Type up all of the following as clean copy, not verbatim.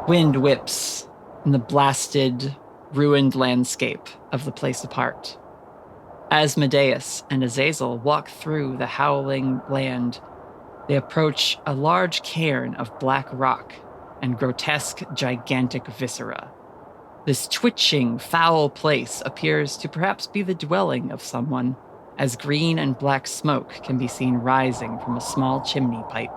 Wind whips in the blasted, ruined landscape of the place apart. Asmodeus and Azazel walk through the howling land. They approach a large cairn of black rock and grotesque, gigantic viscera. This twitching, foul place appears to perhaps be the dwelling of someone, as green and black smoke can be seen rising from a small chimney pipe,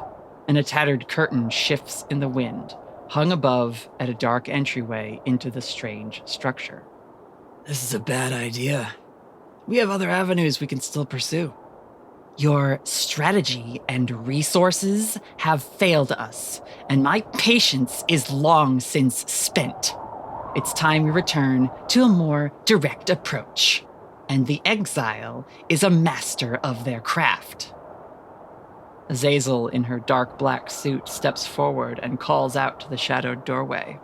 and a tattered curtain shifts in the wind, hung above at a dark entryway into the strange structure. This is a bad idea. We have other avenues we can still pursue. Your strategy and resources have failed us, and my patience is long since spent. It's time we return to a more direct approach, and the exile is a master of their craft. Azazel, in her dark black suit, steps forward and calls out to the shadowed doorway.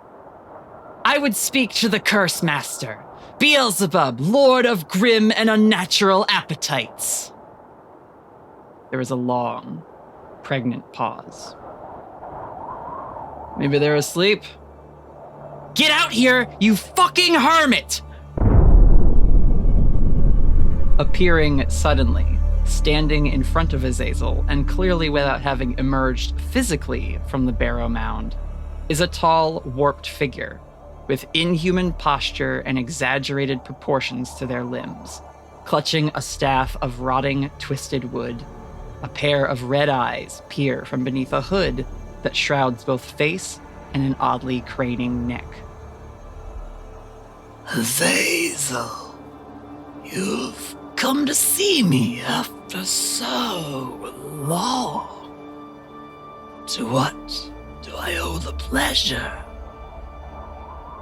I would speak to the curse master, Beelzebub, lord of grim and unnatural appetites. There is a long, pregnant pause. Maybe they're asleep. Get out here, you fucking hermit! Appearing suddenly, standing in front of Azazel, and clearly without having emerged physically from the barrow mound, is a tall, warped figure, with inhuman posture and exaggerated proportions to their limbs, clutching a staff of rotting, twisted wood. A pair of red eyes peer from beneath a hood that shrouds both face and an oddly craning neck. Azazel, you've come to see me after so long. To what do I owe the pleasure?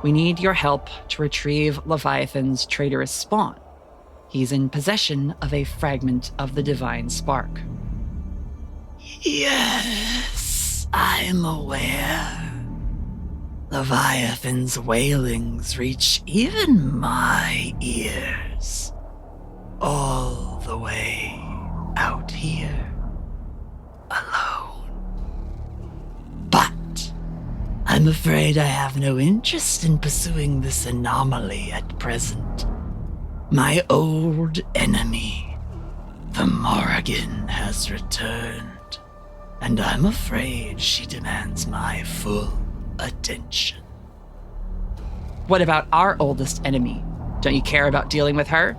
We need your help to retrieve Leviathan's traitorous spawn. He's in possession of a fragment of the divine spark. Yes, I'm aware. Leviathan's wailings reach even my ears. All the way out here. Alone. But I'm afraid I have no interest in pursuing this anomaly at present. My old enemy, the Morrigan, has returned, and I'm afraid she demands my full attention. What about our oldest enemy? Don't you care about dealing with her?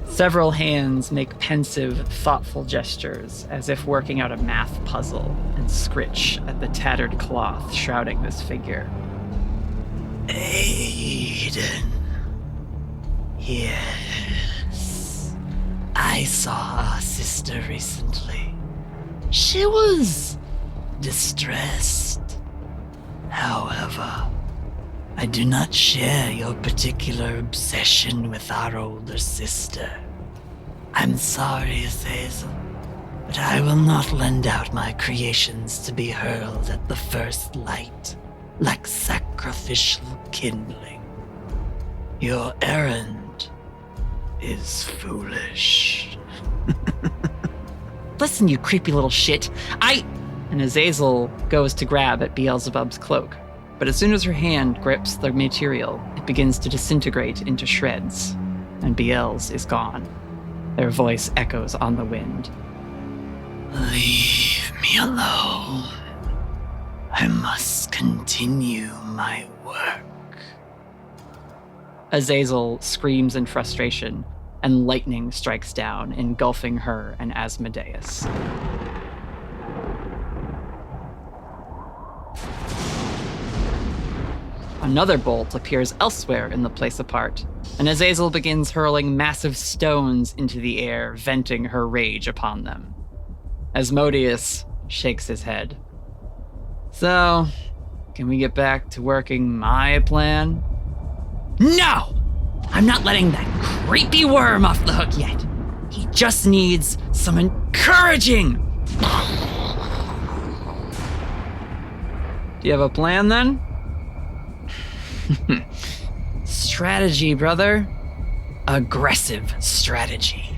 Several hands make pensive, thoughtful gestures, as if working out a math puzzle, and scritch at the tattered cloth shrouding this figure. Aiden. Yes. I saw our sister recently. She was distressed. However, I do not share your particular obsession with our older sister. I'm sorry, Azazel, but I will not lend out my creations to be hurled at the first light, like sacrificial kindling. Your errand is foolish. Listen, you creepy little shit. And Azazel goes to grab at Beelzebub's cloak, but as soon as her hand grips the material, it begins to disintegrate into shreds, and Beelz is gone. Their voice echoes on the wind. Leave me alone. I must continue my work. Azazel screams in frustration, and lightning strikes down, engulfing her and Asmodeus. Another bolt appears elsewhere in the place apart, and Azazel begins hurling massive stones into the air, venting her rage upon them. Asmodeus shakes his head. So, can we get back to working my plan? No! I'm not letting that creepy worm off the hook yet. He just needs some encouraging. Do you have a plan then? Strategy, brother. Aggressive strategy.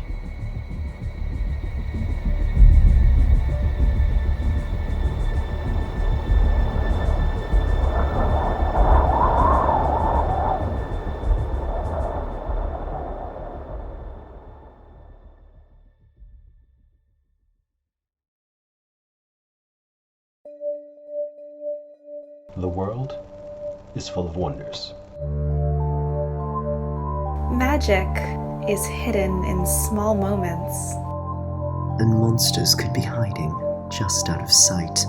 is full of wonders. Magic is hidden in small moments. And monsters could be hiding just out of sight.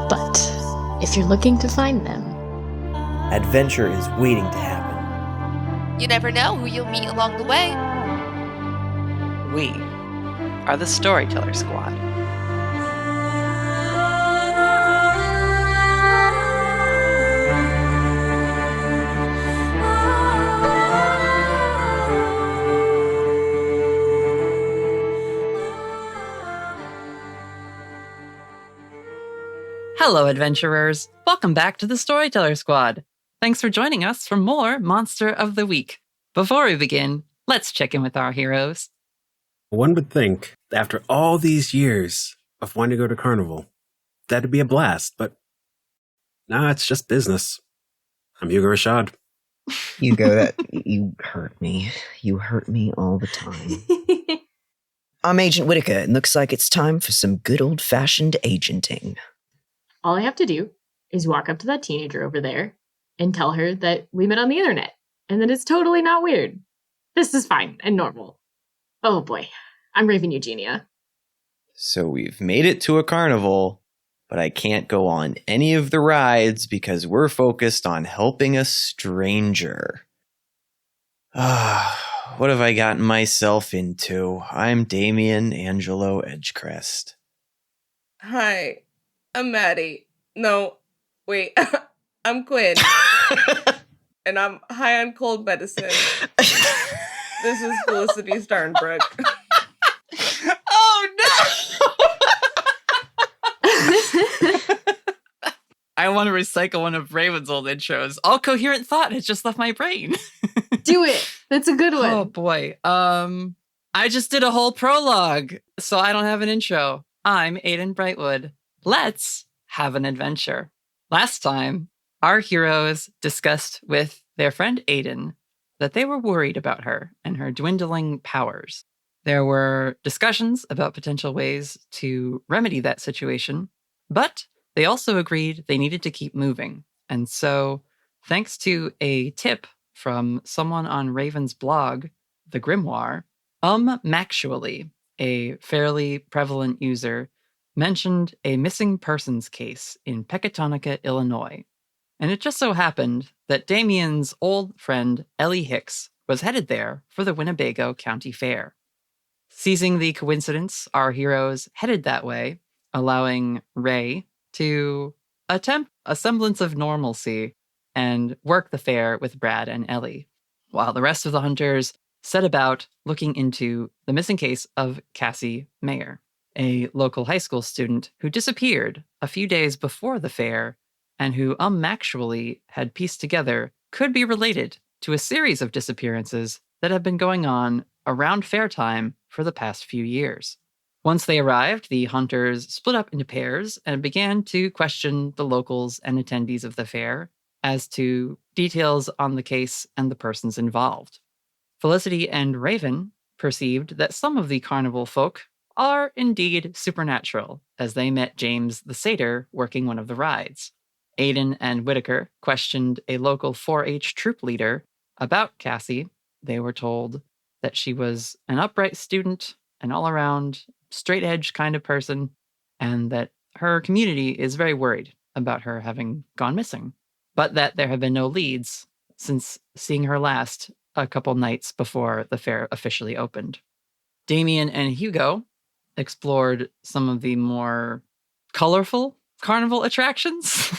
But if you're looking to find them, adventure is waiting to happen. You never know who you'll meet along the way. We are the Storyteller Squad. Hello, adventurers. Welcome back to the Storyteller Squad. Thanks for joining us for more Monster of the Week. Before we begin, let's check in with our heroes. One would think, after all these years of wanting to go to carnival, that'd be a blast, but nah, it's just business. I'm Hugo Rashad. Hugo, you hurt me. You hurt me all the time. I'm Agent Whitaker, and looks like it's time for some good old-fashioned agenting. all I have to do is walk up to that teenager over there and tell her that we met on the internet and that it's totally not weird. This is fine and normal. Oh boy, I'm Raven Eugenia. So we've made it to a carnival, but I can't go on any of the rides because we're focused on helping a stranger. What have I gotten myself into? I'm Damien Angelo Edgecrest. Hi, I'm Maddie. No, wait, I'm Quinn. And I'm high on cold medicine. This is Felicity Starnbrook. Oh no! I want to recycle one of Raven's old intros. All coherent thought has just left my brain. Do it. That's a good one. Oh boy. I just did a whole prologue, so I don't have an intro. I'm Aiden Brightwood. Let's have an adventure. Last time, our heroes discussed with their friend Aiden that they were worried about her and her dwindling powers. There were discussions about potential ways to remedy that situation, but they also agreed they needed to keep moving. And so, thanks to a tip from someone on Raven's blog, The Grimoire, Maxwell, a fairly prevalent user, mentioned a missing persons case in Pecatonica, Illinois. And it just so happened that Damien's old friend Ellie Hicks was headed there for the Winnebago County Fair. Seizing the coincidence, our heroes headed that way, allowing Ray to attempt a semblance of normalcy and work the fair with Brad and Ellie, while the rest of the hunters set about looking into the missing case of Cassie Mayer, a local high school student who disappeared a few days before the fair and who actually had pieced together could be related to a series of disappearances that have been going on around fair time for the past few years. Once they arrived, the hunters split up into pairs and began to question the locals and attendees of the fair as to details on the case and the persons involved. Felicity and Raven perceived that some of the carnival folk are indeed supernatural, as they met James the satyr working one of the rides. Aiden and Whitaker questioned a local 4-H troop leader about Cassie. They were told that she was an upright student, an all-around, straight-edge kind of person, and that her community is very worried about her having gone missing, but that there have been no leads since seeing her last a couple nights before the fair officially opened. Damien and Hugo explored some of the more colorful carnival attractions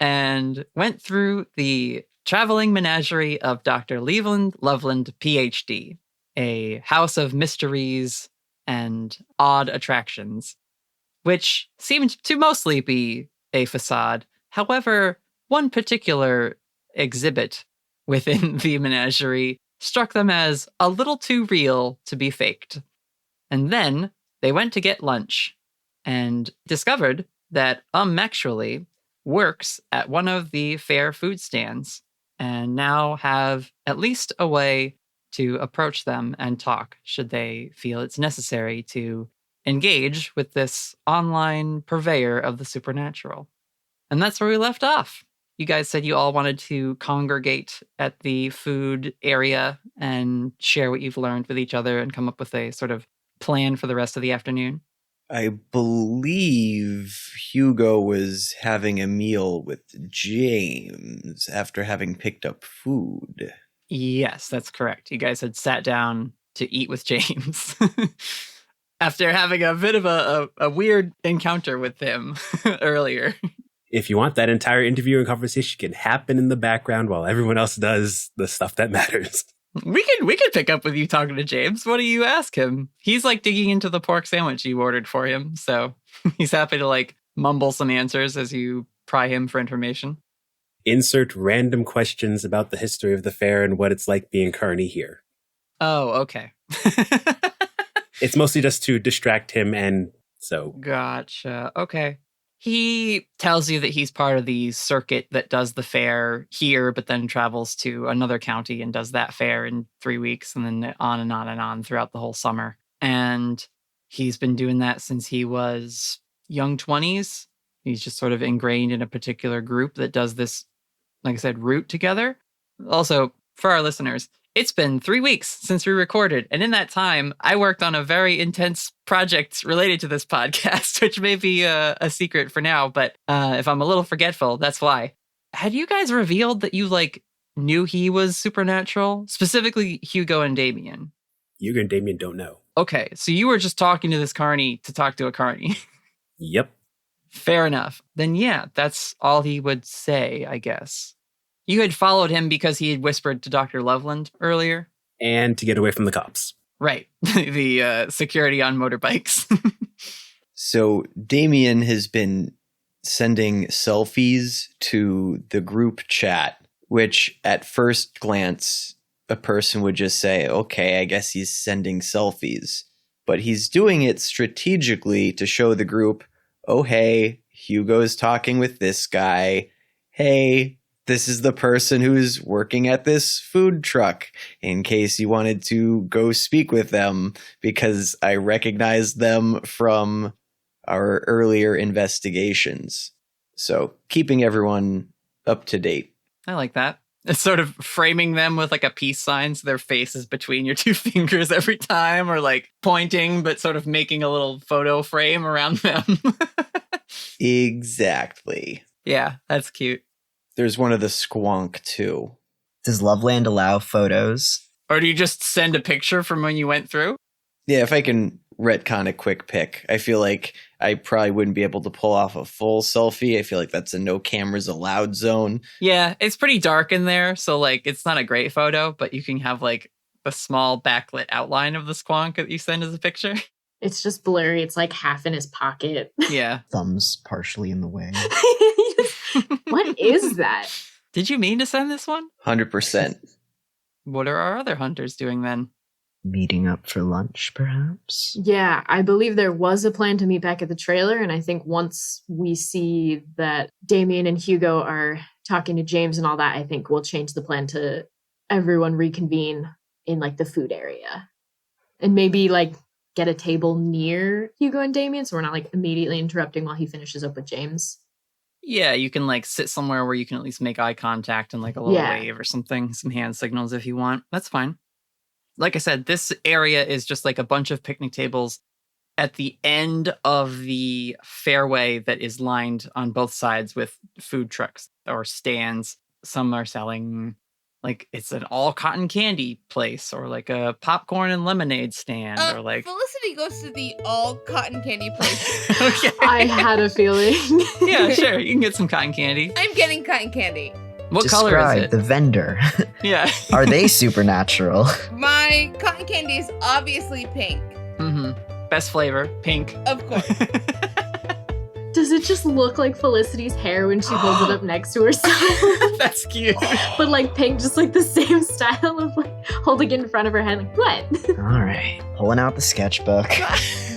and went through the traveling menagerie of Dr. Leland Loveland, PhD, a house of mysteries and odd attractions, which seemed to mostly be a facade. However, one particular exhibit within the menagerie struck them as a little too real to be faked. And then they went to get lunch and discovered that Maxwell works at one of the fair food stands and now have at least a way to approach them and talk should they feel it's necessary to engage with this online purveyor of the supernatural. And that's where we left off. You guys said you all wanted to congregate at the food area and share what you've learned with each other and come up with a sort of plan for the rest of the afternoon. I believe Hugo was having a meal with James after having picked up food. Yes, that's correct. You guys had sat down to eat with James after having a bit of a weird encounter with him earlier. If you want that entire interview and conversation can happen in the background while everyone else does the stuff that matters. We could pick up with you talking to James. What do you ask him? He's like digging into the pork sandwich you ordered for him, so he's happy to like mumble some answers as you pry him for information. Insert random questions about the history of the fair and what it's like being carny here. Oh, okay. It's mostly just to distract him, and so. Gotcha. Okay. He tells you that he's part of the circuit that does the fair here, but then travels to another county and does that fair in 3 weeks, and then on and on and on throughout the whole summer. And he's been doing that since he was young 20s. He's just sort of ingrained in a particular group that does this, like I said, route together. Also, for our listeners, it's been 3 weeks since we recorded, and in that time, I worked on a very intense project related to this podcast, which may be a secret for now, but if I'm a little forgetful, that's why. Had you guys revealed that you, like, knew he was supernatural? Specifically, Hugo and Damien. Hugo and Damien don't know. Okay, so you were just talking to this carny to talk to a carny. Yep. Fair enough. Then yeah, that's all he would say, I guess. You had followed him because he had whispered to Dr. Loveland earlier? And to get away from the cops. Right. The security on motorbikes. So Damien has been sending selfies to the group chat, which at first glance, a person would just say, okay, I guess he's sending selfies. But he's doing it strategically to show the group, oh, hey, Hugo's talking with this guy. Hey, this is the person who's working at this food truck, in case you wanted to go speak with them, because I recognized them from our earlier investigations. So keeping everyone up to date. I like that. It's sort of framing them with like a peace sign, so their face is between your two fingers every time, or like pointing, but sort of making a little photo frame around them. Exactly. Yeah, that's cute. There's one of the squonk, too. Does Loveland allow photos? Or do you just send a picture from when you went through? Yeah, if I can retcon a quick pic. I feel like I probably wouldn't be able to pull off a full selfie. I feel like that's a no cameras allowed zone. Yeah, it's pretty dark in there, so like it's not a great photo, but you can have like the small backlit outline of the squonk that you send as a picture. It's just blurry. It's like half in his pocket. Yeah. Thumbs partially in the way. What is that? Did you mean to send this one? 100%. What are our other hunters doing then? Meeting up for lunch, perhaps? Yeah, I believe there was a plan to meet back at the trailer, and I think once we see that Damien and Hugo are talking to James and all that, I think we'll change the plan to everyone reconvene in like the food area. And maybe like get a table near Hugo and Damien so we're not like immediately interrupting while he finishes up with James. Yeah, you can like sit somewhere where you can at least make eye contact and like a little wave or something, some hand signals if you want. That's fine. Like I said, this area is just like a bunch of picnic tables at the end of the fairway that is lined on both sides with food trucks or stands. Some are selling, like, it's an all cotton candy place or like a popcorn and lemonade stand or like... Felicity goes to the all cotton candy place. Okay. I had a feeling. Yeah, sure. You can get some cotton candy. I'm getting cotton candy. What Describe color is it? the vendor. Yeah. Are they supernatural? My cotton candy is obviously pink. Mm-hmm. Best flavor, pink. Of course. Does it just look like Felicity's hair when she holds it up next to herself? That's cute. But like pink, just like the same style of like holding it in front of her head. Like, what? All right. Pulling out the sketchbook.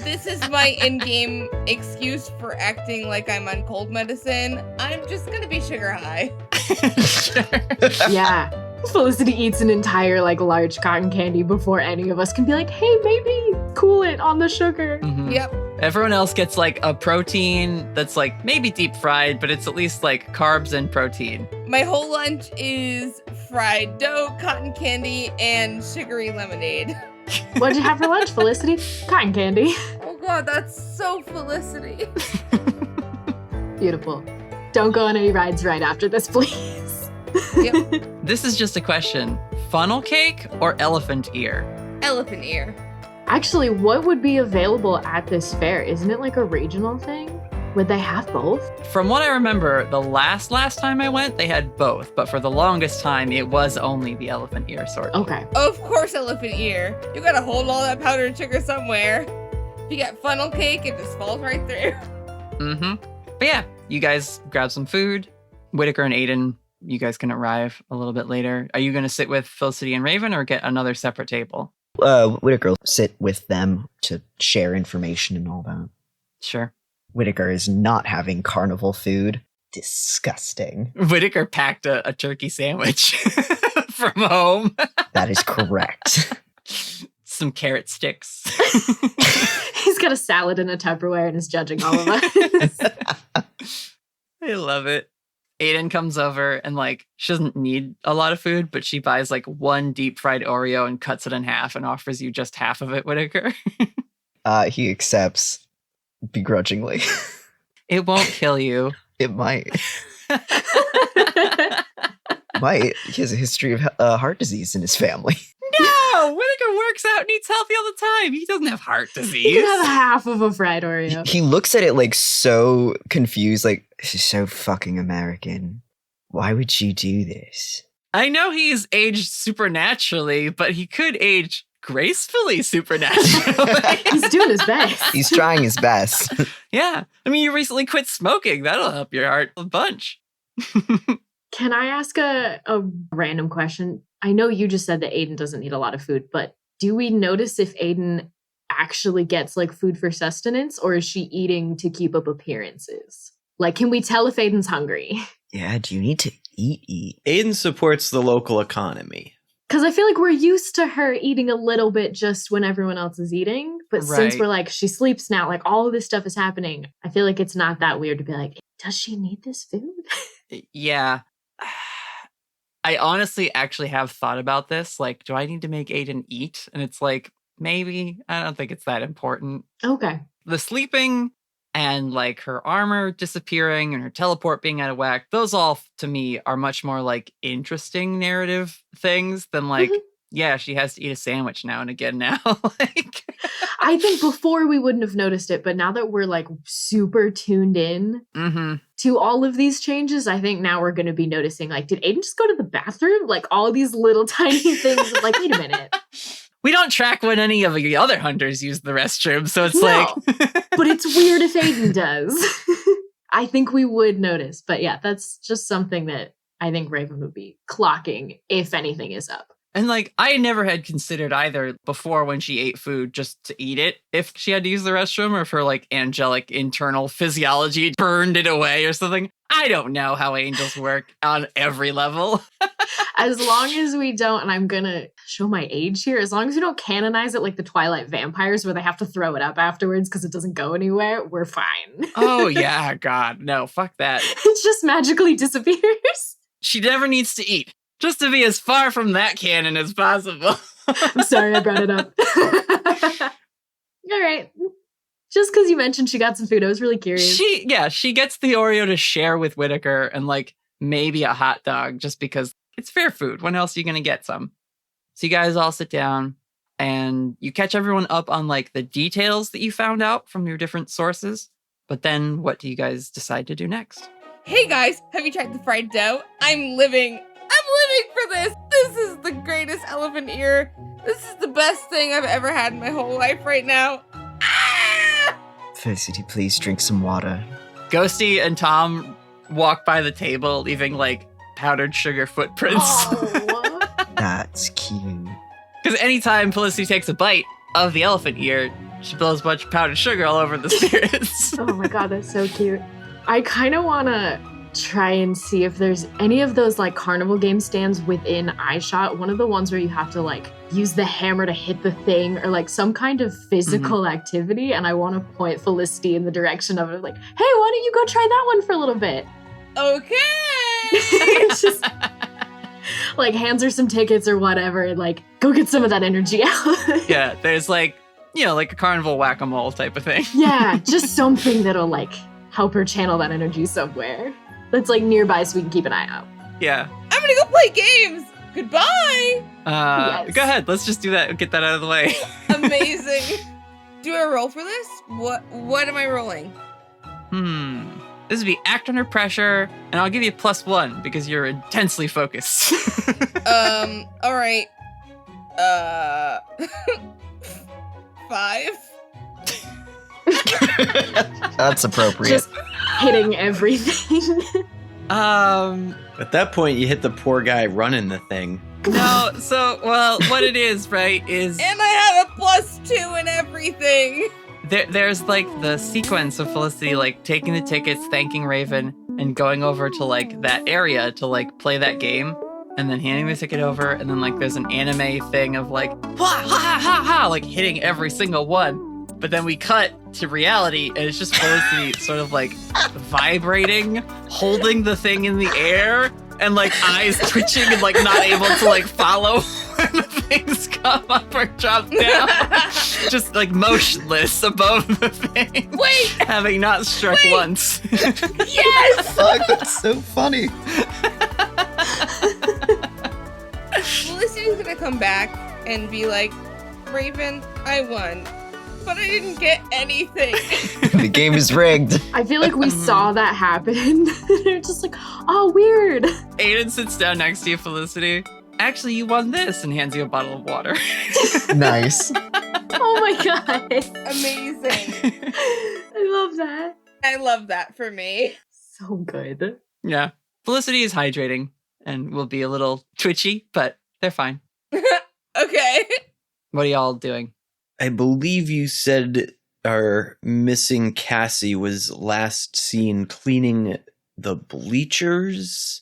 This is my in-game excuse for acting like I'm on cold medicine. I'm just gonna be sugar high. Sure. Yeah. Felicity eats an entire like large cotton candy before any of us can be like, hey, maybe cool it on the sugar. Mhm. Yep. Everyone else gets like a protein that's like maybe deep fried, but it's at least like carbs and protein. My whole lunch is fried dough, cotton candy, and sugary lemonade. What'd you have for lunch, Felicity? Cotton candy. Oh god, that's so Felicity. Beautiful. Don't go on any rides right after this, please. Yep. This is just a question. Funnel cake or elephant ear? Elephant ear. Actually, what would be available at this fair? Isn't it like a regional thing? Would they have both? From what I remember, the last time I went, they had both, but for the longest time, it was only the elephant ear sort. Okay. Of course, elephant ear. You gotta hold all that powdered sugar somewhere. If you get funnel cake, it just falls right through. Mm-hmm. But yeah, you guys grab some food. Whitaker and Aiden, you guys can arrive a little bit later. Are you going to sit with Felicity and Raven or get another separate table? Whitaker will sit with them to share information and all that. Sure. Whitaker is not having carnival food. Disgusting. Whitaker packed a turkey sandwich from home. That is correct. Some carrot sticks. He's got a salad in a Tupperware and is judging all of us. I love it. Aiden comes over and like she doesn't need a lot of food, but she buys like one deep fried Oreo and cuts it in half and offers you just half of it, Whitaker. He accepts begrudgingly. It won't kill you. It might. Might. He has a history of heart disease in his family. No! Whitaker works out and eats healthy all the time. He doesn't have heart disease. You can have half of a fried Oreo. He looks at it like so confused, like, this is so fucking American. Why would you do this? I know he's aged supernaturally, but he could age gracefully supernaturally. He's doing his best. He's trying his best. Yeah. I mean, you recently quit smoking. That'll help your heart a bunch. Can I ask a random question? I know you just said that Aiden doesn't need a lot of food, but do we notice if Aiden actually gets like food for sustenance, or is she eating to keep up appearances? Like, can we tell if Aiden's hungry? Yeah, do you need to eat? Aiden supports the local economy. Because I feel like we're used to her eating a little bit just when everyone else is eating. But since Right. we're like, she sleeps now, like all of this stuff is happening, I feel like it's not that weird to be like, does she need this food? Yeah. I honestly actually have thought about this. Like, do I need to make Aiden eat? And it's like, maybe. I don't think it's that important. Okay. The sleeping and like her armor disappearing and her teleport being out of whack, those all to me are much more like interesting narrative things than like, yeah, she has to eat a sandwich now and again now. Like, I think before we wouldn't have noticed it, but now that we're like super tuned in to all of these changes, I think now we're going to be noticing like, did Aiden just go to the bathroom? Like all these little tiny things. Like, wait a minute. we don't track when any of the other hunters use the restroom, so it's No, like... but it's weird if Aiden does. I think we would notice. But yeah, that's just something that I think Raven would be clocking if anything is up. And like, I never had considered either before when she ate food just to eat it, if she had to use the restroom or if her like angelic internal physiology burned it away or something. I don't know how angels work on every level. As long as we don't, and I'm going to show my age here, as long as we don't canonize it like the Twilight vampires where they have to throw it up afterwards because it doesn't go anywhere, we're fine. Oh yeah, God, no, fuck that. It just magically disappears. She never needs to eat. Just to be as far from that canon as possible. I'm sorry I brought it up. All right. Just because you mentioned she got some food, I was really curious. She gets the Oreo to share with Whitaker and like maybe a hot dog just because it's fair food. When else are you going to get some? So you guys all sit down and you catch everyone up on like the details that you found out from your different sources. But then what do you guys decide to do next? Hey guys, have you tried the fried dough? I'm living for this. This is the greatest elephant ear. This is the best thing I've ever had in my whole life right now. Ah! Felicity, please drink some water. Ghosty and Tom walk by the table, leaving like powdered sugar footprints. Oh. That's cute. Because anytime Felicity takes a bite of the elephant ear, she blows a bunch of powdered sugar all over the spirits. Oh my god, that's so cute. I kind of want to try and see if there's any of those like carnival game stands within eyeshot. One of the ones where you have to like use the hammer to hit the thing or like some kind of physical activity. And I want to point Felicity in the direction of it. Like, hey, why don't you go try that one for a little bit? Okay. Just like hands her some tickets or whatever. And like, go get some of that energy out. Yeah, there's like, you know, like a carnival whack-a-mole type of thing. Yeah, just something that'll like help her channel that energy somewhere. That's like nearby so we can keep an eye out. Yeah. I'm gonna go play games. Goodbye. Yes. Go ahead. Let's just do that. Get that out of the way. Amazing. Do I roll for this? What am I rolling? This would be act under pressure, and I'll give you +1 because you're intensely focused. All right. 5. That's appropriate. Just hitting everything. At that point, you hit the poor guy running the thing. No, so, well, what it is, right, is And I have a +2 in everything. there's like the sequence of Felicity like taking the tickets, thanking Raven, and going over to like that area to like play that game, and then handing the ticket over, and then like there's an anime thing of like ha ha ha ha, like hitting every single one. But then we cut to reality, and it's just Felicity sort of like vibrating, holding the thing in the air, and like eyes twitching and like not able to like follow when the things come up or drop down. Just like motionless above the thing. Wait! Having not struck once. Yes! Fuck, that's so funny. Felicity's gonna come back and be like, Raven, I won. But I didn't get anything. The game is rigged. I feel like we saw that happen. They're just like, oh, weird. Aiden sits down next to you, Felicity. Actually, you won this, and hands you a bottle of water. Nice. Oh my god. Amazing. I love that. I love that for me. So good. Yeah. Felicity is hydrating and will be a little twitchy, but they're fine. Okay. What are y'all doing? I believe you said our missing Cassie was last seen cleaning the bleachers.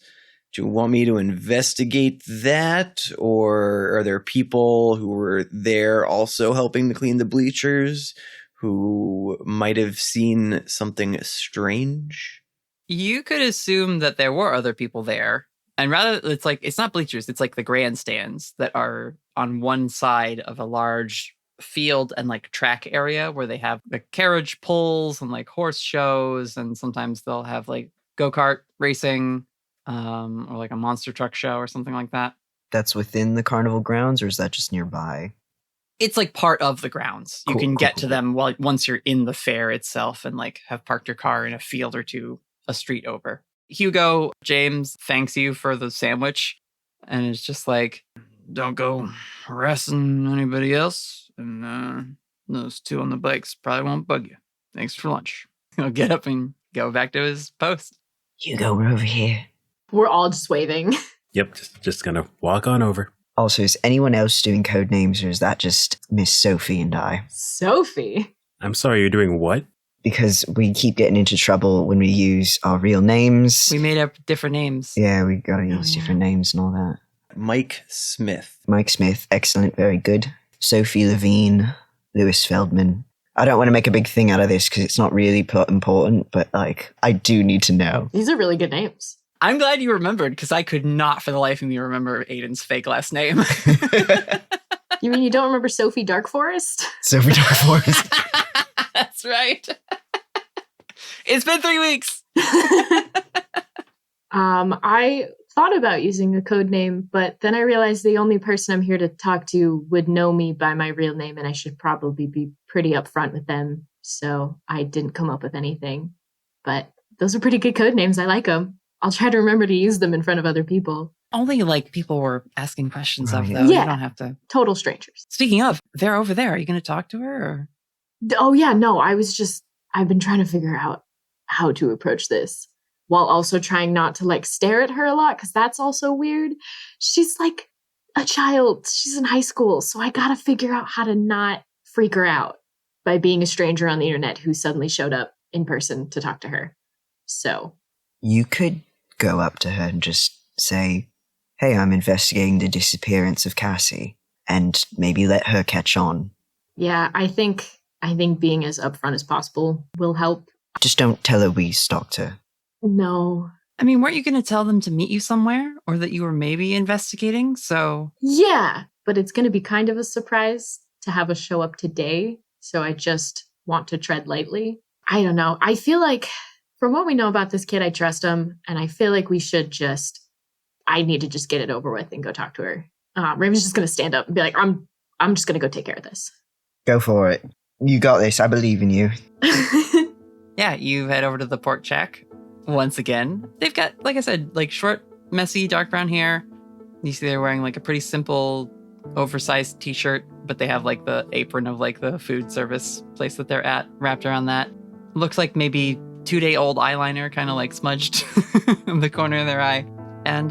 Do you want me to investigate that? Or are there people who were there also helping to clean the bleachers who might have seen something strange? You could assume that there were other people there. And rather, it's like, it's not bleachers, it's like the grandstands that are on one side of a large field and like track area where they have the carriage pulls and like horse shows, and sometimes they'll have like go-kart racing or like a monster truck show or something like that. That's within the carnival grounds, or is that just nearby? It's like part of the grounds. You Cool, can cool, get cool. to them once you're in the fair itself and like have parked your car in a field or two, a street over. Hugo James thanks you for the sandwich, and it's just like, don't go harassing anybody else. And those two on the bikes probably won't bug you. Thanks for lunch. He'll get up and go back to his post. Hugo, we're over here. We're all just waving. Yep, just gonna walk on over. Also, is anyone else doing code names, or is that just Miss Sophie and I? Sophie. I'm sorry, you're doing what? Because we keep getting into trouble when we use our real names. We made up different names. Yeah, we gotta use different names and all that. Mike Smith. Mike Smith, excellent, very good. Sophie Levine, Lewis Feldman. I don't want to make a big thing out of this because it's not really important, but like, I do need to know. These are really good names. I'm glad you remembered, because I could not for the life of me remember Aiden's fake last name. You mean you don't remember Sophie Darkforest? Sophie Dark Forest. That's right. It's been 3 weeks. I thought about using a code name, but then I realized the only person I'm here to talk to would know me by my real name, and I should probably be pretty upfront with them. So I didn't come up with anything. But those are pretty good code names. I like them. I'll try to remember to use them in front of other people. Only like people were asking questions of, Right. though. Yeah. You don't have to. Total strangers. Speaking of, they're over there. Are you going to talk to her? Or? Oh, yeah, no, I've been trying to figure out how to approach this while also trying not to like stare at her a lot, because that's also weird. She's like a child. She's in high school. So I got to figure out how to not freak her out by being a stranger on the internet who suddenly showed up in person to talk to her. So You could go up to her and just say, hey, I'm investigating the disappearance of Cassie, and maybe let her catch on. Yeah, I think being as upfront as possible will help. Just don't tell her we stalked her. No. I mean, weren't you going to tell them to meet you somewhere or that you were maybe investigating? So. Yeah, but it's going to be kind of a surprise to have us show up today. So I just want to tread lightly. I don't know. I feel like from what we know about this kid, I trust him. And I feel like I need to just get it over with and go talk to her. Raven's just going to stand up and be like, I'm just going to go take care of this. Go for it. You got this. I believe in you. Yeah, you head over to the pork shack once again. They've got, like I said, like short, messy, dark brown hair. You see they're wearing like a pretty simple, oversized t-shirt, but they have like the apron of like the food service place that they're at wrapped around that. Looks like maybe 2-day-old eyeliner kind of like smudged in the corner of their eye. And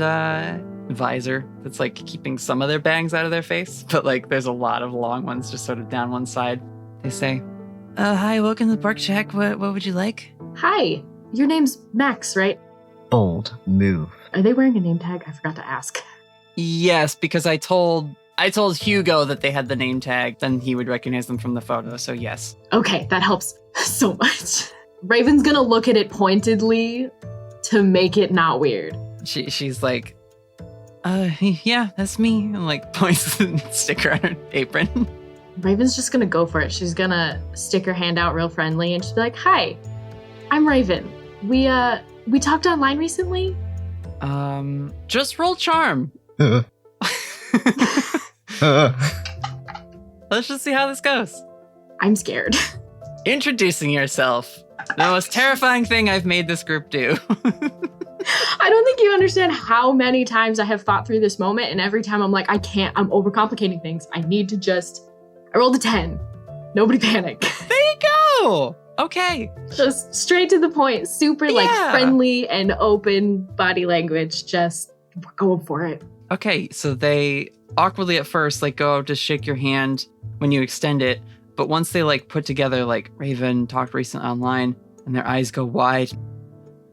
visor that's like keeping some of their bangs out of their face, but like there's a lot of long ones just sort of down one side. They say, hi, welcome to the Pork Shack. What would you like? Hi, your name's Max, right? Bold move. Are they wearing a name tag? I forgot to ask. Yes, because I told Hugo that they had the name tag, then he would recognize them from the photo, so yes. Okay, that helps so much. Raven's gonna look at it pointedly to make it not weird. She's like, yeah, that's me, and like points the sticker on her apron. Raven's just gonna go for it. She's gonna stick her hand out real friendly and just be like, hi, I'm Raven. We talked online recently? Just roll charm. Let's just see how this goes. I'm scared. Introducing yourself. The most terrifying thing I've made this group do. I don't think you understand how many times I have thought through this moment, and every time I'm like, I'm overcomplicating things. I rolled a 10. Nobody panic. There you go. Okay. Just straight to the point. Super like friendly and open body language. Just go for it. Okay, so they awkwardly at first like go out to shake your hand when you extend it, but once they like put together like Raven talked recently online and their eyes go wide.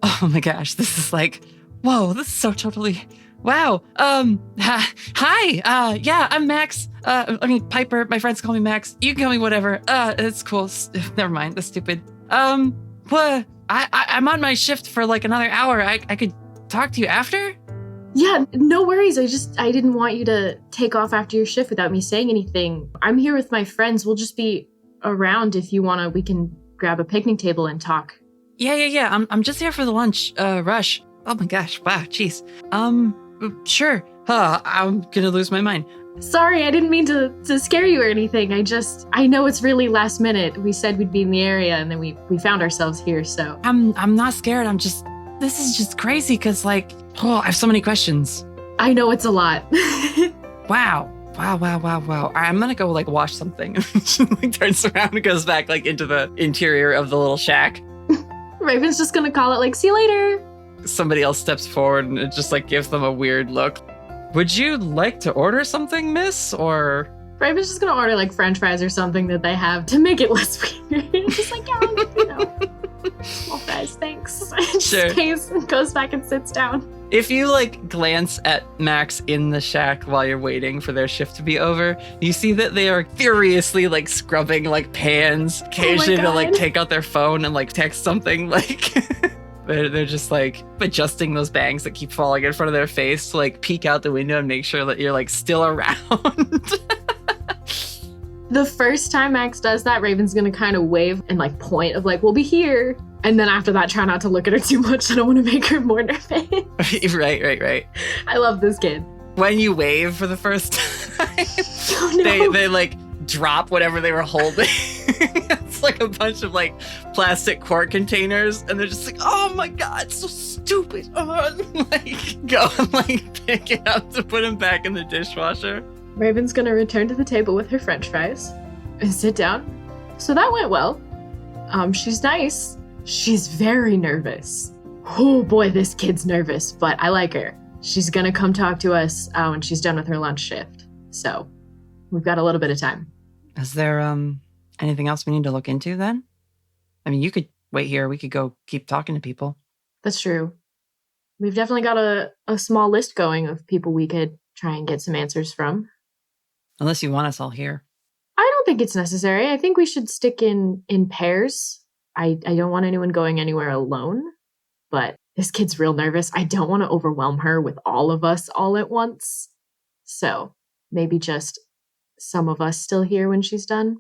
Oh my gosh, this is like, whoa, this is so totally, wow. Hi, yeah, I'm Max. Piper, my friends call me Max. You can call me whatever. It's cool. Never mind, that's stupid. What? I'm on my shift for like another hour. I could talk to you after? Yeah, no worries. I didn't want you to take off after your shift without me saying anything. I'm here with my friends. We'll just be around if you want to. We can grab a picnic table and talk. Yeah. I'm just here for the lunch rush. Oh my gosh. Wow. Jeez. Sure. I'm gonna lose my mind. Sorry, I didn't mean to scare you or anything. I know it's really last minute. We said we'd be in the area and then we found ourselves here, so. I'm not scared. This is just crazy because like, I have so many questions. I know it's a lot. Wow. I'm gonna go like wash something. She like turns around and goes back like into the interior of the little shack. Raven's just gonna call it like, see you later. Somebody else steps forward and it just like gives them a weird look. Would you like to order something, miss, or? Raven's just gonna order like French fries or something that they have to make it less weird. Just like, small fries, thanks. Sure. Just and goes back and sits down. If you like glance at Max in the shack while you're waiting for their shift to be over, you see that they are furiously like scrubbing like pans, occasionally to like take out their phone and like text something like. They're just like adjusting those bangs that keep falling in front of their face to like peek out the window and make sure that you're like still around. The first time Max does that, Raven's gonna kind of wave and like point of like, we'll be here. And then after that, try not to look at her too much. I don't want to make her more nervous. Right. I love this kid. When you wave for the first time, they like drop whatever they were holding. It's like a bunch of like plastic quart containers, and they're just like, oh my god, it's so stupid. Like go and like pick it up to put him back in the dishwasher. Raven's gonna return to the table with her French fries and sit down. So that went well. She's nice. She's very nervous. Oh boy, this kid's nervous, but I like her. She's gonna come talk to us when she's done with her lunch shift. So we've got a little bit of time. Is there anything else we need to look into then? I mean, you could wait here. We could go keep talking to people. That's true. We've definitely got a small list going of people we could try and get some answers from. Unless you want us all here. I don't think it's necessary. I think we should stick in pairs. I don't want anyone going anywhere alone, but this kid's real nervous. I don't want to overwhelm her with all of us all at once. So maybe just some of us still here when she's done.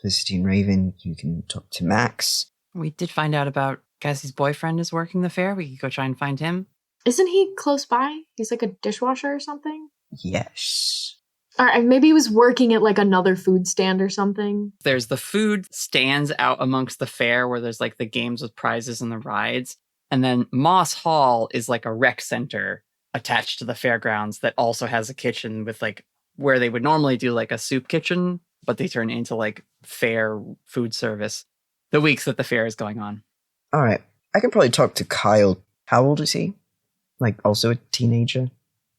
Felicity and Raven, you can talk to Max. We did find out about Cassie's boyfriend is working the fair. We could go try and find him. Isn't he close by? He's like a dishwasher or something? Yes. Or maybe he was working at like another food stand or something. There's the food stands out amongst the fair where there's like the games with prizes and the rides. And then Moss Hall is like a rec center attached to the fairgrounds that also has a kitchen with like where they would normally do like a soup kitchen, but they turn into like fair food service the weeks that the fair is going on. All right. I can probably talk to Kyle. How old is he? Like also a teenager?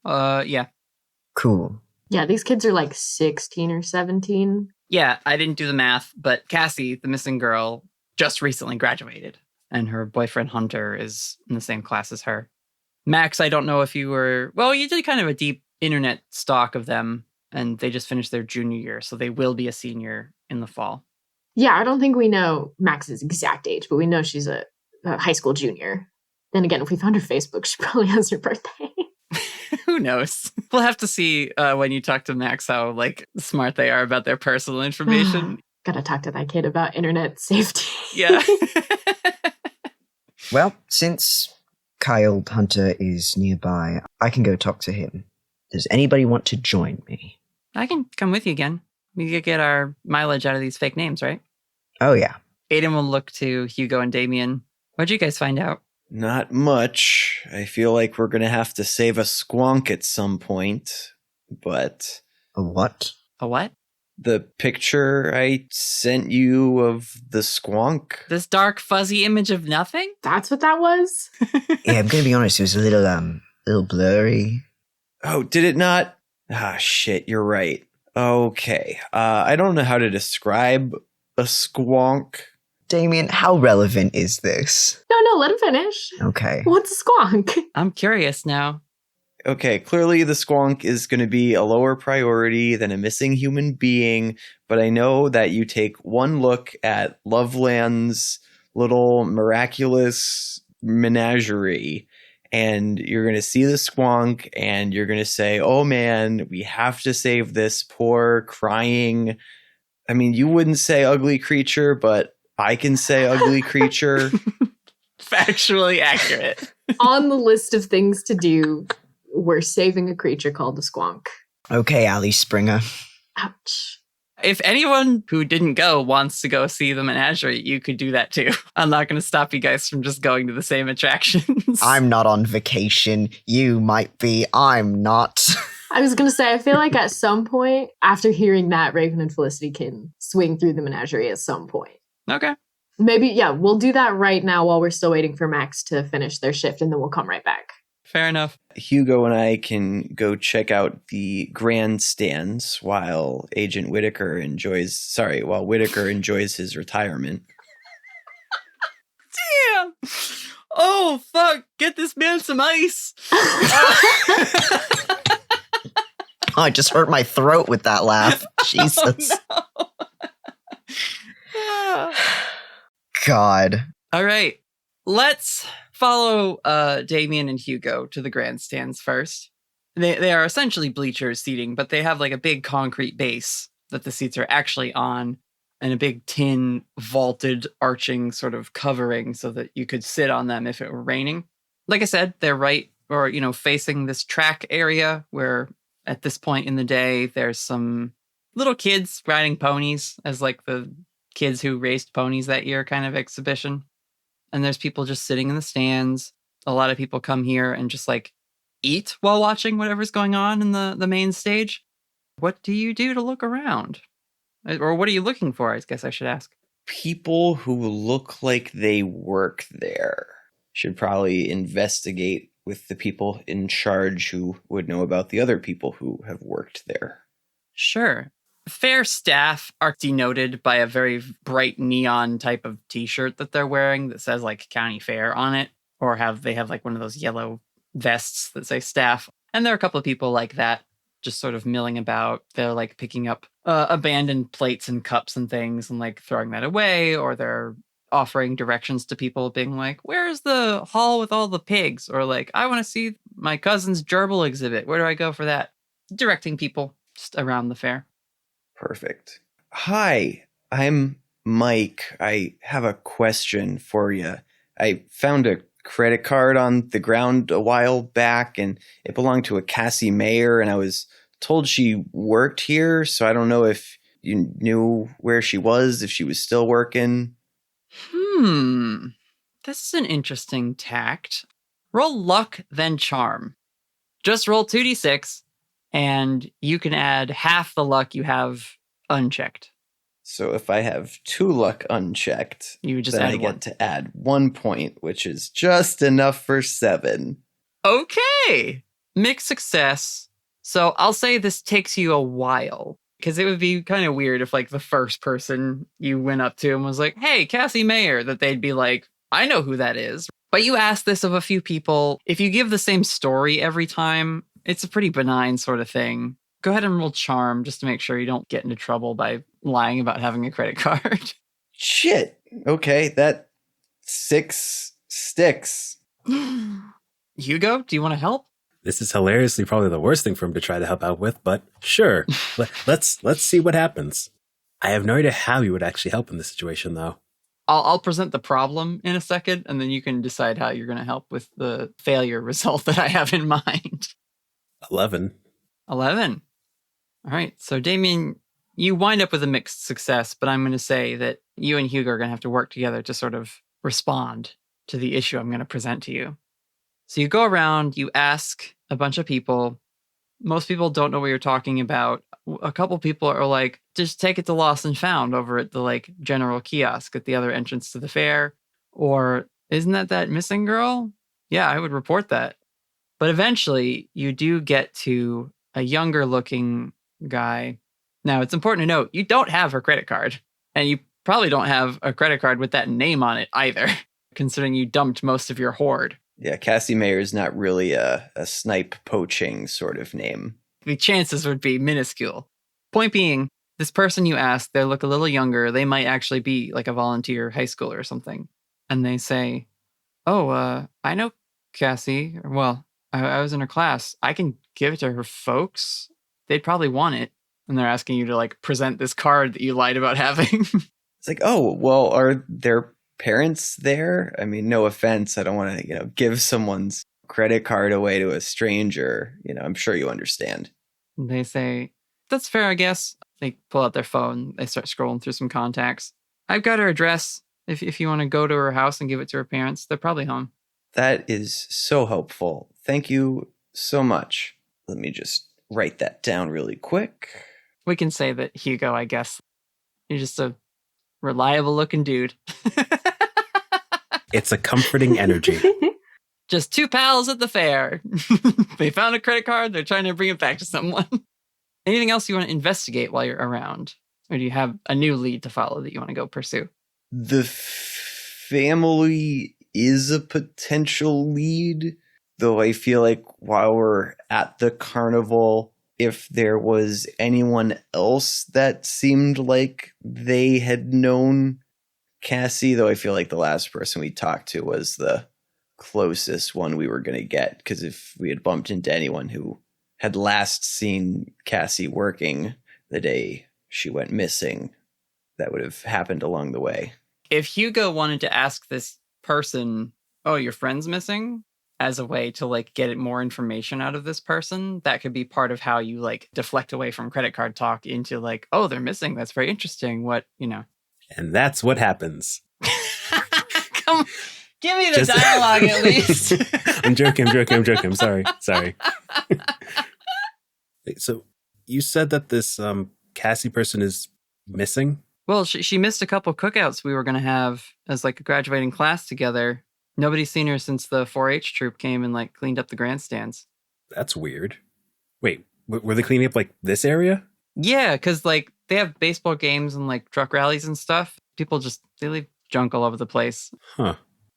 Yeah. Cool. Yeah, these kids are like 16 or 17. Yeah, I didn't do the math, but Cassie, the missing girl, just recently graduated, and her boyfriend Hunter is in the same class as her. Max, I don't know if you were... Well, you did kind of a deep internet stalk of them, and they just finished their junior year, so they will be a senior in the fall. Yeah, I don't think we know Max's exact age, but we know she's a high school junior. Then again, if we found her Facebook, she probably has her birthday. Who knows? We'll have to see when you talk to Max how like smart they are about their personal information. Gotta talk to that kid about internet safety. Yeah. Well, since Kyle Hunter is nearby, I can go talk to him. Does anybody want to join me? I can come with you again. We could get our mileage out of these fake names, right? Oh, yeah. Aiden will look to Hugo and Damien. What'd you guys find out? Not much. I feel like we're going to have to save a squonk at some point, but... A what? A what? The picture I sent you of the squonk. This dark, fuzzy image of nothing? That's what that was? Yeah, I'm going to be honest, it was a little blurry. Oh, did it not? Ah, shit, you're right. Okay. I don't know how to describe a squonk. Damien, how relevant is this? No, let him finish. Okay. What's a squonk? I'm curious now. Okay, clearly the squonk is going to be a lower priority than a missing human being, but I know that you take one look at Loveland's little miraculous menagerie, and you're going to see the squonk, and you're going to say, oh man, we have to save this poor crying... I mean, you wouldn't say ugly creature, but I can say ugly creature. Factually accurate. On the list of things to do, we're saving a creature called a squonk. Okay, Ali Springer. Ouch. If anyone who didn't go wants to go see the menagerie, you could do that too. I'm not going to stop you guys from just going to the same attractions. I'm not on vacation. You might be. I'm not. I was going to say, I feel like at some point, after hearing that, Raven and Felicity can swing through the menagerie at some point. Okay. Maybe, yeah, we'll do that right now while we're still waiting for Max to finish their shift, and then we'll come right back. Fair enough. Hugo and I can go check out the grandstands while Whitaker enjoys his retirement. Damn! Oh, fuck! Get this man some ice! I just hurt my throat with that laugh. Jesus. Oh, no. God. All right. Let's follow Damien and Hugo to the grandstands first. They are essentially bleachers seating, but they have like a big concrete base that the seats are actually on and a big tin vaulted arching sort of covering so that you could sit on them if it were raining. Like I said, they're facing this track area where at this point in the day, there's some little kids riding ponies as like the kids who raced ponies that year kind of exhibition. And there's people just sitting in the stands. A lot of people come here and just like eat while watching whatever's going on in the main stage. What do you do to look around? Or what are you looking for? I guess I should ask. People who look like they work there. Should probably investigate with the people in charge who would know about the other people who have worked there. Sure. Fair staff are denoted by a very bright neon type of t-shirt that they're wearing that says like County Fair on it, or they have like one of those yellow vests that say staff. And there are a couple of people like that, just sort of milling about. They're like picking up abandoned plates and cups and things and like throwing that away, or they're offering directions to people being like, where's the hall with all the pigs? Or like, I want to see my cousin's gerbil exhibit. Where do I go for that? Directing people just around the fair. Perfect. Hi, I'm Mike. I have a question for you. I found a credit card on the ground a while back, and it belonged to a Cassie Mayer, and I was told she worked here, so I don't know if you knew where she was, if she was still working. This is an interesting tact. Roll luck, then charm. Just roll 2d6, and you can add half the luck you have unchecked. So if I have 2 luck unchecked, You would just then add I 1. get to add 1 point, which is just enough for 7. Okay. Mixed success. So I'll say this takes you a while, because it would be kind of weird if like the first person you went up to and was like, hey, Cassie Mayer, that they'd be like, I know who that is. But you ask this of a few people. If you give the same story every time, it's a pretty benign sort of thing. Go ahead and roll charm just to make sure you don't get into trouble by lying about having a credit card. Shit. Okay, that 6 sticks. Hugo, do you want to help? This is hilariously probably the worst thing for him to try to help out with, but sure. Let's see what happens. I have no idea how you would actually help in this situation, though. I'll present the problem in a second, and then you can decide how you're going to help with the failure result that I have in mind. 11. 11. All right. So, Damien, you wind up with a mixed success, but I'm going to say that you and Hugo are going to have to work together to sort of respond to the issue I'm going to present to you. So you go around, you ask a bunch of people. Most people don't know what you're talking about. A couple people are like, just take it to Lost and Found over at the like general kiosk at the other entrance to the fair. Or isn't that missing girl? Yeah, I would report that. But eventually you do get to a younger looking guy. Now it's important to note, you don't have her credit card, and you probably don't have a credit card with that name on it either, considering you dumped most of your hoard. Yeah, Cassie Mayer is not really a snipe poaching sort of name. The chances would be minuscule. Point being, this person you asked, they look a little younger. They might actually be like a volunteer high schooler or something. And they say, oh, I know Cassie. Well, I was in her class. I can give it to her folks. They'd probably want it. And they're asking you to like present this card that you lied about having. It's like, oh, well, are their parents there? I mean, no offense. I don't want to, give someone's credit card away to a stranger. I'm sure you understand. They say, that's fair, I guess. They pull out their phone. They start scrolling through some contacts. I've got her address. If you want to go to her house and give it to her parents, they're probably home. That is so helpful. Thank you so much. Let me just write that down really quick. We can say that Hugo, I guess, you're just a reliable looking dude. It's a comforting energy. Just 2 pals at the fair. They found a credit card. They're trying to bring it back to someone. Anything else you want to investigate while you're around? Or do you have a new lead to follow that you want to go pursue? The family is a potential lead, though I feel like while we're at the carnival, if there was anyone else that seemed like they had known Cassie, though I feel like the last person we talked to was the closest one we were going to get, because if we had bumped into anyone who had last seen Cassie working the day she went missing, that would have happened along the way. If Hugo wanted to ask this person, oh, your friend's missing, as a way to like get more information out of this person, that could be part of how you like deflect away from credit card talk into like, oh, they're missing. That's very interesting. What. And that's what happens. Come, give me the dialogue at least. I'm joking. I'm sorry. Wait, so you said that this Cassie person is missing? Well, she missed a couple cookouts we were going to have as like a graduating class together. Nobody's seen her since the 4-H troop came and like cleaned up the grandstands. That's weird. Wait, were they cleaning up like this area? Yeah, because like they have baseball games and like truck rallies and stuff. People they leave junk all over the place. Huh.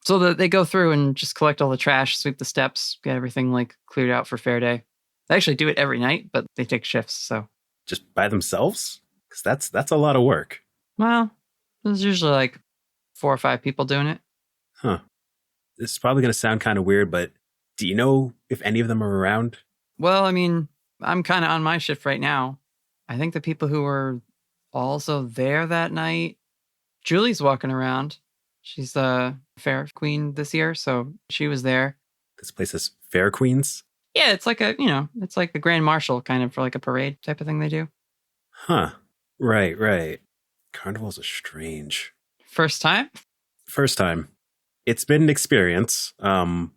So they go through and just collect all the trash, sweep the steps, get everything like cleared out for fair day. They actually do it every night, but they take shifts. So Just by themselves? Because that's a lot of work. well, there's usually like 4 or 5 people doing it. Huh. This is probably going to sound kind of weird, but do you know if any of them are around? Well, I mean, I'm kind of on my shift right now. I think the people who were also there that night, Julie's walking around. She's the fair queen this year, so she was there. This place is Fair Queens? Yeah, it's like it's like a grand marshal kind of for like a parade type of thing they do. Huh. Right. Carnivals are strange. First time? First time. It's been an experience. I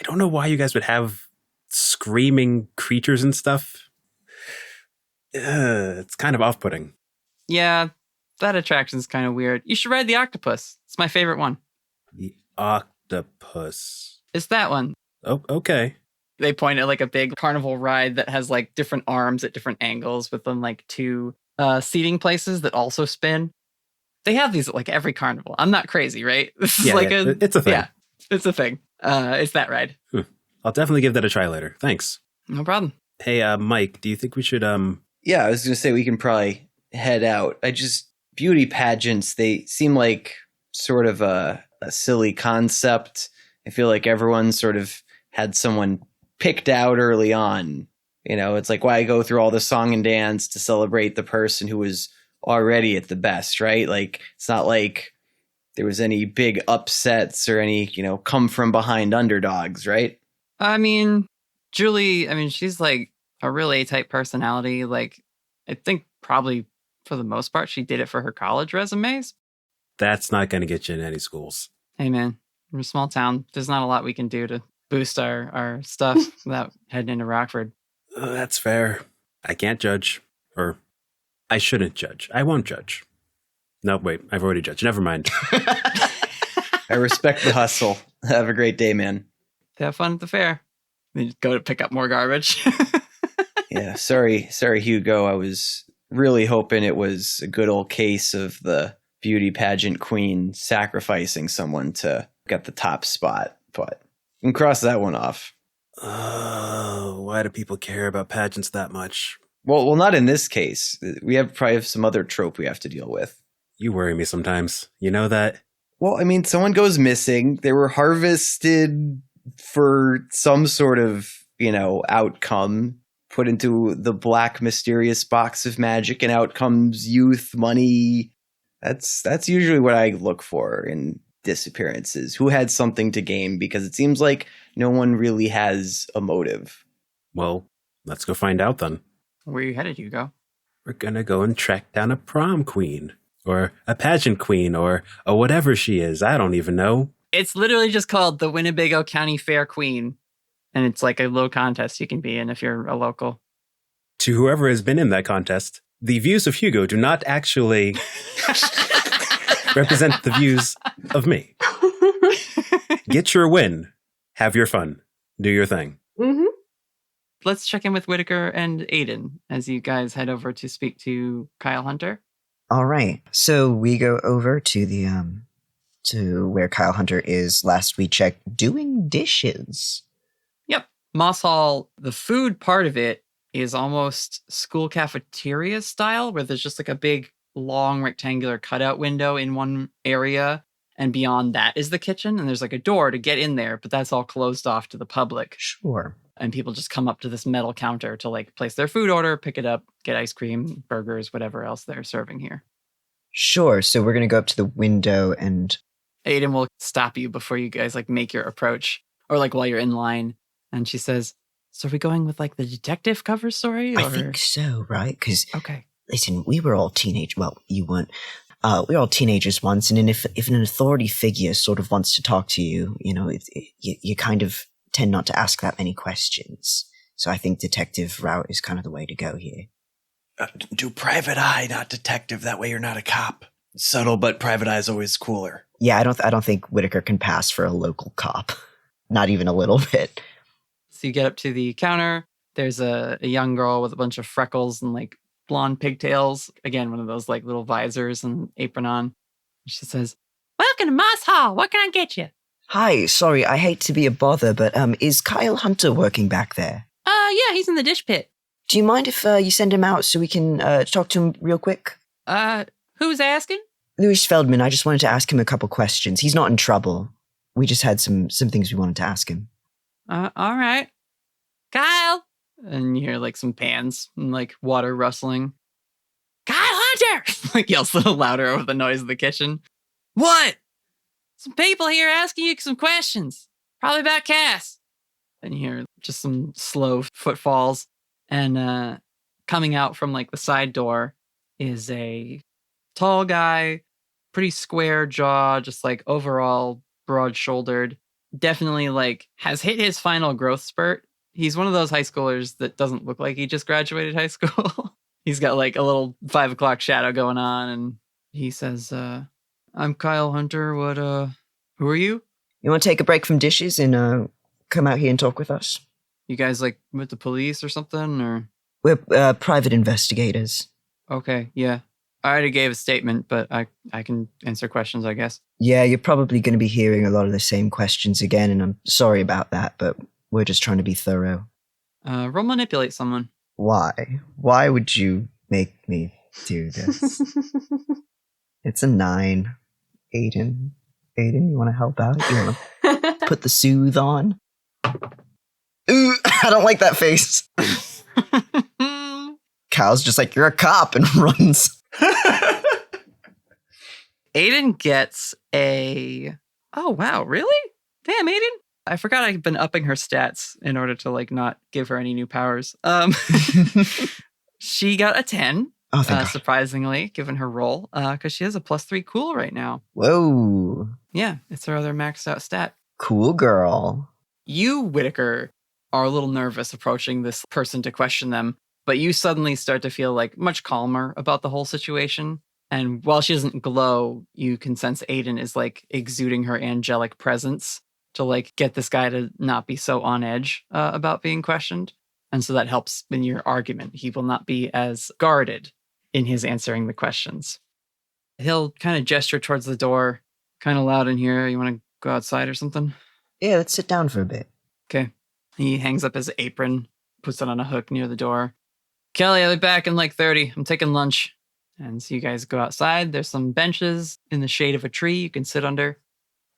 don't know why you guys would have screaming creatures and stuff. It's kind of off-putting. Yeah, that attraction's kind of weird. You should ride the octopus. It's my favorite one. The octopus. It's that one. Oh, okay. They point at like a big carnival ride that has like different arms at different angles with them like 2 seating places that also spin. They have these at like every carnival. I'm not crazy, right? This is It's a thing. Yeah, it's a thing. It's that ride. I'll definitely give that a try later. Thanks. No problem. Hey, Mike, do you think we should, Yeah, I was going to say we can probably head out. Beauty pageants, they seem like sort of a silly concept. I feel like everyone sort of had someone picked out early on. You know, it's like, why go through all the song and dance to celebrate the person who was already at the best, right? Like, it's not like there was any big upsets or any, come from behind underdogs, right? I mean, Julie, she's like a really A-type personality. Like, I think probably for the most part, she did it for her college resumes. that's not going to get you in any schools. Hey, man, we're a small town. There's not a lot we can do to boost our stuff without heading into Rockford. That's fair. I can't judge. Or I shouldn't judge. I won't judge. No, wait, I've already judged. Never mind. I respect the hustle. Have a great day, man. Have fun at the fair. Then go to pick up more garbage. Yeah, sorry, Hugo. I was really hoping it was a good old case of the beauty pageant queen sacrificing someone to get the top spot, but you can cross that one off. Oh, why do people care about pageants that much? Well, not in this case. We probably have some other trope we have to deal with. You worry me sometimes. You know that? Well, someone goes missing. They were harvested for some sort of, outcome, put into the black mysterious box of magic, and out comes youth, money. That's usually what I look for in disappearances. Who had something to gain? Because it seems like no one really has a motive. Well, let's go find out then. Where you headed, Hugo? We're gonna go and track down a prom queen. Or a pageant queen, or whatever she is. I don't even know. It's literally just called the Winnebago County Fair Queen. And it's like a little contest you can be in if you're a local. To whoever has been in that contest, the views of Hugo do not actually represent the views of me. Get your win. Have your fun. Do your thing. Mm-hmm. Let's check in with Whitaker and Aiden as you guys head over to speak to Kyle Hunter. All right. So we go over to the to where Kyle Hunter is. Last we checked, doing dishes. Yep. Moss Hall, the food part of it is almost school cafeteria style, where there's just like a big, long rectangular cutout window in one area. And beyond that is the kitchen. And there's like a door to get in there, but that's all closed off to the public. Sure. And people just come up to this metal counter to like place their food order, pick it up, get ice cream, burgers, whatever else they're serving here. Sure. So we're going to go up to the window and... Aiden will stop you before you guys like make your approach or like while you're in line. And she says, so are we going with like the detective cover story? Or... I think so, right? Because, okay. Listen, we were all teenage. Well, you weren't. We were all teenagers once. And then if an authority figure sort of wants to talk to you, you kind of tend not to ask that many questions. So I think detective route is kind of the way to go here. Do private eye, not detective. That way you're not a cop. Subtle, but private eye is always cooler. Yeah, I don't think Whitaker can pass for a local cop. Not even a little bit. So you get up to the counter. There's a young girl with a bunch of freckles and like blonde pigtails. Again, one of those like little visors and apron on. She says, welcome to Moss Hall. What can I get you? Hi, sorry, I hate to be a bother, but is Kyle Hunter working back there? Yeah, he's in the dish pit. Do you mind if you send him out so we can talk to him real quick? Who's asking? Louis Feldman, I just wanted to ask him a couple questions. He's not in trouble. We just had some things we wanted to ask him. All right. Kyle! And you hear like some pans and like water rustling. Kyle Hunter! Like yells a little louder over the noise of the kitchen. What? Some people here asking you some questions. Probably about Cass. And you hear just some slow footfalls. And coming out from like the side door is a tall guy, pretty square jaw, just like overall broad-shouldered. Definitely like has hit his final growth spurt. He's one of those high schoolers that doesn't look like he just graduated high school. He's got like a little 5 o'clock shadow going on, and he says, I'm Kyle Hunter. Who are you? You want to take a break from dishes and come out here and talk with us? You guys like with the police or something, or? We're private investigators. Okay, yeah. I already gave a statement, but I can answer questions, I guess. Yeah, you're probably going to be hearing a lot of the same questions again, and I'm sorry about that, but we're just trying to be thorough. Roll manipulate someone. Why? Why would you make me do this? It's a 9. Aiden, you want to help out? You want to put the soothe on? Ooh, I don't like that face. Cal's just like, you're a cop, and runs. Aiden gets a... Oh, wow, really? Damn, Aiden. I forgot I'd been upping her stats in order to, like, not give her any new powers. She got a 10, surprisingly, given her roll, because she has a +3 cool right now. Whoa. Yeah, it's her other maxed out stat. Cool girl. You, Whitaker, are a little nervous approaching this person to question them, but you suddenly start to feel, like, much calmer about the whole situation. And while she doesn't glow, you can sense Aiden is, like, exuding her angelic presence to, like, get this guy to not be so on edge about being questioned. And so that helps in your argument. He will not be as guarded in his answering the questions. He'll kind of gesture towards the door, kind of loud in here. You want to go outside or something? Yeah, let's sit down for a bit. Okay. He hangs up his apron, puts it on a hook near the door. Kelly, I'll be back in like 30. I'm taking lunch. And so you guys go outside. There's some benches in the shade of a tree you can sit under.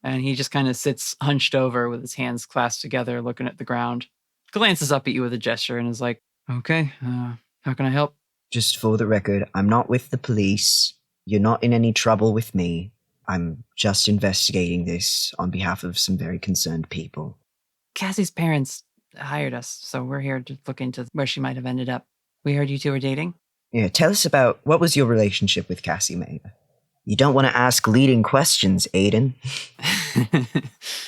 And he just kind of sits hunched over with his hands clasped together, looking at the ground. Glances up at you with a gesture and is like, okay, how can I help? Just for the record, I'm not with the police. You're not in any trouble with me. I'm just investigating this on behalf of some very concerned people. Cassie's parents hired us, so we're here to look into where she might have ended up. We heard you two were dating. Yeah, tell us about what was your relationship with Cassie Mayer? You don't want to ask leading questions, Aiden.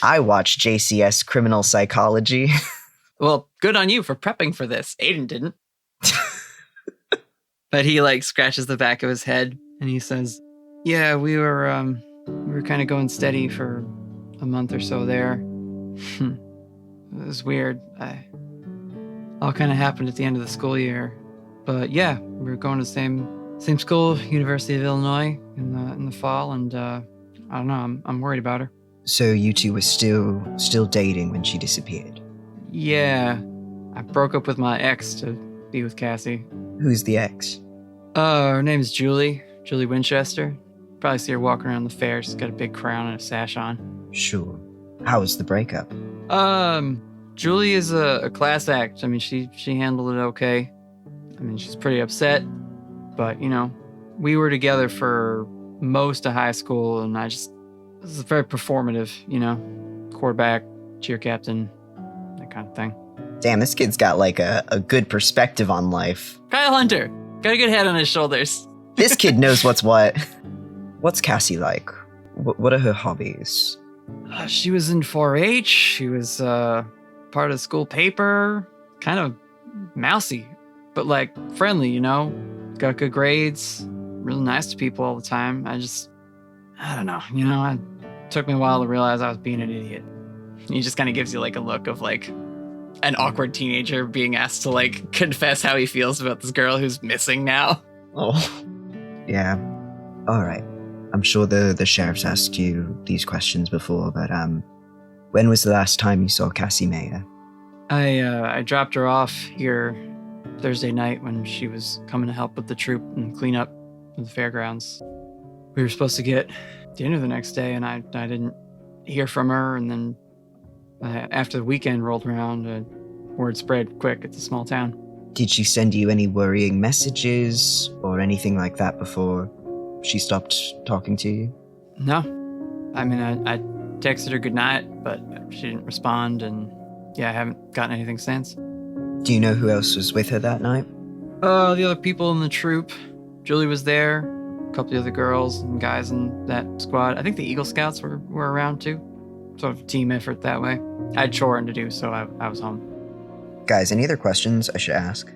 I watched JCS Criminal Psychology. Well, good on you for prepping for this. Aiden didn't. But he like scratches the back of his head and he says, yeah, we were kind of going steady for a month or so there. It was weird. All kind of happened at the end of the school year. But yeah, we were going to the same school, University of Illinois, in the fall, and I don't know, I'm worried about her. So you two were still dating when she disappeared? Yeah, I broke up with my ex to be with Cassie. Who's the ex? Her name's Julie Winchester. Probably see her walking around the fair. She's got a big crown and a sash on. Sure. How was the breakup? Julie is a class act. I mean, she handled it okay. I mean, she's pretty upset, but, you know, we were together for most of high school, and this is very performative, you know, quarterback, cheer captain, that kind of thing. Damn, this kid's got, like, a good perspective on life. Kyle Hunter, got a good head on his shoulders. This kid knows what's what. What's Cassie like? What are her hobbies? She was in 4-H. She was part of the school paper. Kind of mousy, but like friendly, you know? Got good grades. Really nice to people all the time. I don't know. You know, it took me a while to realize I was being an idiot. He just kind of gives you like a look of like an awkward teenager being asked to like confess how he feels about this girl who's missing now. Oh, yeah. All right. I'm sure the sheriff's asked you these questions before, but When was the last time you saw Cassie Mayer? I dropped her off here Thursday night when she was coming to help with the troop and clean up the fairgrounds. We were supposed to get dinner the next day, and I didn't hear from her. And then after the weekend rolled around, word spread quick. It's a small town. Did she send you any worrying messages or anything like that before she stopped talking to you? No. I mean, I texted her goodnight, but she didn't respond, and yeah, I haven't gotten anything since. Do you know who else was with her that night? The other people in the troop. Julie was there, a couple of other girls and guys in that squad. I think the Eagle Scouts were around too. Sort of a team effort that way. I had choring to do, so I was home. Guys, any other questions I should ask?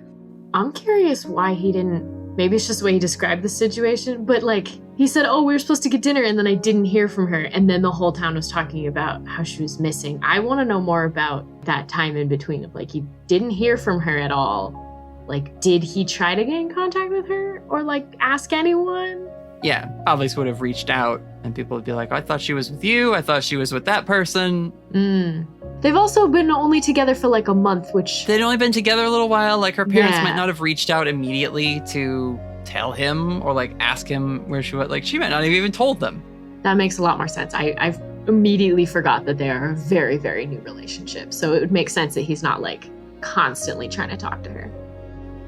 I'm curious why he didn't. Maybe it's just the way he described the situation, but like he said, oh, we were supposed to get dinner, and then I didn't hear from her, and then the whole town was talking about how she was missing. I want to know more about that time in between of like he didn't hear from her at all. Like, did he try to get in contact with her or like ask anyone? Yeah, obviously would have reached out, and people would be like, I thought she was with you. I thought she was with that person. They've also been only together for like a month, which... They'd only been together a little while. Like, her parents Yeah. might not have reached out immediately to tell him or like ask him where she was. Like, she might not have even told them. That makes a lot more sense. I immediately forgot that they are a very, very new relationship. So it would make sense that he's not like constantly trying to talk to her.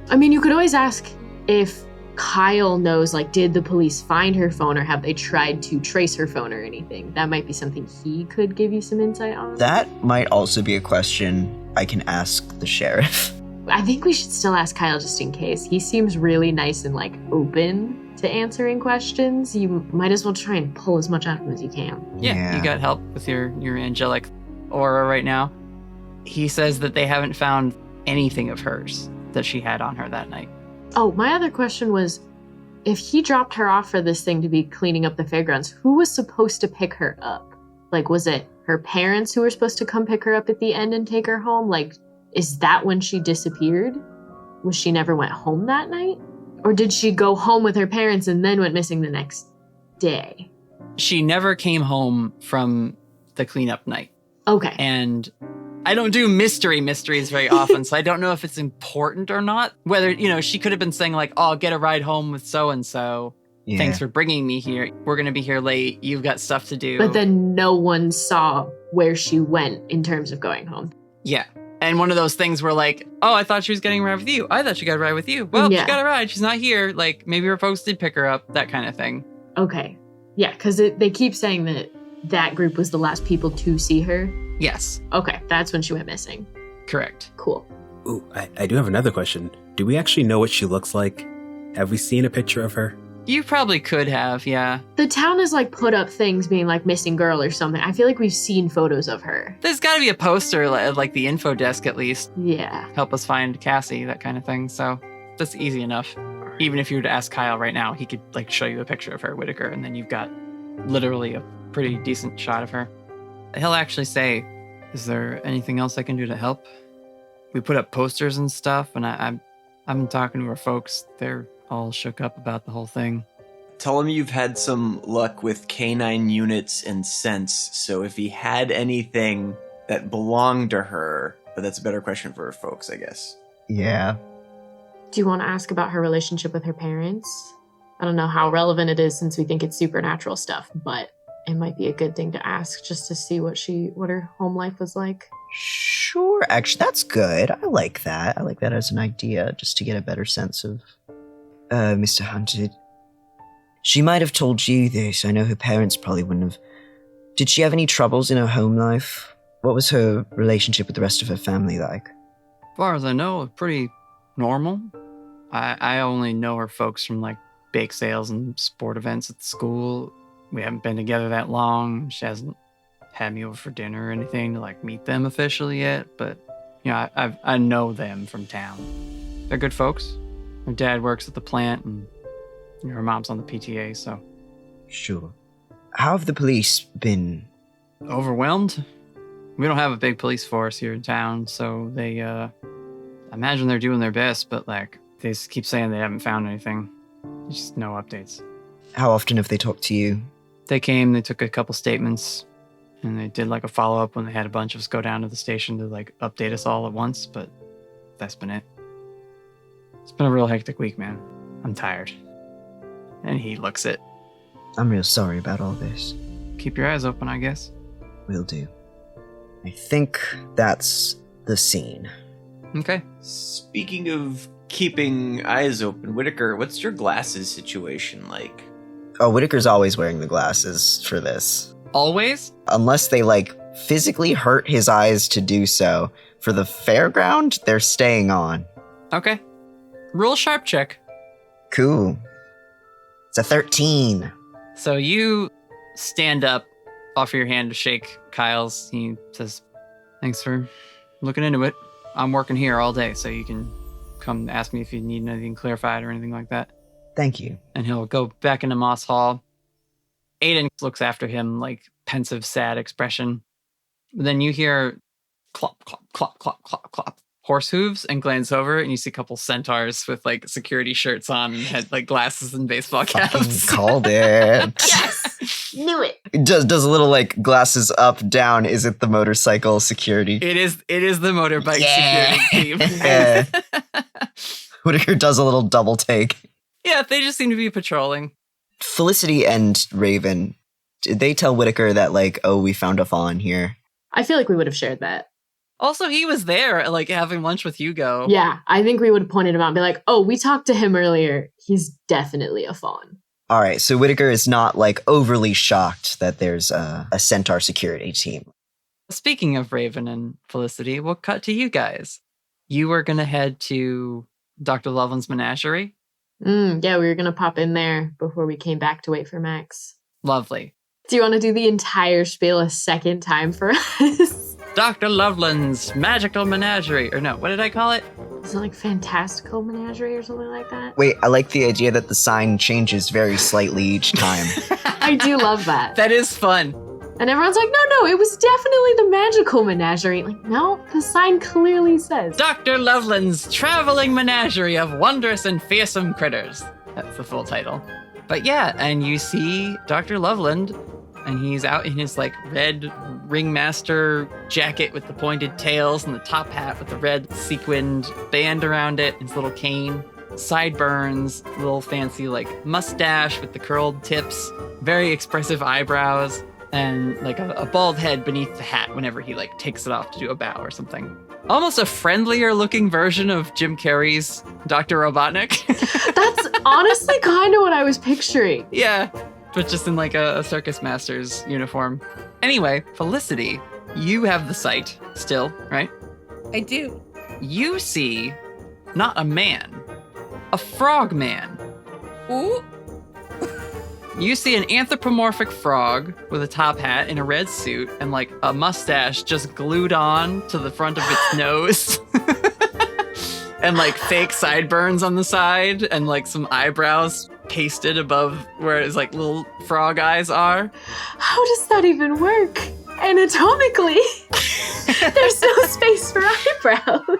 I mean, you could always ask if Kyle knows, like, did the police find her phone or have they tried to trace her phone or anything? That might be something he could give you some insight on. That might also be a question I can ask the sheriff. I think we should still ask Kyle just in case. He seems really nice and like open to answering questions. You might as well try and pull as much out of him as you can. Yeah, you got help with your angelic aura right now. He says that they haven't found anything of hers that she had on her that night. Oh, my other question was, if he dropped her off for this thing to be cleaning up the fairgrounds, who was supposed to pick her up? Like, was it her parents who were supposed to come pick her up at the end and take her home? Like, is that when she disappeared? Was she never went home that night? Or did she go home with her parents and then went missing the next day? She never came home from the cleanup night. Okay. And I don't do mysteries very often, so I don't know if it's important or not. Whether, she could have been saying like, oh, I'll get a ride home with so-and-so. Yeah. Thanks for bringing me here. We're going to be here late. You've got stuff to do. But then no one saw where she went in terms of going home. Yeah. And one of those things where like, oh, I thought she was getting a ride with you. I thought she got a ride with you. Well, Yeah. She got a ride. She's not here. Like, maybe her folks did pick her up, that kind of thing. Okay. Yeah, because they keep saying that group was the last people to see her. Yes. Okay, that's when she went missing. Correct. Cool. Ooh, I do have another question. Do we actually know what she looks like? Have we seen a picture of her? You probably could have, yeah. The town has like put up things being like missing girl or something. I feel like we've seen photos of her. There's got to be a poster, like the info desk at least. Yeah. Help us find Cassie, that kind of thing. So that's easy enough. Even if you were to ask Kyle right now, he could like show you a picture of her, Whitaker, and then you've got literally a pretty decent shot of her. He'll actually say, is there anything else I can do to help? We put up posters and stuff, and I've been talking to our folks. They're all shook up about the whole thing. Tell him you've had some luck with canine units and scents, so if he had anything that belonged to her, but that's a better question for her folks, I guess. Yeah. Do you want to ask about her relationship with her parents? I don't know how relevant it is since we think it's supernatural stuff, but it might be a good thing to ask just to see what her home life was like. Sure, actually, that's good. I like that. I like that as an idea, just to get a better sense of Mr. Hunted. She might have told you this. I know her parents probably wouldn't have. Did she have any troubles in her home life? What was her relationship with the rest of her family like? As far as I know, pretty normal. I only know her folks from like bake sales and sport events at the school. We haven't been together that long. She hasn't had me over for dinner or anything to like meet them officially yet. But I know them from town. They're good folks. Her dad works at the plant, and her mom's on the PTA. So Sure. How have the police been? Overwhelmed. We don't have a big police force here in town, so they I imagine they're doing their best, but like they just keep saying they haven't found anything. There's just no updates. How often have they talked to you? They came, they took a couple statements, And they did like a follow-up when they had a bunch of us go down to the station to like update us all at once, but that's been it. It's been a real hectic week, man. I'm tired. And he looks it. I'm real sorry about all this. Keep your eyes open, I guess. Will do. I think that's the scene. Okay. Speaking of keeping eyes open, Whitaker, what's your glasses situation like? Oh, Whitaker's always wearing the glasses for this. Always? Unless they, like, physically hurt his eyes to do so. For the fairground, they're staying on. Okay. Roll sharp check. Cool. It's a 13. So you stand up, offer your hand to shake Kyle's. He says, thanks for looking into it. I'm working here all day, so you can come ask me if you need anything clarified or anything like that. Thank you. And he'll go back into Moss Hall. Aiden looks after him, like, pensive, sad expression. But then you hear clop, clop, clop, clop, clop, clop. Horse hooves, and glance over, and you see a couple centaurs with, like, security shirts on and had, like, glasses and baseball Fucking caps. called it. Yes! Knew it! It does a little, like, glasses up, down. Is it the motorcycle security? It is the motorbike security team. Yeah. Whitaker does a little double take. Yeah, they just seem to be patrolling. Felicity and Raven, did they tell Whitaker that, like, oh, we found a fawn here? I feel like we would have shared that. Also, he was there, like, having lunch with Hugo. Yeah, I think we would have pointed him out and be like, oh, we talked to him earlier. He's definitely a fawn. All right, so Whitaker is not, like, overly shocked that there's a centaur security team. Speaking of Raven and Felicity, we'll cut to you guys. You were going to head to Dr. Loveland's menagerie? Yeah, we were going to pop in there before we came back to wait for Max. Lovely. Do you want to do the entire spiel a second time for us? Dr. Loveland's magical menagerie. Or no, what did I call it? Is it like fantastical menagerie or something like that? Wait, I like the idea that the sign changes very slightly each time. I do love that. That is fun. And everyone's like, no, it was definitely the magical menagerie. Like, no, the sign clearly says. Dr. Loveland's traveling menagerie of wondrous and fearsome critters. That's the full title. But yeah, and you see Dr. Loveland, and he's out in his like red ringmaster jacket with the pointed tails and the top hat with the red sequined band around it, his little cane, sideburns, little fancy like mustache with the curled tips, very expressive eyebrows, and like a bald head beneath the hat whenever he like takes it off to do a bow or something. Almost a friendlier looking version of Jim Carrey's Dr. Robotnik. That's honestly kind of what I was picturing. Yeah, but just in like a circus master's uniform. Anyway, Felicity, you have the sight still, right? I do. You see not a man, a frog man. Ooh. You see an anthropomorphic frog with a top hat in a red suit and like a mustache just glued on to the front of its nose. And like fake sideburns on the side and like some eyebrows pasted above where his like little frog eyes are. How does that even work? Anatomically, there's no space for eyebrows.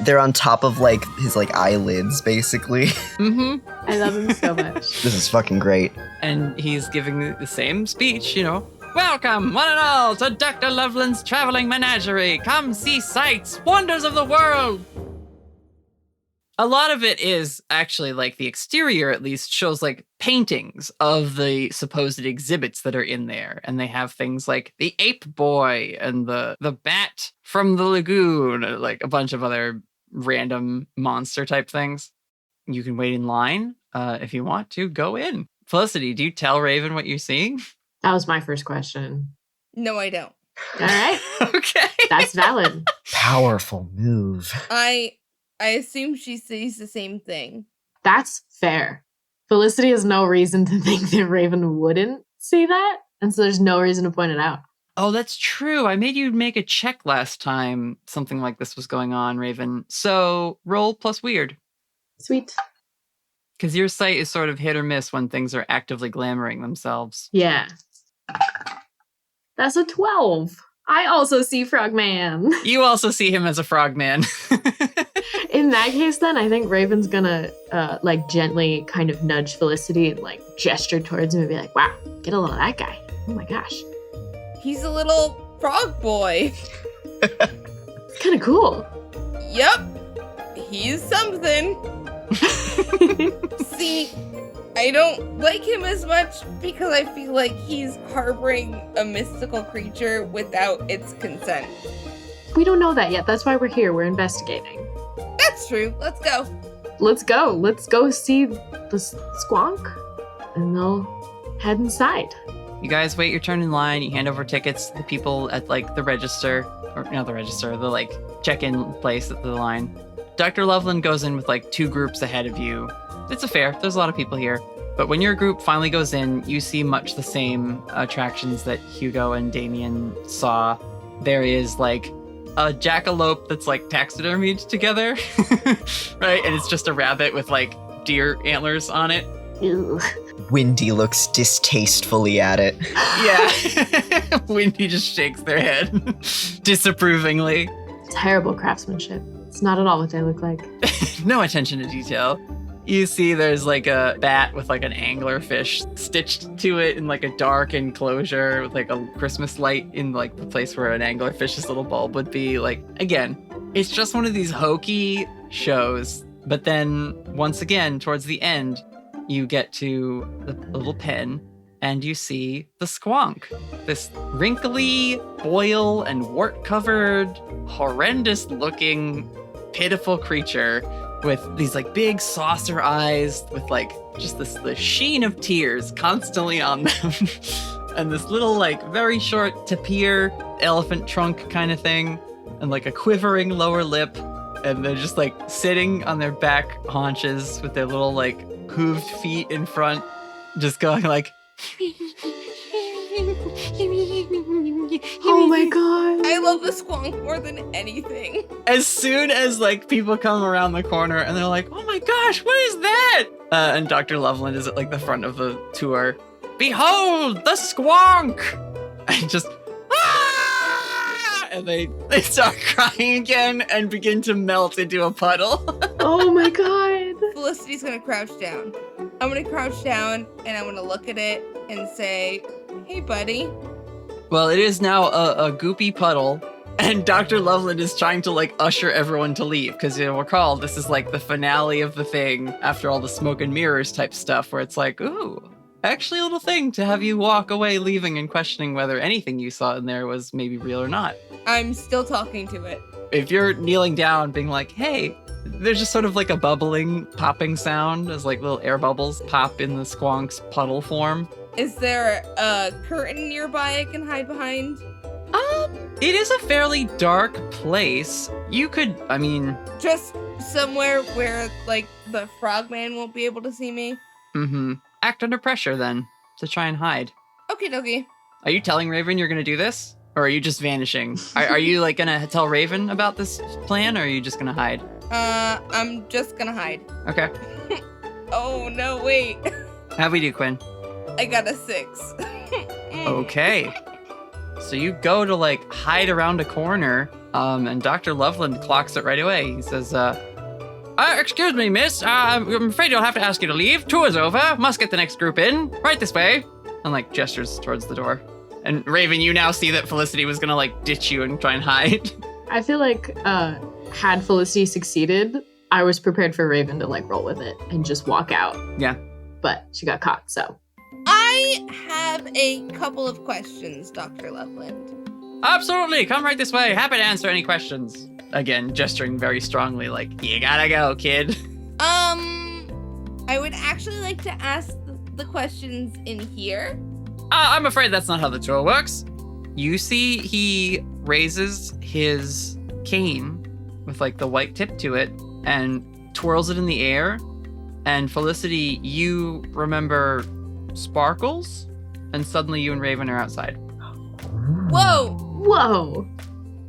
They're on top of like his like eyelids, basically. Mm-hmm. I love him so much. This is fucking great. And he's giving the same speech, you know. Welcome, one and all, to Dr. Loveland's traveling menagerie. Come see sights, wonders of the world. A lot of it is actually like the exterior, at least, shows like paintings of the supposed exhibits that are in there. And they have things like the ape boy and the bat from the lagoon, like a bunch of other random monster type things. You can wait in line if you want to go in. Felicity, do you tell Raven what you're seeing? That was my first question. No, I don't. All right. Okay. That's valid. Powerful move. I assume she sees the same thing. That's fair. Felicity has no reason to think that Raven wouldn't see that, and so there's no reason to point it out. Oh, that's true. I made you make a check last time something like this was going on, Raven. So roll plus weird. Sweet. Because your sight is sort of hit or miss when things are actively glamoring themselves. Yeah. That's a 12. I also see Frogman. You also see him as a frogman. In that case, then, I think Raven's gonna, like, gently kind of nudge Felicity and, like, gesture towards him and be like, wow, get a load of that guy. Oh my gosh. He's a little frog boy. It's kind of cool. Yep. He's something. See, I don't like him as much because I feel like he's harboring a mystical creature without its consent. We don't know that yet. That's why we're here. We're investigating. That's true. Let's go. Let's go. Let's go see the squonk, and they'll head inside. You guys wait your turn in line. You hand over tickets to the people at like the register, or not the register, the like check-in place at the line. Dr. Loveland goes in with like 2 groups ahead of you. It's a fair. There's a lot of people here. But when your group finally goes in, you see much the same attractions that Hugo and Damien saw. There is like a jackalope that's like taxidermied together, right? And it's just a rabbit with like deer antlers on it. Ew. Wendy looks distastefully at it. Yeah. Wendy just shakes their head disapprovingly. Terrible craftsmanship. It's not at all what they look like. No attention to detail. You see there's like a bat with like an anglerfish stitched to it in like a dark enclosure with like a Christmas light in like the place where an anglerfish's little bulb would be. Like, again, it's just one of these hokey shows. But then once again, towards the end, you get to the little pen and you see the squonk. This wrinkly, boil and wart-covered, horrendous-looking, pitiful creature with these like big saucer eyes with like just the sheen of tears constantly on them. And this little like very short tapir elephant trunk kind of thing and like a quivering lower lip. And they're just like sitting on their back haunches with their little like hooved feet in front, just going like, Oh my god. I love the squonk more than anything. as soon as like people come around the corner and they're like, oh my gosh, what is that? And Dr. Loveland is at like the front of the tour. Behold, the squonk! And just, and they start crying again and begin to melt into a puddle. Oh my god. Felicity's gonna crouch down. I'm gonna crouch down and I'm gonna look at it and say, hey buddy. Well, it is now a goopy puddle, and Dr. Loveland is trying to like usher everyone to leave, because you'll recall this is like the finale of the thing after all the smoke and mirrors type stuff, where it's like, ooh, actually a little thing to have you walk away leaving and questioning whether anything you saw in there was maybe real or not. I'm still talking to it. If you're kneeling down being like, hey, there's just sort of like a bubbling, popping sound as like little air bubbles pop in the squonk's puddle form. Is there a curtain nearby I can hide behind? It is a fairly dark place. You could, I mean... Just somewhere where, like, the frogman won't be able to see me? Mm-hmm. Act under pressure, then, to try and hide. Okie dokie. Are you telling Raven you're gonna do this? Or are you just vanishing? Are you, like, gonna tell Raven about this plan, or are you just gonna hide? I'm just gonna hide. Okay. Oh, no, wait. How'd we do, Quinn? I got a 6. Okay. So you go to like hide around a corner, and Dr. Loveland clocks it right away. He says, excuse me, miss. I'm afraid you'll have to ask you to leave. Tour's over. Must get the next group in. Right this way. And like gestures towards the door. And Raven, you now see that Felicity was gonna like ditch you and try and hide. I feel like had Felicity succeeded, I was prepared for Raven to like roll with it and just walk out. Yeah. But she got caught, so. I have a couple of questions, Dr. Loveland. Absolutely. Come right this way. Happy to answer any questions. Again, gesturing very strongly like, you gotta go, kid. I would actually like to ask the questions in here. I'm afraid that's not how the tour works. You see he raises his cane with like the white tip to it and twirls it in the air. And Felicity, you remember sparkles? And suddenly you and Raven are outside. Whoa! Whoa!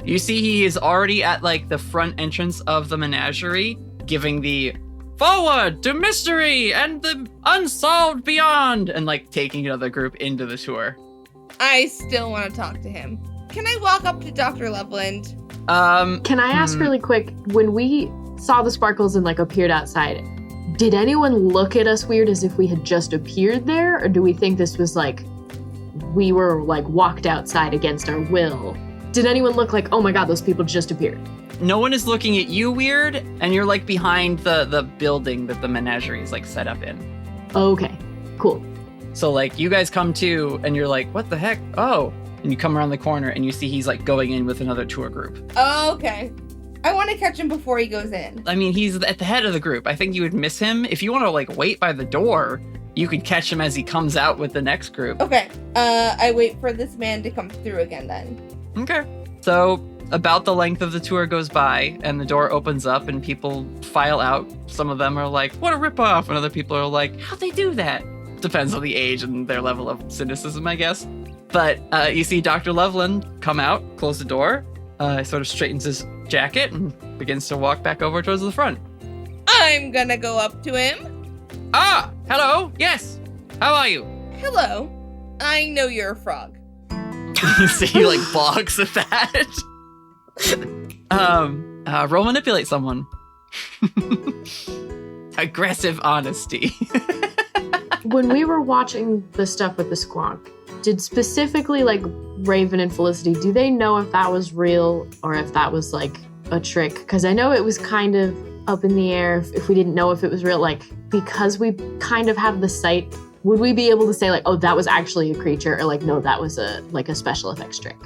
You see he is already at like the front entrance of the menagerie, giving the forward to mystery and the unsolved beyond, and like taking another group into the tour. I still want to talk to him. Can I walk up to Dr. Loveland? Can I ask really quick, when we saw the sparkles and like appeared outside, did anyone look at us weird as if we had just appeared there? Or do we think this was like we were like walked outside against our will, did anyone look like, oh my God, those people just appeared? No one is looking at you weird, and you're like behind the building that the menagerie is like set up in. Okay, cool. So like you guys come to, and you're like, what the heck? Oh, and you come around the corner, and you see he's like going in with another tour group. Oh, okay. I want to catch him before he goes in. I mean, he's at the head of the group. I think you would miss him. If you want to like wait by the door, you could catch him as he comes out with the next group. Okay. I wait for this man to come through again then. Okay. So about the length of the tour goes by, and the door opens up, and people file out. Some of them are like, what a ripoff, and other people are like, how'd they do that? Depends on the age and their level of cynicism, I guess. But you see Dr. Loveland come out, close the door, sort of straightens his jacket, and begins to walk back over towards the front. I'm gonna go up to him. Ah, hello. Yes. How are you? Hello. I know you're a frog. You see he like balks at that. Roll manipulate someone. Aggressive honesty. When we were watching the stuff with the squonk, did specifically like Raven and Felicity, do they know if that was real or if that was like a trick? Because I know it was kind of up in the air if we didn't know if it was real. Like, because we kind of have the sight, would we be able to say like, oh, that was actually a creature, or like, no, that was a special effects trick?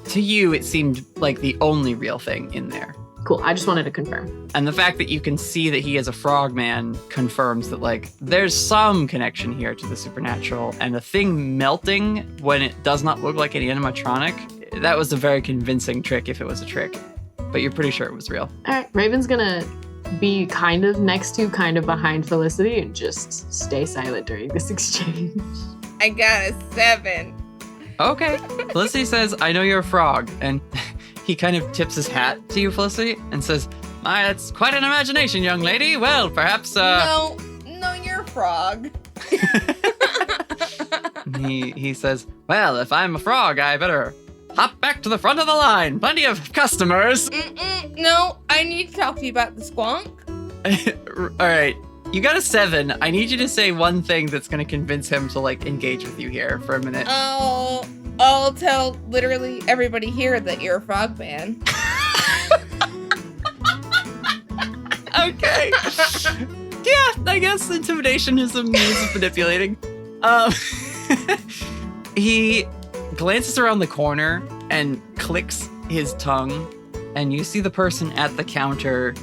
To you, it seemed like the only real thing in there. Cool. I just wanted to confirm. And the fact that you can see that he is a frogman confirms that, like, there's some connection here to the supernatural. And the thing melting when it does not look like an animatronic, that was a very convincing trick if it was a trick. But you're pretty sure it was real. All right. Raven's gonna be kind of next to, kind of behind Felicity and just stay silent during this exchange. I got a 7. Okay. Felicity says, I know you're a frog. And he kind of tips his hat to you, Felicity, and says, my, that's quite an imagination, young lady. Well, perhaps, No, you're a frog. he says, well, if I'm a frog, I better hop back to the front of the line. Plenty of customers. No, I need to talk to you about the squonk. All right. You got a 7. I need you to say one thing that's going to convince him to, like, engage with you here for a minute. I'll tell literally everybody here that you're a frog man. Okay. Yeah, I guess intimidation is a means of manipulating. He glances around the corner and clicks his tongue, and you see the person at the counter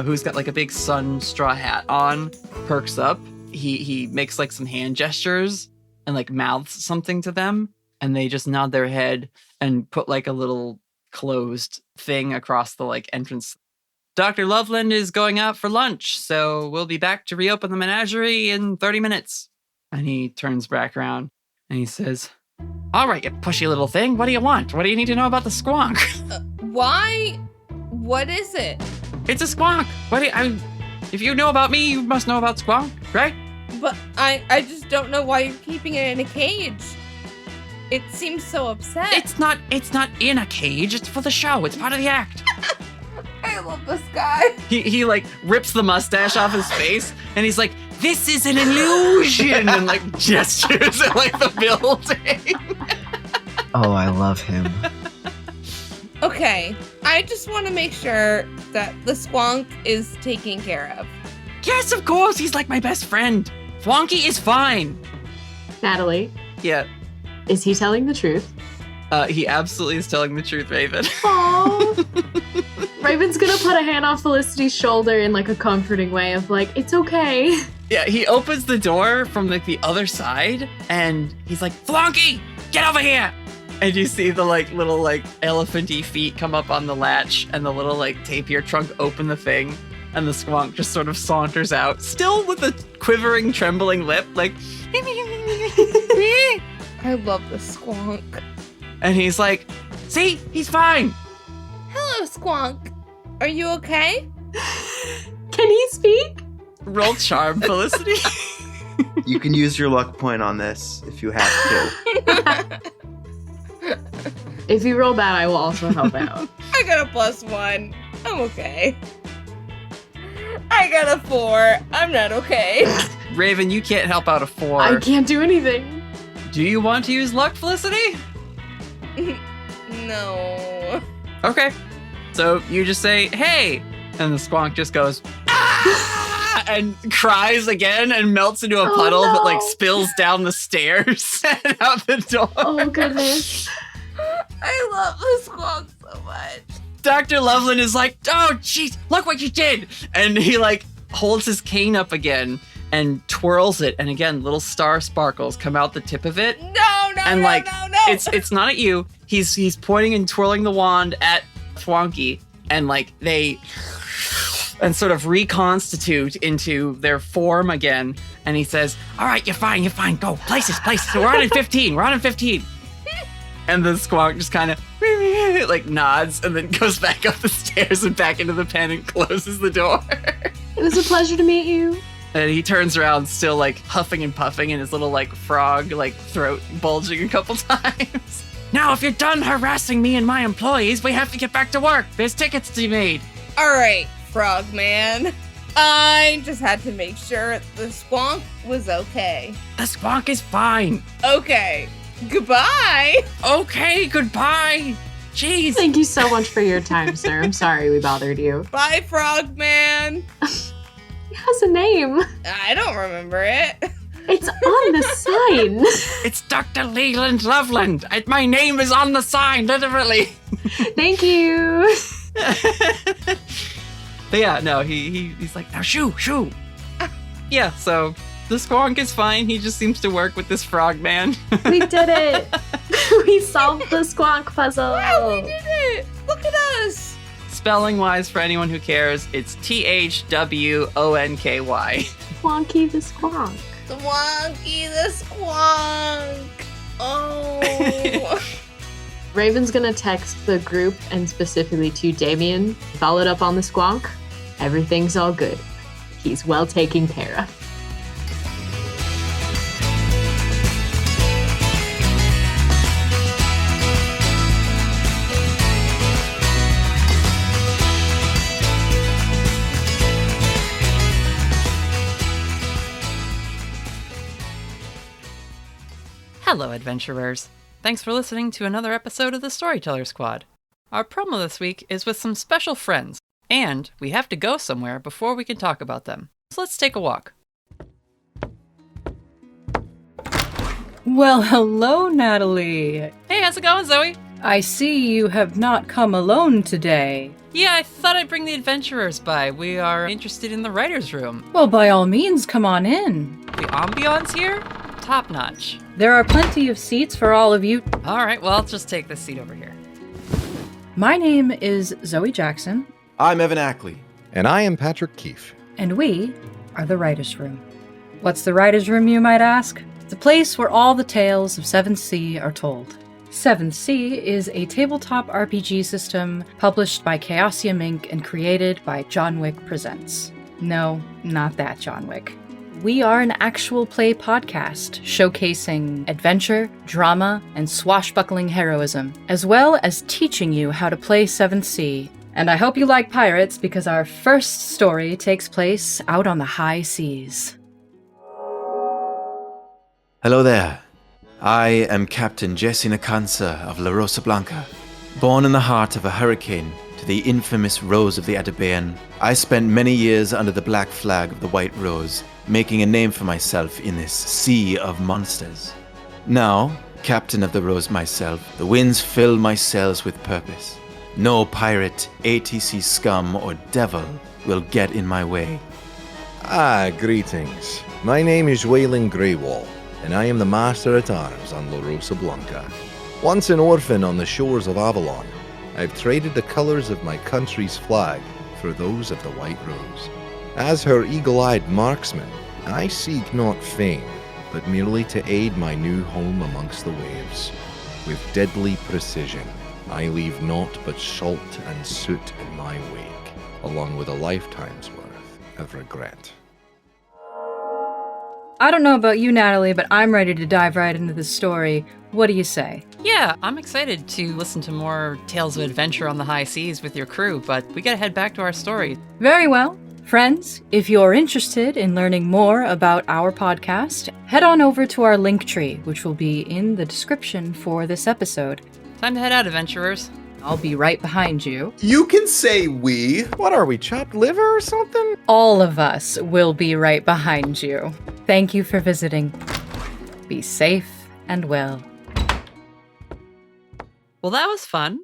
who's got like a big sun straw hat on, perks up. He makes like some hand gestures and like mouths something to them, and they just nod their head and put like a little closed thing across the like entrance. Dr. Loveland is going out for lunch, so we'll be back to reopen the menagerie in 30 minutes. And he turns back around and he says, all right, you pushy little thing. What do you want? What do you need to know about the squonk? Why? What is it? It's a squonk. If you know about me, you must know about squonk, right? But I just don't know why you're keeping it in a cage. It seems so upset. It's not in a cage. It's for the show. It's part of the act. I love this guy. He like rips the mustache off his face, and he's like, this is an illusion, and like gestures at like the building. Oh, I love him. Okay, I just want to make sure that the squonk is taken care of. Yes, of course. He's like my best friend. Flonky is fine. Natalie, Yeah. is he telling the truth? He absolutely is telling the truth, Raven. Aww. Raven's gonna put a hand on Felicity's shoulder in like a comforting way of like, it's okay. Yeah, he opens the door from like the other side, and he's like, Flonky, get over here! And you see the like little like elephanty feet come up on the latch, and the little like tapir trunk open the thing, and the squonk just sort of saunters out, still with a quivering, trembling lip, like I love the squonk. And he's like, see, he's fine. Hello, squonk. Are you okay? Can he speak? Roll charm, Felicity. You can use your luck point on this if you have to. If you roll bad, I will also help out. I got a +1. I'm okay. I got a 4. I'm not okay. Raven, you can't help out a 4. I can't do anything. Do you want to use luck, Felicity? No. Okay. So you just say, hey, and the squonk just goes, ah! And cries again and melts into a puddle that like spills down the stairs and out the door. Oh, goodness. I love the squonk so much. Dr. Loveland is like, oh, jeez, look what you did. And he like holds his cane up again and twirls it. And again, little star sparkles come out the tip of it. No. And like, it's not at you. He's pointing and twirling the wand at Thwonky, and like they and sort of reconstitute into their form again. And he says, all right, you're fine. Go, places. So we're on in 15. And the squonk just kind of like nods and then goes back up the stairs and back into the pen and closes the door. It was a pleasure to meet you. And he turns around still like huffing and puffing and his little like frog like throat bulging a couple times. Now, if you're done harassing me and my employees, we have to get back to work. There's tickets to be made. All right, Frogman. I just had to make sure the squonk was okay. The squonk is fine. Okay. Goodbye. Okay, goodbye. Jeez. Thank you so much for your time, sir. I'm sorry we bothered you. Bye, Frogman. He has a name. I don't remember it. It's on the sign. It's Dr. Leland Loveland. My name is on the sign, literally. Thank you. But yeah, no, he's like, now shoo. Yeah, so the squonk is fine. He just seems to work with this frog man. We did it. We solved the squonk puzzle. Wow, we did it. Look at us. Spelling wise, for anyone who cares, it's THWONKY. Wonky the squonk. Thwonky the squonk. Oh. Raven's gonna text the group and specifically to Damien, followed up on the squonk. Everything's all good. He's well taken care of. Hello, adventurers. Thanks for listening to another episode of the Storyteller Squad. Our promo this week is with some special friends, and we have to go somewhere before we can talk about them. So let's take a walk. Well, hello, Natalie. Hey, how's it going, Zoe? I see you have not come alone today. Yeah, I thought I'd bring the adventurers by. We are interested in the writer's room. Well, by all means, come on in. The ambiance here? Top notch. There are plenty of seats for all of you. All right, well, I'll just take this seat over here. My name is Zoe Jackson. I'm Evan Ackley. And I am Patrick Keefe. And we are the Writer's Room. What's the Writer's Room, you might ask? It's a place where all the tales of 7th Sea are told. 7th Sea is a tabletop RPG system published by Chaosium Inc. and created by John Wick Presents. No, not that John Wick. We are an actual play podcast showcasing adventure, drama, and swashbuckling heroism, as well as teaching you how to play 7th Sea. And I hope you like pirates because our first story takes place out on the high seas. Hello there. I am Captain Jesse Nakansa of La Rosa Blanca. Born in the heart of a hurricane to the infamous Rose of the Atabean, I spent many years under the black flag of the White Rose, making a name for myself in this sea of monsters. Now, captain of the Rose myself, the winds fill my sails with purpose. No pirate, ATC scum, or devil will get in my way. Greetings. My name is Wayland Greywall, and I am the Master-at-Arms on La Rosa Blanca. Once an orphan on the shores of Avalon, I've traded the colors of my country's flag for those of the White Rose. As her eagle-eyed marksman, I seek not fame, but merely to aid my new home amongst the waves. With deadly precision, I leave naught but salt and soot in my wake, along with a lifetime's worth of regret. I don't know about you, Natalie, but I'm ready to dive right into the story. What do you say? Yeah, I'm excited to listen to more tales of adventure on the high seas with your crew, but we gotta head back to our story. Very well. Friends, if you're interested in learning more about our podcast, head on over to our link tree, which will be in the description for this episode. Time to head out, adventurers. I'll be right behind you. You can say we. What are we, chopped liver or something? All of us will be right behind you. Thank you for visiting. Be safe and well. Well, that was fun.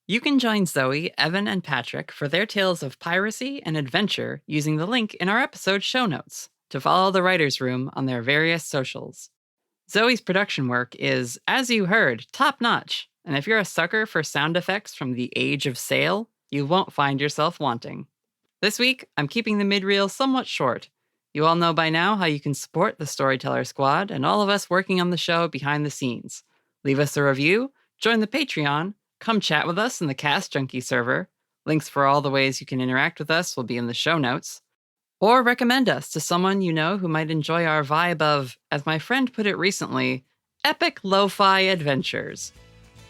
You can join Zoe, Evan, and Patrick for their tales of piracy and adventure using the link in our episode show notes to follow the writer's room on their various socials. Zoe's production work is, as you heard, top-notch, and if you're a sucker for sound effects from the age of sail, you won't find yourself wanting. This week, I'm keeping the mid-reel somewhat short. You all know by now how you can support the Storyteller Squad and all of us working on the show behind the scenes. Leave us a review, join the Patreon, come chat with us in the Cast Junkie server. Links for all the ways you can interact with us will be in the show notes. Or recommend us to someone you know who might enjoy our vibe of, as my friend put it recently, epic lo-fi adventures.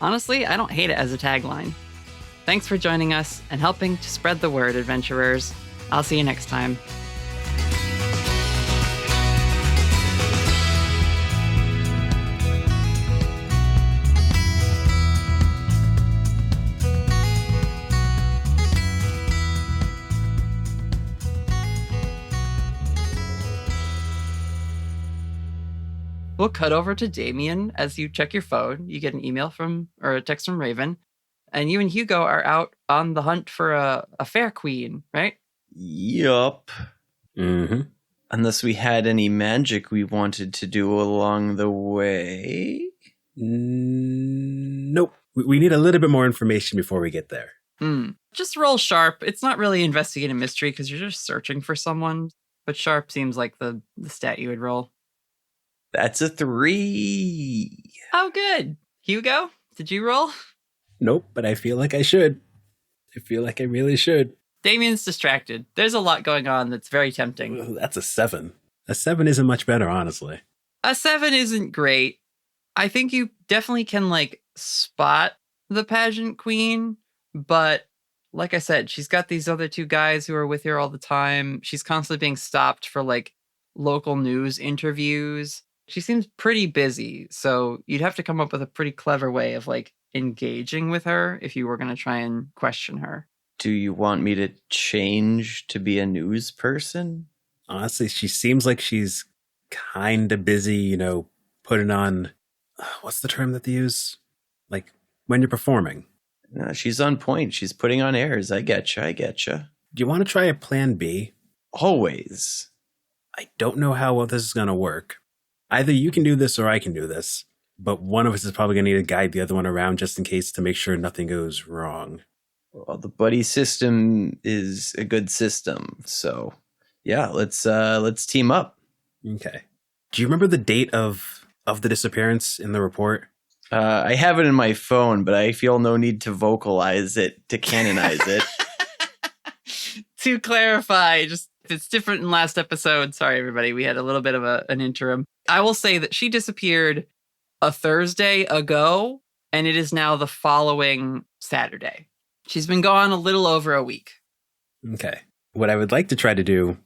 Honestly, I don't hate it as a tagline. Thanks for joining us and helping to spread the word, adventurers. I'll see you next time. We'll cut over to Damien as you check your phone. You get an email or a text from Raven, and you and Hugo are out on the hunt for a fair queen, right? Yup. Mm-hmm. Unless we had any magic we wanted to do along the way. Nope. We need a little bit more information before we get there. Just roll sharp. It's not really investigating mystery because you're just searching for someone, but sharp seems like the stat you would roll. That's a 3. Oh, good. Hugo, did you roll? Nope, but I feel like I should. I feel like I really should. Damien's distracted. There's a lot going on that's very tempting. Ooh, that's a 7. A 7 isn't much better, honestly. A 7 isn't great. I think you definitely can, spot the pageant queen, but like I said, she's got these other 2 guys who are with her all the time. She's constantly being stopped for, local news interviews. She seems pretty busy, so you'd have to come up with a pretty clever way of, engaging with her if you were going to try and question her. Do you want me to change to be a news person? Honestly, she seems like she's kind of busy, putting on... what's the term that they use? When you're performing. No, she's on point. She's putting on airs. I getcha. Do you want to try a plan B? Always. I don't know how well this is going to work. Either you can do this or I can do this, but one of us is probably going to need to guide the other one around just in case to make sure nothing goes wrong. Well, the buddy system is a good system, so yeah, let's team up. Okay. Do you remember the date of the disappearance in the report? I have it in my phone, but I feel no need to vocalize it, to canonize it. To clarify, just if it's different in last episode, sorry everybody, we had a little bit of an interim. I will say that she disappeared a Thursday ago, and it is now the following Saturday. She's been gone a little over a week. Okay. What I would like to try to do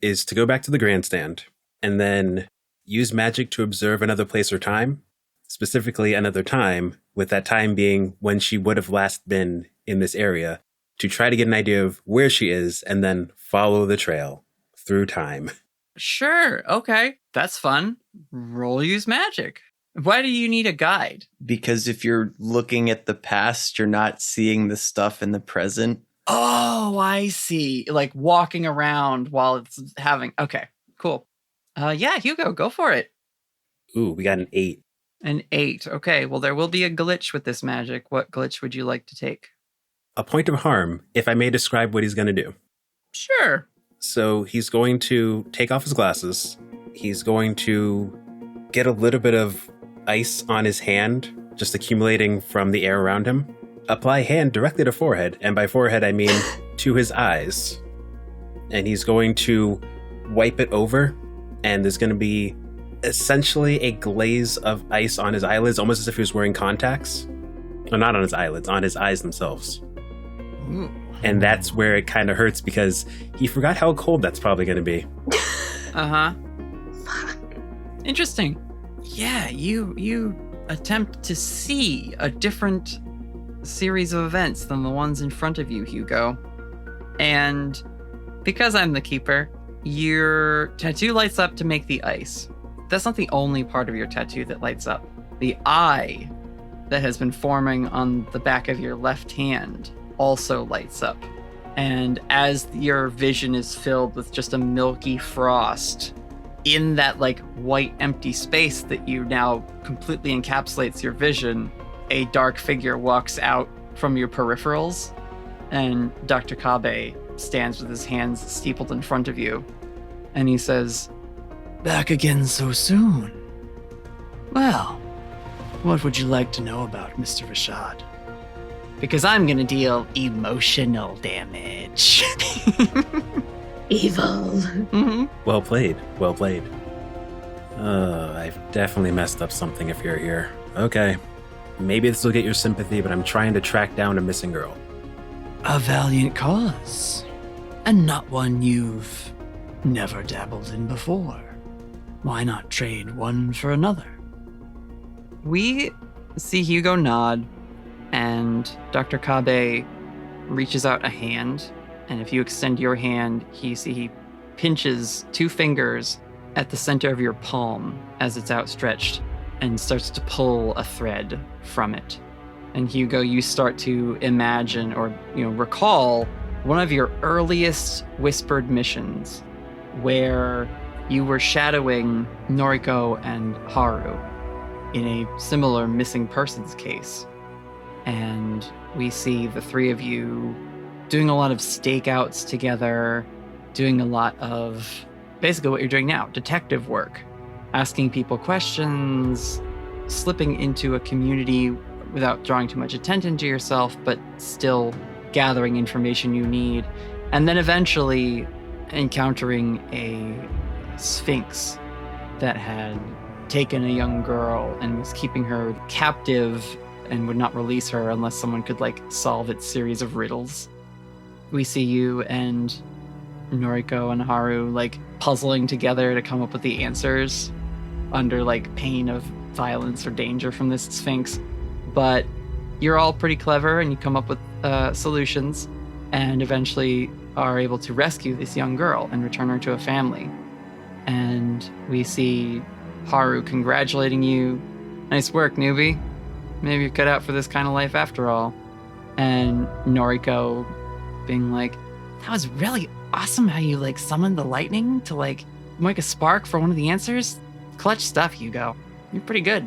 is to go back to the grandstand and then use magic to observe another place or time, specifically another time, with that time being when she would have last been in this area, to try to get an idea of where she is and then follow the trail through time. Sure. Okay. That's fun. Roll use magic. Why do you need a guide? Because if you're looking at the past, you're not seeing the stuff in the present. Oh, I see. Walking around while it's having... Okay, cool. Yeah, Hugo, go for it. Ooh, we got an 8. An 8. Okay, well, there will be a glitch with this magic. What glitch would you like to take? A point of harm, if I may describe what he's going to do. Sure. So he's going to take off his glasses. He's going to get a little bit of ice on his hand, just accumulating from the air around him. Apply hand directly to forehead, and by forehead I mean to his eyes. And he's going to wipe it over, and there's going to be essentially a glaze of ice on his eyelids, almost as if he was wearing contacts. Well, not on his eyelids, on his eyes themselves. Ooh. And that's where it kind of hurts because he forgot how cold that's probably going to be. Uh-huh. Interesting. Yeah, you attempt to see a different series of events than the ones in front of you, Hugo. And because I'm the keeper, your tattoo lights up to make the ice. That's not the only part of your tattoo that lights up. The eye that has been forming on the back of your left hand also lights up. And as your vision is filled with just a milky frost, in that like white empty space that you now completely encapsulates your vision, a dark figure walks out from your peripherals, and Dr. Kabe stands with his hands steepled in front of you, and he says, "Back again so soon? Well, what would you like to know about Mr. Rashad? Because I'm gonna deal emotional damage." Evil. Mm-hmm. Well played. Well played. I've definitely messed up something if you're here. Okay. Maybe this will get your sympathy, but I'm trying to track down a missing girl. A valiant cause, and not one you've never dabbled in before. Why not trade one for another? We see Hugo nod, and Dr. Kabe reaches out a hand, and if you extend your hand, he pinches 2 fingers at the center of your palm as it's outstretched and starts to pull a thread from it. And Hugo, you start to imagine or recall one of your earliest whispered missions where you were shadowing Noriko and Haru in a similar missing persons case. And we see the 3 of you doing a lot of stakeouts together, doing a lot of basically what you're doing now, detective work, asking people questions, slipping into a community without drawing too much attention to yourself, but still gathering information you need, and then eventually encountering a sphinx that had taken a young girl and was keeping her captive and would not release her unless someone could solve its series of riddles. We see you and Noriko and Haru puzzling together to come up with the answers under pain of violence or danger from this sphinx. But you're all pretty clever and you come up with solutions and eventually are able to rescue this young girl and return her to a family. And we see Haru congratulating you. "Nice work, newbie. Maybe you're cut out for this kind of life after all." And Noriko being like, "That was really awesome how you summoned the lightning to make a spark for one of the answers. Clutch stuff, Hugo. You're pretty good."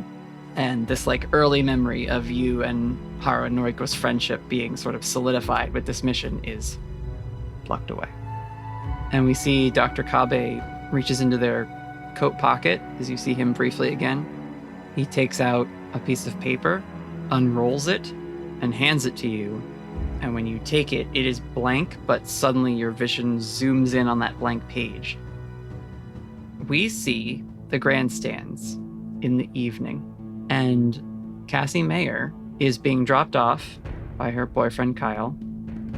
And this early memory of you and Haru and Noriko's friendship being sort of solidified with this mission is plucked away. And we see Dr. Kabe reaches into their coat pocket as you see him briefly again. He takes out a piece of paper, unrolls it, and hands it to you. And when you take it, it is blank, but suddenly your vision zooms in on that blank page. We see the grandstands in the evening, and Cassie Mayer is being dropped off by her boyfriend Kyle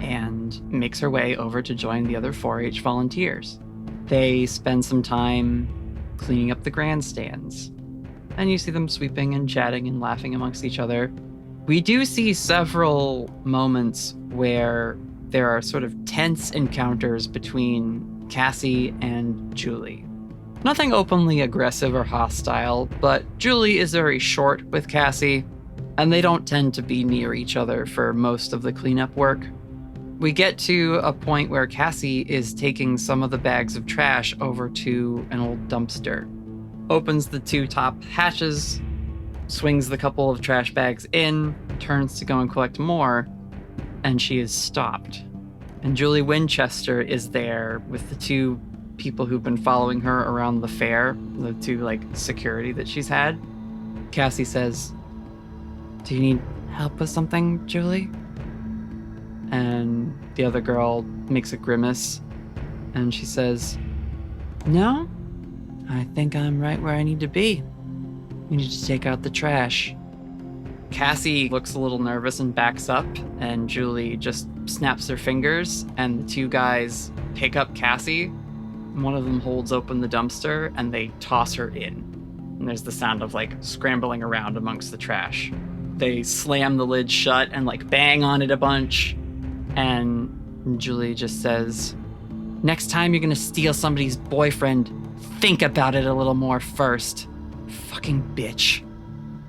and makes her way over to join the other 4-H volunteers. They spend some time cleaning up the grandstands, and you see them sweeping and chatting and laughing amongst each other. We do see several moments where there are sort of tense encounters between Cassie and Julie. Nothing openly aggressive or hostile, but Julie is very short with Cassie, and they don't tend to be near each other for most of the cleanup work. We get to a point where Cassie is taking some of the bags of trash over to an old dumpster, opens the 2 top hatches, swings the couple of trash bags in, turns to go and collect more, and she is stopped. And Julie Winchester is there with the 2 people who've been following her around the fair, the 2 security that she's had. Cassie says, "Do you need help with something, Julie?" And the other girl makes a grimace and she says, "No, I think I'm right where I need to be. We need to take out the trash." Cassie looks a little nervous and backs up, and Julie just snaps her fingers, and the two guys pick up Cassie. One of them holds open the dumpster, and they toss her in. And there's the sound of like scrambling around amongst the trash. They slam the lid shut and like bang on it a bunch. And Julie just says, "Next time you're gonna steal somebody's boyfriend, think about it a little more first. Fucking bitch."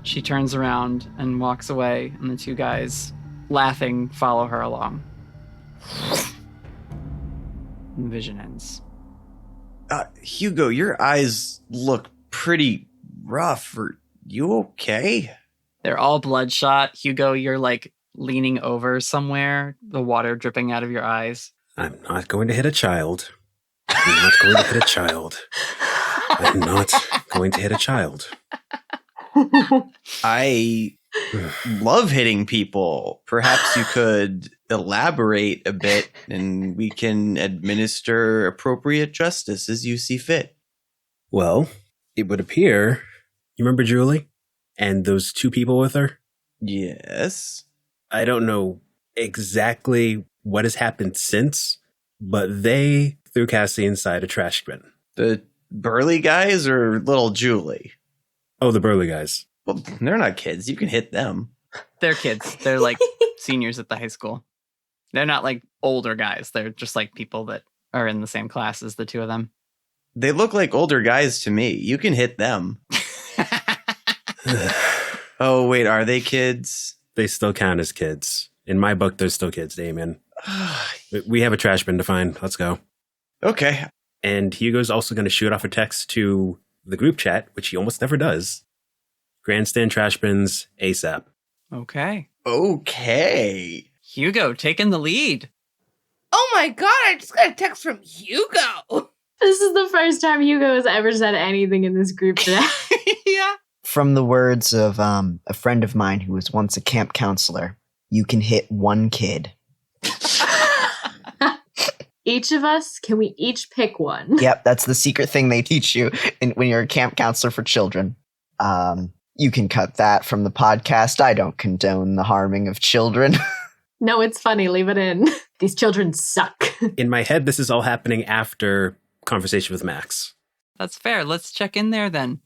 She turns around and walks away, and the two guys, laughing, follow her along. And the vision ends. Hugo, your eyes look pretty rough. Are you okay? They're all bloodshot. Hugo, you're like leaning over somewhere, the water dripping out of your eyes. I'm not going to hit a child. I'm not going to hit a child. I'm not going to hit a child. I love hitting people. Perhaps you could elaborate a bit and we can administer appropriate justice as you see fit. Well, it would appear, you remember Julie? And those two people with her? Yes. I don't know exactly what has happened since, but they threw Cassie inside a trash bin. The burly guys or little Julie? Oh, the burly guys. Well, they're not kids. You can hit them. They're kids. They're like seniors at the high school. They're not like older guys. They're just like people that are in the same class as the two of them. They look like older guys to me. You can hit them. Oh, wait, are they kids? They still count as kids. In my book, they're still kids, Damien. We have a trash bin to find. Let's go. Okay. And Hugo's also going to shoot off a text to the group chat, which he almost never does. Grandstand trash bins ASAP. Okay. Okay. Hugo, taking the lead. Oh my god, I just got a text from Hugo. This is the first time Hugo has ever said anything in this group chat. Yeah. From the words of a friend of mine who was once a camp counselor, you can hit one kid. Each of us, can we each pick one? Yep, that's the secret thing they teach you when you're a camp counselor for children. You can cut that from the podcast. I don't condone the harming of children. No, it's funny. Leave it in. These children suck. In my head, this is all happening after conversation with Max. That's fair. Let's check in there then.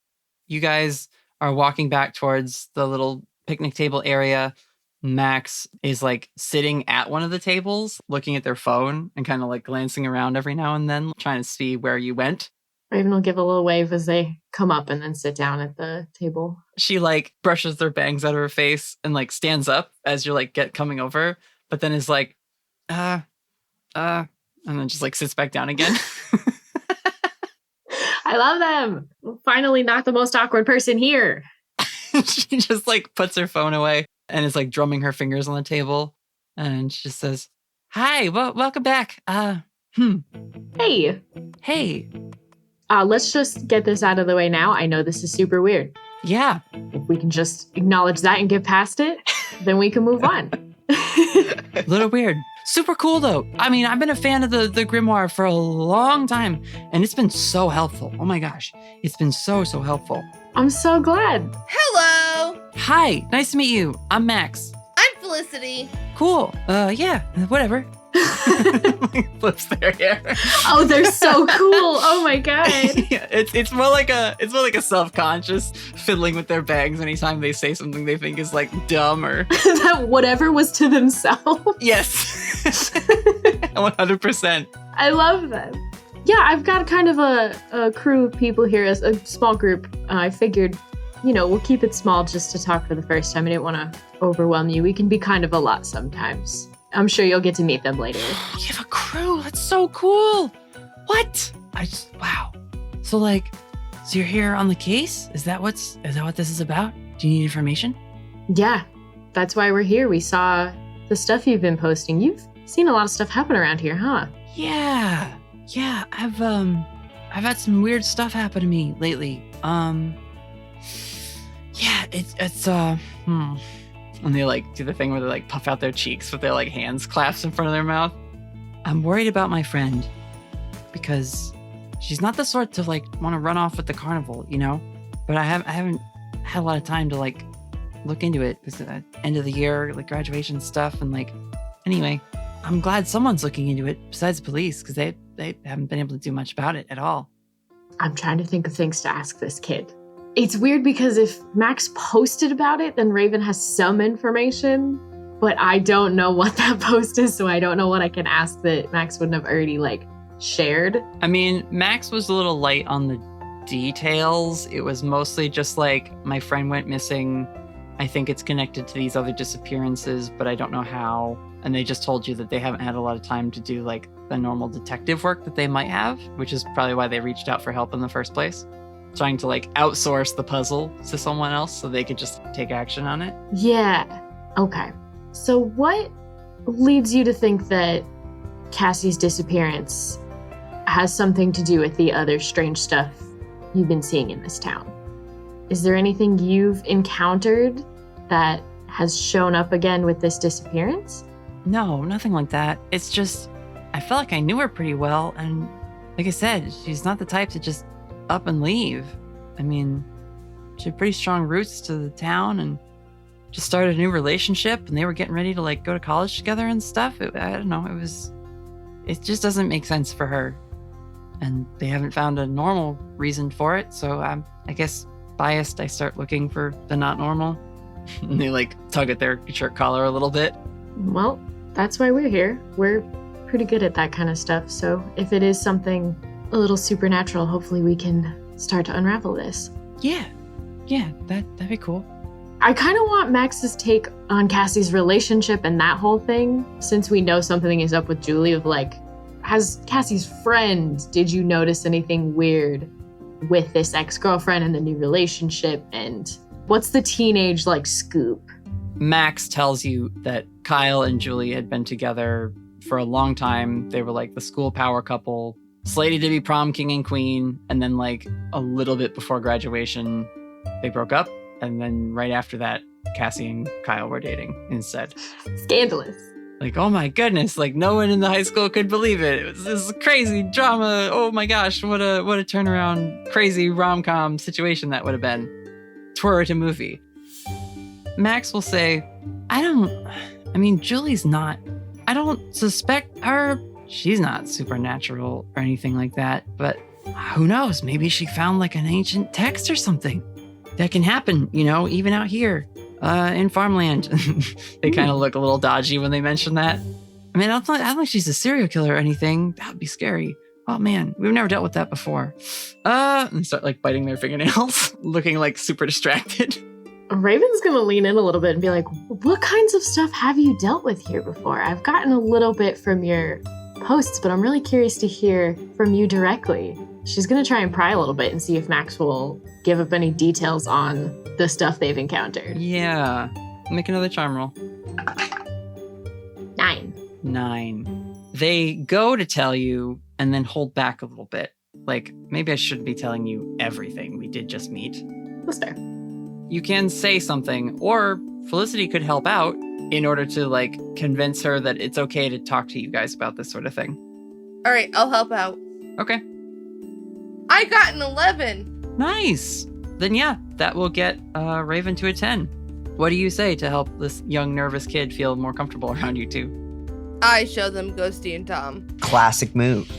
You guys are walking back towards the little picnic table area. Max is like sitting at one of the tables, looking at their phone and kind of like glancing around every now and then, trying to see where you went. Raven will give a little wave as they come up and then sit down at the table. She like brushes their bangs out of her face and like stands up as you're like coming over, but then is like, and then just like sits back down again. I love them. Finally, not the most awkward person here. She just like puts her phone away and is like drumming her fingers on the table. And she just says, "Hi, welcome back. Hey. Let's just get this out of the way now. I know this is super weird. Yeah. If we can just acknowledge that and get past it, then we can move on. A little weird. Super cool, though. I mean, I've been a fan of the grimoire for a long time, and it's been so helpful. Oh my gosh. It's been so helpful. I'm so glad. Hello. Hi. Nice to meet you. I'm Max. I'm Felicity. Cool. Yeah, whatever. Flips their hair. Oh, they're so cool. Oh my god. Yeah, it's more like a self-conscious fiddling with their bags anytime they say something they think is like dumb or that whatever was to themselves. Yes. 100%. I love them. Yeah, I've got kind of a crew of people here, as a small group. I figured, we'll keep it small just to talk for the first time. I didn't want to overwhelm you. We can be kind of a lot sometimes. I'm sure you'll get to meet them later. You have a crew? That's so cool. What? Wow. So you're here on the case? Is that what this is about? Do you need information? Yeah, that's why we're here. We saw the stuff you've been posting. You've seen a lot of stuff happen around here, huh? Yeah. I've had some weird stuff happen to me lately. Yeah, it's And they do the thing where they puff out their cheeks with their hands clasped in front of their mouth. I'm worried about my friend because she's not the sort to want to run off with the carnival, But I haven't had a lot of time to look into it. It's the end of the year, like graduation stuff. And like, anyway, I'm glad someone's looking into it besides the police, because they haven't been able to do much about it at all. I'm trying to think of things to ask this kid. It's weird because if Max posted about it, then Raven has some information, but I don't know what that post is, so I don't know what I can ask that Max wouldn't have already, like, shared. I mean, Max was a little light on the details. It was mostly just like, my friend went missing. I think it's connected to these other disappearances, but I don't know how. And they just told you that they haven't had a lot of time to do like the normal detective work that they might have, which is probably why they reached out for help in the first place. Trying to like outsource the puzzle to someone else so they could just take action on it. Yeah. Okay. So what leads you to think that Cassie's disappearance has something to do with the other strange stuff you've been seeing in this town? Is there anything you've encountered that has shown up again with this disappearance? No, nothing like that. It's just, I felt like I knew her pretty well. And like I said, she's not the type to just up and leave. I mean, she had pretty strong roots to the town and just started a new relationship, and they were getting ready to like go to college together and stuff. I don't know. It just doesn't make sense for her. And they haven't found a normal reason for it. So I guess biased, I start looking for the not normal. And they like tug at their shirt collar a little bit. Well, that's why we're here. We're pretty good at that kind of stuff. So if it is something a little supernatural, hopefully we can start to unravel this. Yeah, that'd be cool. I kind of want Max's take on Cassie's relationship and that whole thing, since we know something is up with Julie, of like, as Cassie's friend, did you notice anything weird with this ex-girlfriend and the new relationship? And what's the teenage like scoop? Max tells you that Kyle and Julie had been together for a long time. They were like the school power couple, slated to be prom king and queen. And then like a little bit before graduation, they broke up. And then right after that, Cassie and Kyle were dating instead. Scandalous. Like, oh my goodness, like no one in the high school could believe it. It was this crazy drama. Oh my gosh, what a turnaround, crazy rom-com situation that would have been. Twirl to movie. Max will say, I don't suspect her. She's not supernatural or anything like that, but who knows? Maybe she found like an ancient text or something. That can happen, even out here in farmland. They kind of look a little dodgy when they mention that. I mean, I don't think she's a serial killer or anything. That would be scary. Oh man, we've never dealt with that before. And start like biting their fingernails, looking like super distracted. Raven's gonna lean in a little bit and be like, what kinds of stuff have you dealt with here before? I've gotten a little bit from your posts, but I'm really curious to hear from you directly. She's gonna try and pry a little bit and see if Max will give up any details on the stuff they've encountered. Yeah. Make another charm roll. 9. They go to tell you and then hold back a little bit. Like, maybe I shouldn't be telling you everything. We did just meet. That's fair. You can say something, or Felicity could help out in order to, like, convince her that it's okay to talk to you guys about this sort of thing. All right, I'll help out. Okay. I got an 11. Nice. Then yeah, that will get Raven to a 10. What do you say to help this young, nervous kid feel more comfortable around you two? I show them Ghosty and Tom. Classic move.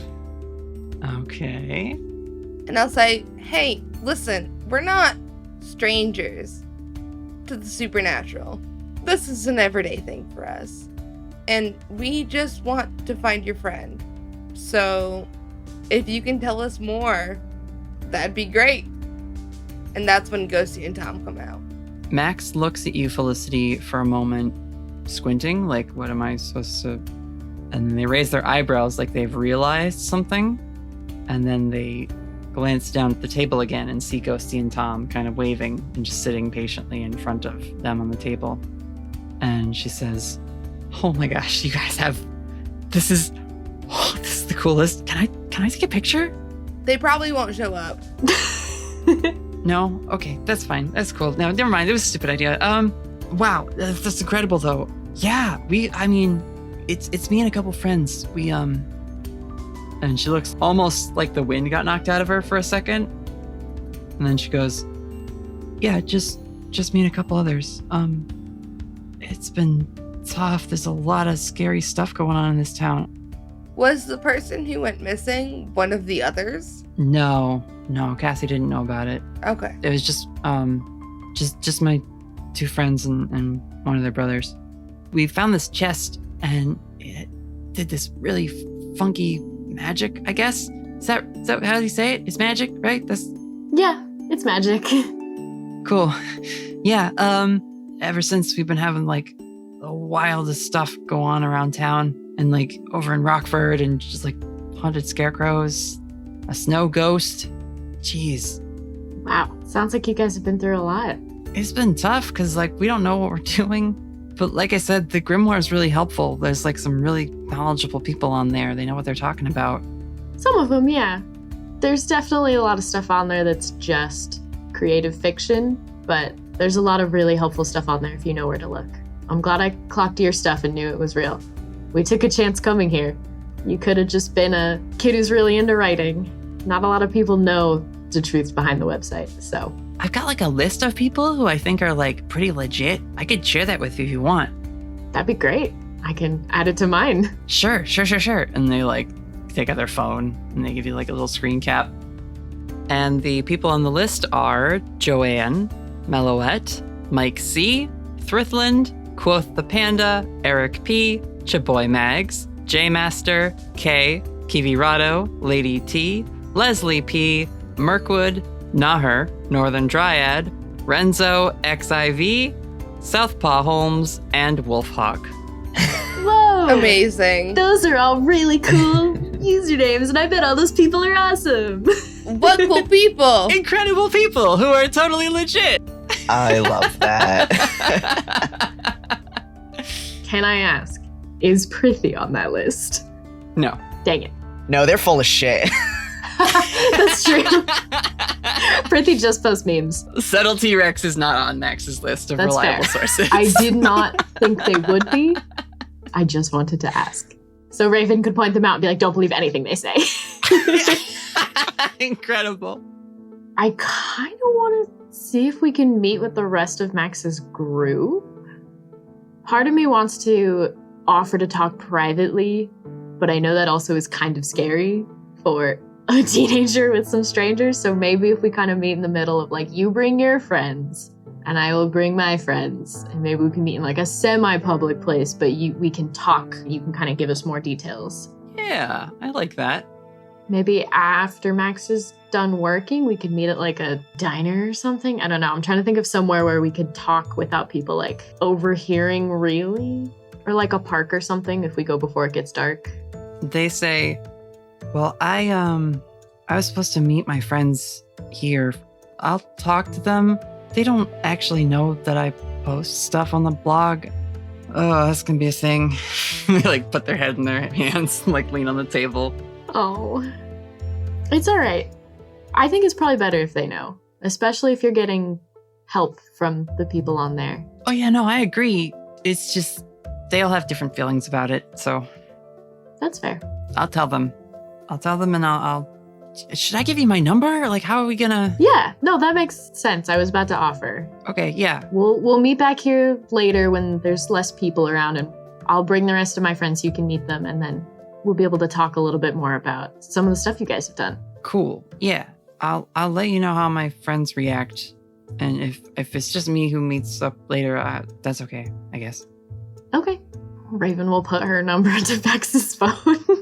Okay. And I'll say, hey, listen, we're not strangers to the supernatural. This is an everyday thing for us. And we just want to find your friend. So if you can tell us more, that'd be great. And that's when Ghosty and Tom come out. Max looks at you, Felicity, for a moment, squinting, like, what am I supposed to... And then they raise their eyebrows like they've realized something. And then they glance down at the table again and see Ghosty and Tom kind of waving and just sitting patiently in front of them on the table. And she says, oh my gosh, you guys have... This is the coolest. Can I take a picture? They probably won't show up. No? Okay, that's fine. That's cool. No, never mind. It was a stupid idea. Wow, that's incredible though. Yeah, it's me and a couple friends. And she looks almost like the wind got knocked out of her for a second. And then she goes, yeah, just just me and a couple others. It's been tough. There's a lot of scary stuff going on in this town. Was the person who went missing one of the others? No, Cassie didn't know about it. Okay. It was just my 2 friends and one of their brothers. We found this chest and it did this really funky magic, I guess. Is that how do you say it? It's magic, right? Yeah, it's magic. Cool. Yeah, ever since we've been having like the wildest stuff go on around town and like over in Rockford and just like haunted scarecrows, a snow ghost. Jeez. Wow, sounds like you guys have been through a lot. It's been tough because like we don't know what we're doing. But like I said, the Grimoire is really helpful. There's like some really knowledgeable people on there. They know what they're talking about. Some of them, yeah. There's definitely a lot of stuff on there that's just creative fiction, but there's a lot of really helpful stuff on there if you know where to look. I'm glad I clocked your stuff and knew it was real. We took a chance coming here. You could have just been a kid who's really into writing. Not a lot of people know the truth behind the website, so. I've got like a list of people who I think are like pretty legit. I could share that with you if you want. That'd be great. I can add it to mine. Sure. And they like take out their phone and they give you like a little screen cap. And the people on the list are Joanne, Melouette, Mike C, Thrithland, Quoth the Panda, Eric P, Chaboy Mags, J Master, K, Kivirado, Lady T, Leslie P, Mirkwood, Naher, Northern Dryad, Renzo, XIV, Southpaw Holmes, and Wolfhawk. Whoa! Amazing. Those are all really cool usernames, and I bet all those people are awesome. What cool people! Incredible people who are totally legit. I love that. Can I ask, is Prithee on that list? No. Dang it. No, they're full of shit. That's true. Prithee just posts memes. Subtle T-Rex is not on Max's list of That's reliable fair. sources. I did not think they would be. I just wanted to ask. So Raven could point them out and be like, don't believe anything they say. Incredible. I kind of want to see if we can meet with the rest of Max's group. Part of me wants to offer to talk privately, but I know that also is kind of scary for a teenager with some strangers. So maybe if we kind of meet in the middle of like, you bring your friends and I will bring my friends, and maybe we can meet in like a semi-public place, but we can talk. You can kind of give us more details. Yeah, I like that. Maybe after Max is done working, we could meet at like a diner or something. I don't know. I'm trying to think of somewhere where we could talk without people like overhearing really, or like a park or something if we go before it gets dark. They say, well, I was supposed to meet my friends here. I'll talk to them. They don't actually know that I post stuff on the blog. Oh, that's gonna be a thing. They like put their head in their hands and like lean on the table. Oh, it's all right. I think it's probably better if they know, especially if you're getting help from the people on there. Oh yeah, no, I agree. It's just they all have different feelings about it, so that's fair. I'll tell them and I'll should I give you my number? Like, how are we gonna? Yeah, no, that makes sense. I was about to offer. Okay, yeah. We'll meet back here later when there's less people around, and I'll bring the rest of my friends so you can meet them, and then we'll be able to talk a little bit more about some of the stuff you guys have done. Cool. Yeah. I'll let you know how my friends react. And if it's just me who meets up later, that's okay, I guess. Okay. Raven will put her number into Max's phone.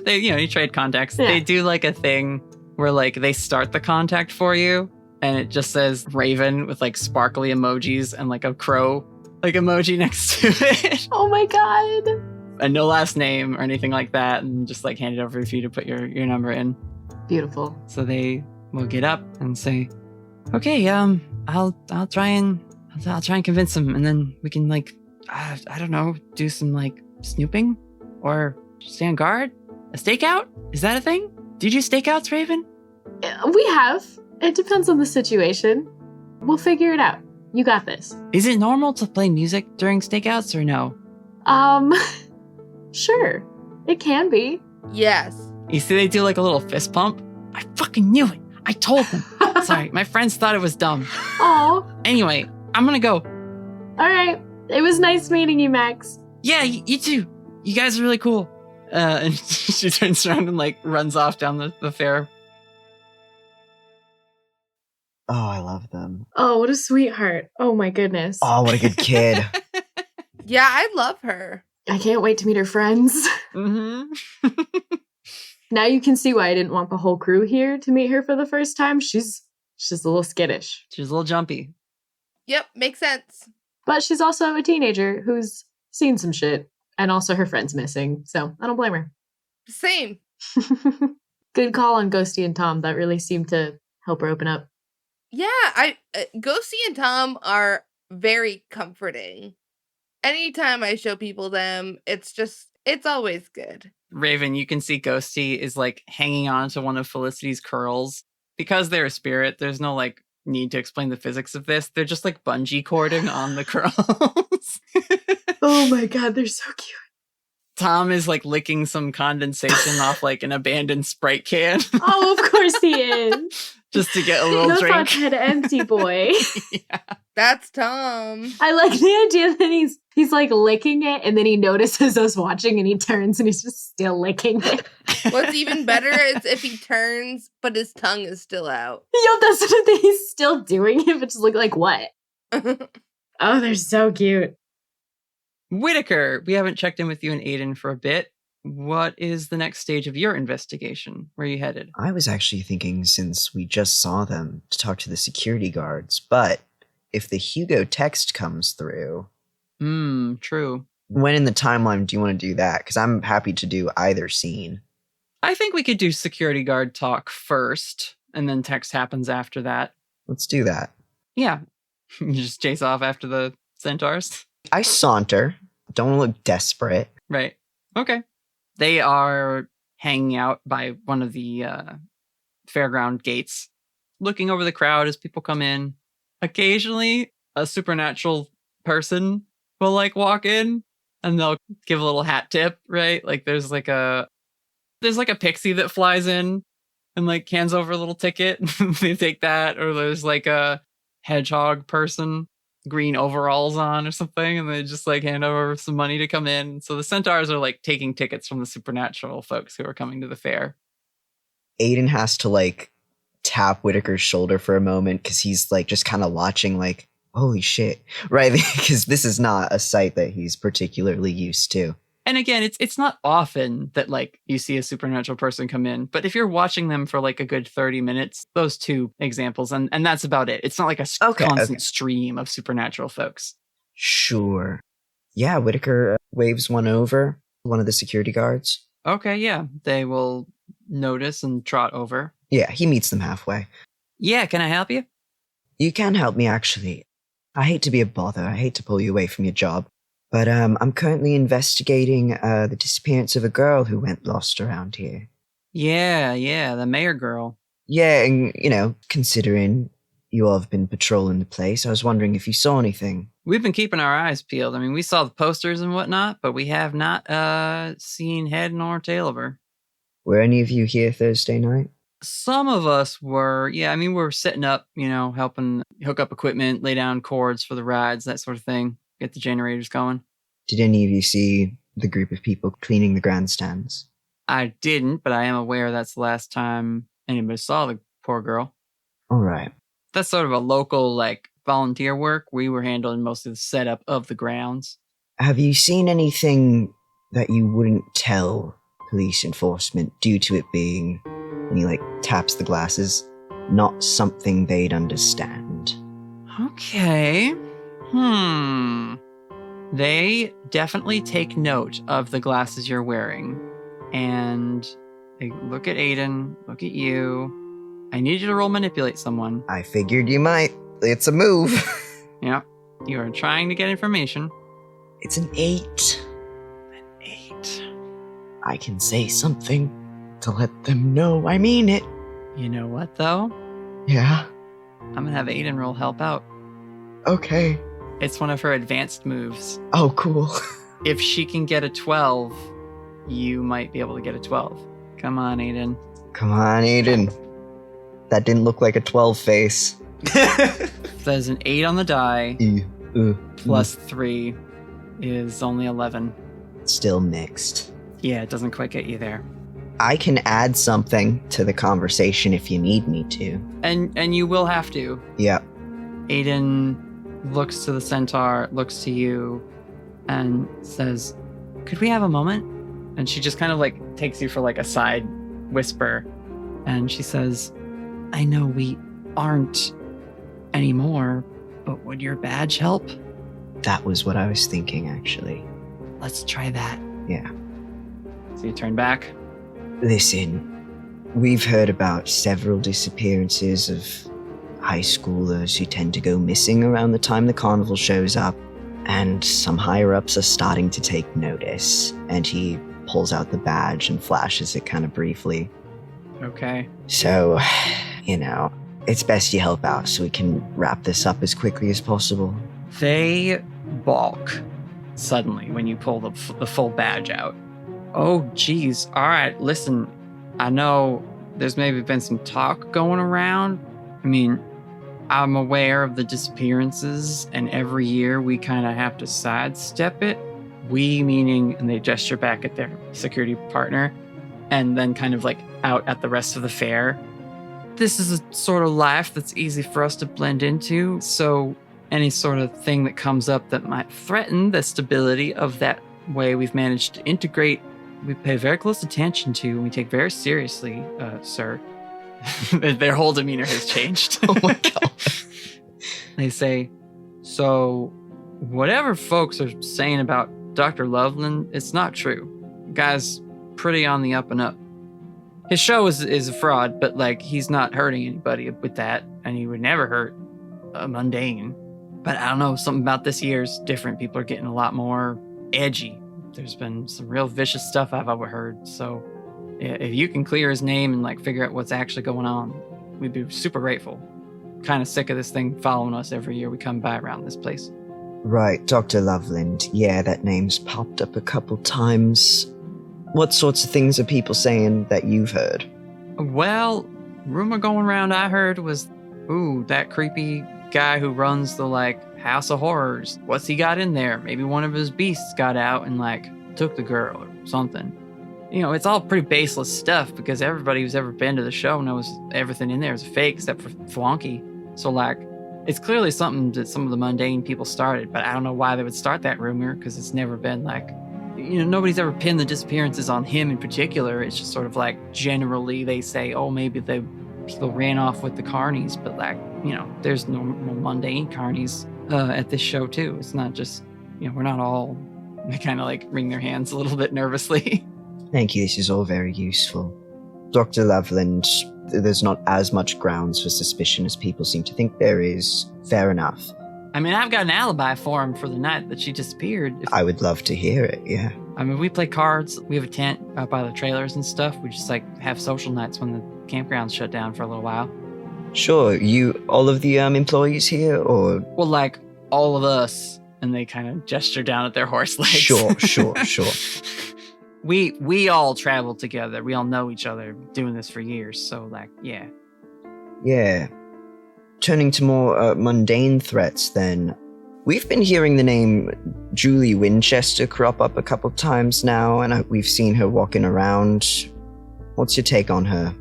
You trade contacts. Yeah. They do like a thing where like they start the contact for you and it just says Raven with like sparkly emojis and like a crow like emoji next to it. Oh my god. And no last name or anything like that, and just like hand it over for you to put your number in. Beautiful. So they will get up and say, "Okay, I'll try and convince them, and then we can like I don't know, do some like snooping or stand guard, a stakeout. Is that a thing? Do you do stakeouts, Raven?" We have. It depends on the situation. We'll figure it out. You got this. Is it normal to play music during stakeouts or no? Sure. It can be. Yes. You see they do like a little fist pump? I fucking knew it. I told them. Sorry, my friends thought it was dumb. Oh. Anyway, I'm gonna go. All right. It was nice meeting you, Max. Yeah, you too. You guys are really cool. And she turns around and like runs off down the fair. Oh, I love them. Oh, what a sweetheart. Oh my goodness. Oh, what a good kid. Yeah, I love her. I can't wait to meet her friends. Mm-hmm. Now you can see why I didn't want the whole crew here to meet her for the first time. She's a little skittish. She's a little jumpy. Yep, makes sense. But she's also a teenager who's seen some shit. And also her friend's missing. So I don't blame her. Same. Good call on Ghosty and Tom. That really seemed to help her open up. Yeah, Ghosty and Tom are very comforting. Anytime I show people them, it's always good. Raven, you can see Ghosty is like hanging on to one of Felicity's curls. Because they're a spirit, there's no like need to explain the physics of this. They're just like bungee cording on the curls. Oh my god, they're so cute. Tom is like licking some condensation off like an abandoned Sprite can. Oh, of course he is. Just to get a little No drink. thoughts had empty, boy. Yeah. That's Tom. I like the idea that he's like licking it and then he notices us watching and he turns and he's just still licking it. What's even better is if he turns, but his tongue is still out. Yo, that's what I think. He's still doing it, but just look like what? Oh, they're so cute. Whitaker, we haven't checked in with you and Aiden for a bit. What is the next stage of your investigation? Where are you headed? I was actually thinking, since we just saw them, to talk to the security guards, but if the Hugo text comes through... True. When in the timeline do you want to do that? Because I'm happy to do either scene. I think we could do security guard talk first, and then text happens after that. Let's do that. Yeah. You just chase off after the centaurs? I saunter. Don't want to look desperate. Right. Okay. They are hanging out by one of the fairground gates, looking over the crowd as people come in. Occasionally, a supernatural person will like walk in and they'll give a little hat tip, right? Like there's like a pixie that flies in and like hands over a little ticket. They take that, or there's like a hedgehog person, green overalls on or something, and they just like hand over some money to come in. So the centaurs are like taking tickets from the supernatural folks who are coming to the fair. Aiden has to like tap Whitaker's shoulder for a moment because he's like just kind of watching like, holy shit, right? Because this is not a sight that he's particularly used to. And again, it's not often that like you see a supernatural person come in, but if you're watching them for like a good 30 minutes, those two examples, and that's about it. It's not like a constant stream of supernatural folks. Sure. Yeah, Whitaker waves one over, one of the security guards. Okay, yeah. They will notice and trot over. Yeah, he meets them halfway. Yeah, can I help you? You can help me, actually. I hate to be a bother. I hate to pull you away from your job. But I'm currently investigating the disappearance of a girl who went lost around here. Yeah, the mayor girl. Yeah, and, you know, considering you all have been patrolling the place, I was wondering if you saw anything. We've been keeping our eyes peeled. I mean, we saw the posters and whatnot, but we have not seen head nor tail of her. Were any of you here Thursday night? Some of us were, yeah, I mean, we're setting up, helping hook up equipment, lay down cords for the rides, that sort of thing. Get the generators going. Did any of you see the group of people cleaning the grandstands? I didn't, but I am aware that's the last time anybody saw the poor girl. All right. That's sort of a local, volunteer work. We were handling most of the setup of the grounds. Have you seen anything that you wouldn't tell police enforcement due to it being, when he, taps the glasses, not something they'd understand? Okay. They definitely take note of the glasses you're wearing. And they look at Aiden, look at you. I need you to roll manipulate someone. I figured you might. It's a move. Yeah. You are trying to get information. It's an 8. An 8. I can say something to let them know I mean it. You know what, though? Yeah? I'm gonna have Aiden roll help out. Okay. It's one of her advanced moves. Oh, cool. If she can get a 12, you might be able to get a 12. Come on, Aiden. Come on, Aiden. That didn't look like a 12 face. There's an 8 on the die. Plus 3 is only 11. Still mixed. Yeah, it doesn't quite get you there. I can add something to the conversation if you need me to. And you will have to. Yeah. Aiden looks to the centaur, looks to you, and says, "Could we have a moment?" And she just kind of like takes you for like a side whisper. And she says, "I know we aren't anymore, but would your badge help?" That was what I was thinking, actually. Let's try that. Yeah. So you turn back. Listen, we've heard about several disappearances of high schoolers who tend to go missing around the time the carnival shows up, and some higher-ups are starting to take notice. And he pulls out the badge and flashes it kind of briefly. Okay. So, it's best you help out so we can wrap this up as quickly as possible. They balk suddenly when you pull the full badge out. Oh, geez. All right, listen, I know there's maybe been some talk going around. I mean, I'm aware of the disappearances, and every year we kind of have to sidestep it. We, meaning, and they gesture back at their security partner, and then kind of like out at the rest of the fair. This is a sort of life that's easy for us to blend into, so any sort of thing that comes up that might threaten the stability of that way we've managed to integrate, we pay very close attention to, and we take very seriously, sir. Their whole demeanor has changed. Oh my God. They say, so whatever folks are saying about Dr. Loveland, it's not true. Guy's pretty on the up and up. His show is a fraud, but like he's not hurting anybody with that, and he would never hurt a mundane. But I don't know, something about this year's different. People are getting a lot more edgy. There's been some real vicious stuff I've overheard. So if you can clear his name and like figure out what's actually going on, we'd be super grateful. Kind of sick of this thing following us every year we come by around this place. Right, Dr. Loveland. Yeah, that name's popped up a couple times. What sorts of things are people saying that you've heard? Well, rumor going around I heard was, that creepy guy who runs the House of Horrors. What's he got in there? Maybe one of his beasts got out and took the girl or something. It's all pretty baseless stuff because everybody who's ever been to the show knows everything in there is fake except for Flonky. So it's clearly something that some of the mundane people started, but I don't know why they would start that rumor because it's never been nobody's ever pinned the disappearances on him in particular. It's just sort of generally they say, oh, maybe people ran off with the carnies, but there's no mundane carnies at this show too. It's not just, we're not all, they kind of wring their hands a little bit nervously. Thank you, this is all very useful. Dr. Loveland, there's not as much grounds for suspicion as people seem to think there is. Fair enough. I mean, I've got an alibi for him for the night that she disappeared. I would love to hear it, yeah. I mean, we play cards. We have a tent out by the trailers and stuff. We just have social nights when the campground's shut down for a little while. Sure, all of the employees here, or? Well, all of us. And they kind of gesture down at their horse legs. Sure. We all travel together. We all know each other, doing this for years. So, yeah. Yeah. Turning to more mundane threats, then. We've been hearing the name Julie Winchester crop up a couple times now, and we've seen her walking around. What's your take on her?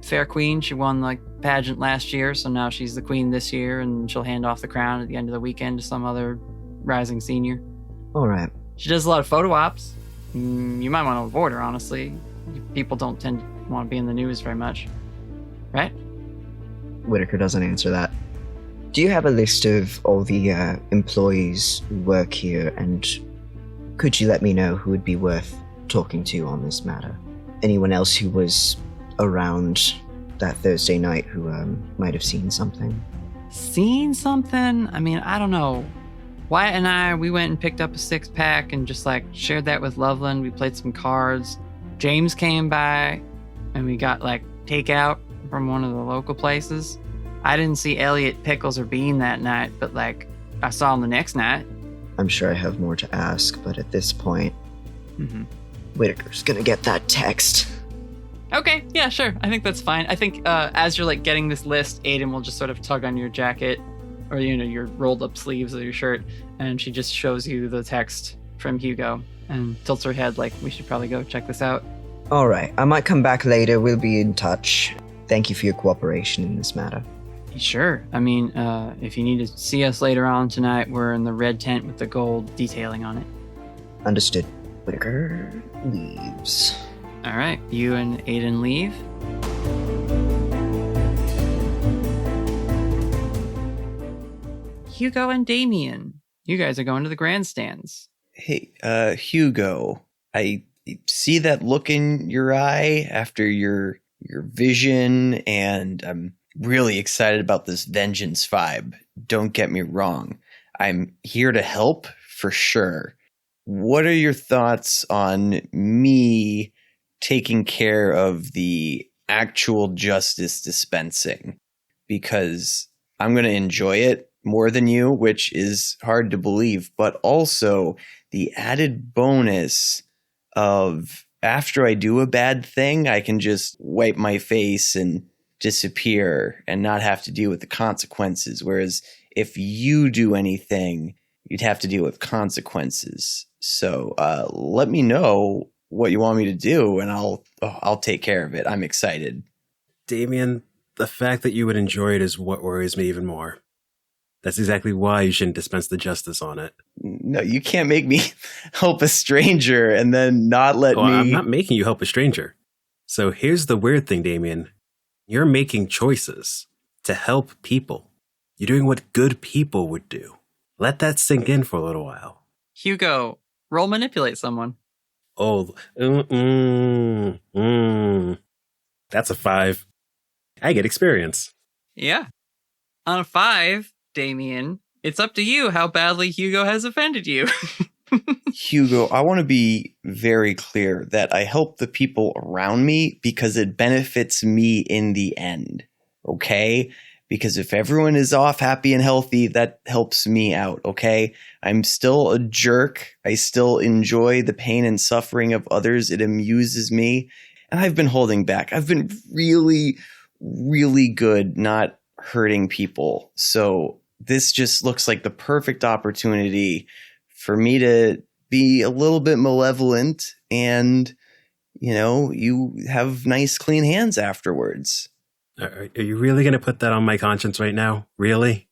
Fair queen. She won the pageant last year, so now she's the queen this year, and she'll hand off the crown at the end of the weekend to some other rising senior. All right. She does a lot of photo ops. You might want to avoid her, honestly. People don't tend to want to be in the news very much. Right? Whitaker doesn't answer that. Do you have a list of all the employees who work here, and could you let me know who would be worth talking to on this matter? Anyone else who was around that Thursday night who might have seen something? Seen something? I mean, I don't know. Wyatt and I, we went and picked up a 6-pack and just shared that with Loveland. We played some cards. James came by and we got takeout from one of the local places. I didn't see Elliot, Pickles, or Bean that night, but I saw him the next night. I'm sure I have more to ask, but at this point, Whitaker's gonna get that text. Okay, yeah, sure. I think that's fine. I think as you're like getting this list, Aiden will just sort of tug on your jacket or, your rolled up sleeves of your shirt, and she just shows you the text from Hugo and tilts her head like, we should probably go check this out. All right, I might come back later. We'll be in touch. Thank you for your cooperation in this matter. Sure. I mean, if you need to see us later on tonight, we're in the red tent with the gold detailing on it. Understood. Whitaker leaves. All right, you and Aiden leave. Hugo and Damien, you guys are going to the grandstands. Hey, Hugo, I see that look in your eye after your vision, and I'm really excited about this vengeance vibe. Don't get me wrong. I'm here to help for sure. What are your thoughts on me taking care of the actual justice dispensing? Because I'm going to enjoy it more than you, which is hard to believe, but also the added bonus of after I do a bad thing, I can just wipe my face and disappear and not have to deal with the consequences. Whereas if you do anything, you'd have to deal with consequences. So let me know what you want me to do, and I'll take care of it. I'm excited. Damien, the fact that you would enjoy it is what worries me even more. That's exactly why you shouldn't dispense the justice on it. No, you can't make me help a stranger and then not let me... I'm not making you help a stranger. So here's the weird thing, Damien. You're making choices to help people. You're doing what good people would do. Let that sink in for a little while. Hugo, roll manipulate someone. Oh, that's a 5. I get experience. Yeah. On a 5, Damien, it's up to you how badly Hugo has offended you. Hugo, I want to be very clear that I help the people around me because it benefits me in the end, okay? Because if everyone is off happy and healthy, that helps me out, okay? I'm still a jerk. I still enjoy the pain and suffering of others. It amuses me. And I've been holding back. I've been really, really good not hurting people. So this just looks like the perfect opportunity for me to be a little bit malevolent and, you have nice, clean hands afterwards. Are you really going to put that on my conscience right now? Really?